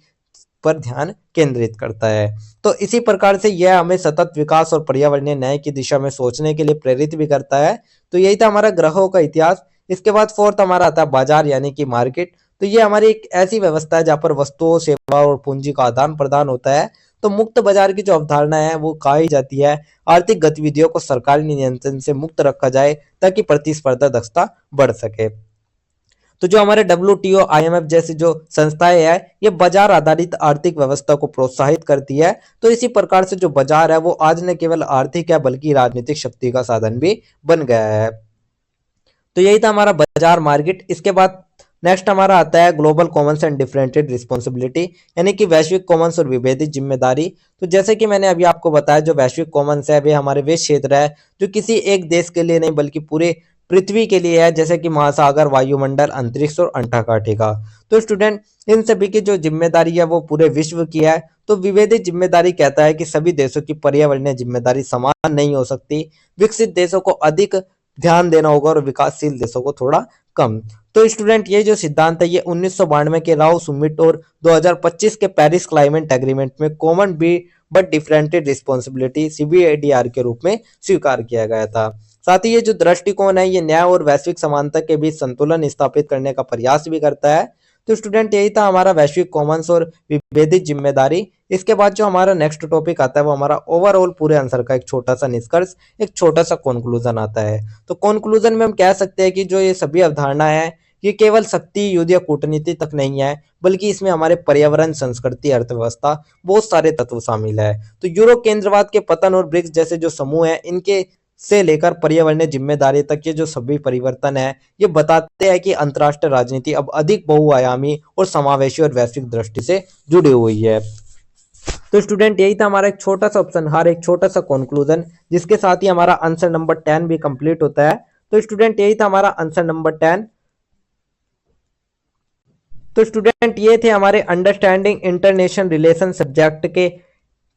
पर ध्यान केंद्रित करता है। तो इसी प्रकार से यह हमें सतत विकास और पर्यावरणीय न्याय की दिशा में सोचने के लिए प्रेरित भी करता है। तो यही था हमारा ग्रहों का इतिहास। इसके बाद फोर्थ हमारा आता है बाजार यानी कि मार्केट। तो ये हमारी एक ऐसी व्यवस्था है जहाँ पर वस्तुओं, सेवा और पूंजी का आदान प्रदान होता है। तो मुक्त बाजार की जो अवधारणा है वो कही जाती है आर्थिक गतिविधियों को सरकारी नियंत्रण से मुक्त रखा जाए ताकि प्रतिस्पर्धा दक्षता बढ़ सके। तो जो हमारे WTO, IMF जैसी जो संस्थाएं हैं ये बाजार आधारित आर्थिक व्यवस्था को प्रोत्साहित करती है। तो इसी प्रकार से जो बाजार है वो आज न केवल आर्थिक है बल्कि राजनीतिक शक्ति का साधन भी बन गया है। तो यही था हमारा बाजार मार्केट। इसके बाद नेक्स्ट हमारा आता है ग्लोबल कॉमन्स एंड डिफरेंटेड रिस्पॉन्सिबिलिटी यानी कि वैश्विक कॉमन्स और विभेदित जिम्मेदारी। तो जैसे कि मैंने अभी आपको बताया जो वैश्विक कॉमन्स है वे हमारे वे क्षेत्र है जो किसी एक देश के लिए नहीं बल्कि पूरे पृथ्वी के लिए है, जैसे कि महासागर, वायुमंडल, अंतरिक्ष और अंटार्कटिका का। तो स्टूडेंट इन सभी की जो जिम्मेदारी है वो पूरे विश्व की है। तो विभेदित जिम्मेदारी कहता है कि सभी देशों की पर्यावरणीय जिम्मेदारी समान नहीं हो सकती। विकसित देशों को अधिक ध्यान देना होगा और विकासशील देशों को थोड़ा कम। तो स्टूडेंट ये जो सिद्धांत है ये 1992 के राव सुमिट और 2025 के पेरिस क्लाइमेट एग्रीमेंट में common be but differentiated responsibility CBDR के रूप में स्वीकार किया गया था। साथ ही ये जो दृष्टिकोण है ये न्याय और वैश्विक समानता के बीच संतुलन स्थापित करने का प्रयास भी करता है। तो स्टूडेंट यही था हमारा वैश्विक कॉमन्स और विभेदित जिम्मेदारी। इसके बाद जो हमारा नेक्स्ट टॉपिक आता है वो हमारा ओवरऑल पूरे आंसर का एक छोटा सा निष्कर्ष, एक छोटा सा कंक्लूजन आता है। तो कंक्लूजन में हम कह सकते हैं कि जो ये सभी अवधारणा है ये केवल शक्ति, युद्ध या कूटनीति तक नहीं है बल्कि इसमें हमारे पर्यावरण, संस्कृति, अर्थव्यवस्था बहुत सारे तत्व शामिल है। तो यूरो केंद्रवाद के पतन और ब्रिक्स जैसे जो समूह है इनके से लेकर पर्यावरणीय जिम्मेदारी तक के जो सभी परिवर्तन है ये बताते हैं कि अंतर्राष्ट्रीय राजनीति अब अधिक बहुआयामी और समावेशी और वैश्विक दृष्टि से जुड़ी हुई है। तो स्टूडेंट यही था हमारा एक छोटा सा उपसंहार, एक छोटा सा कंक्लूजन, जिसके साथ ही हमारा आंसर नंबर 10 भी कंप्लीट होता है। तो स्टूडेंट यही था हमारा आंसर नंबर 10। तो स्टूडेंट ये थे हमारे अंडरस्टैंडिंग इंटरनेशनल रिलेशन सब्जेक्ट के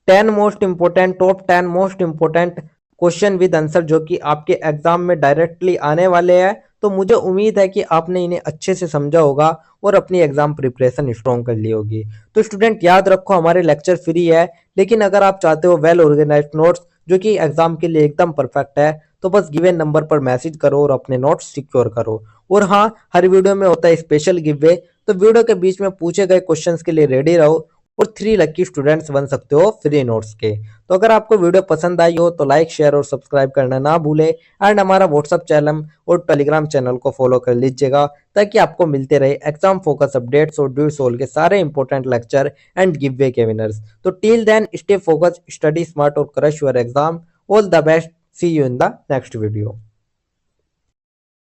10 most important, top 10 most important question with answer जो कि आपके एग्जाम में डायरेक्टली आने वाले हैं। तो मुझे उम्मीद है कि आपने इन्हें अच्छे से समझा होगा और अपनी एग्जाम प्रिपरेशन स्ट्रॉन्ग कर ली होगी। तो स्टूडेंट याद रखो हमारे लेक्चर फ्री है, लेकिन अगर आप चाहते हो वेल ऑर्गेनाइज्ड नोट्स जो कि एग्जाम के लिए एकदम परफेक्ट है तो बस गिवन नंबर पर मैसेज करो और अपने नोट्स सिक्योर करो। और हाँ, हर वीडियो में होता है स्पेशल गिव वे, तो वीडियो के बीच में पूछे गए क्वेश्चंस के लिए रेडी रहो और 3 लकी स्टूडेंट्स बन सकते हो फ्री नोट्स के। तो अगर आपको वीडियो पसंद आई हो तो लाइक शेयर और सब्सक्राइब करना ना भूले एंड हमारा व्हाट्सअप चैनल और टेलीग्राम चैनल को फॉलो कर लीजिएगा ताकि आपको मिलते रहे एग्जाम फोकस अपडेट्स और ड्यू सोल के सारे important lecture and giveaway के विनर्स। तो till then stay focus, study smart और crush your exam. All the best, see you in the next video.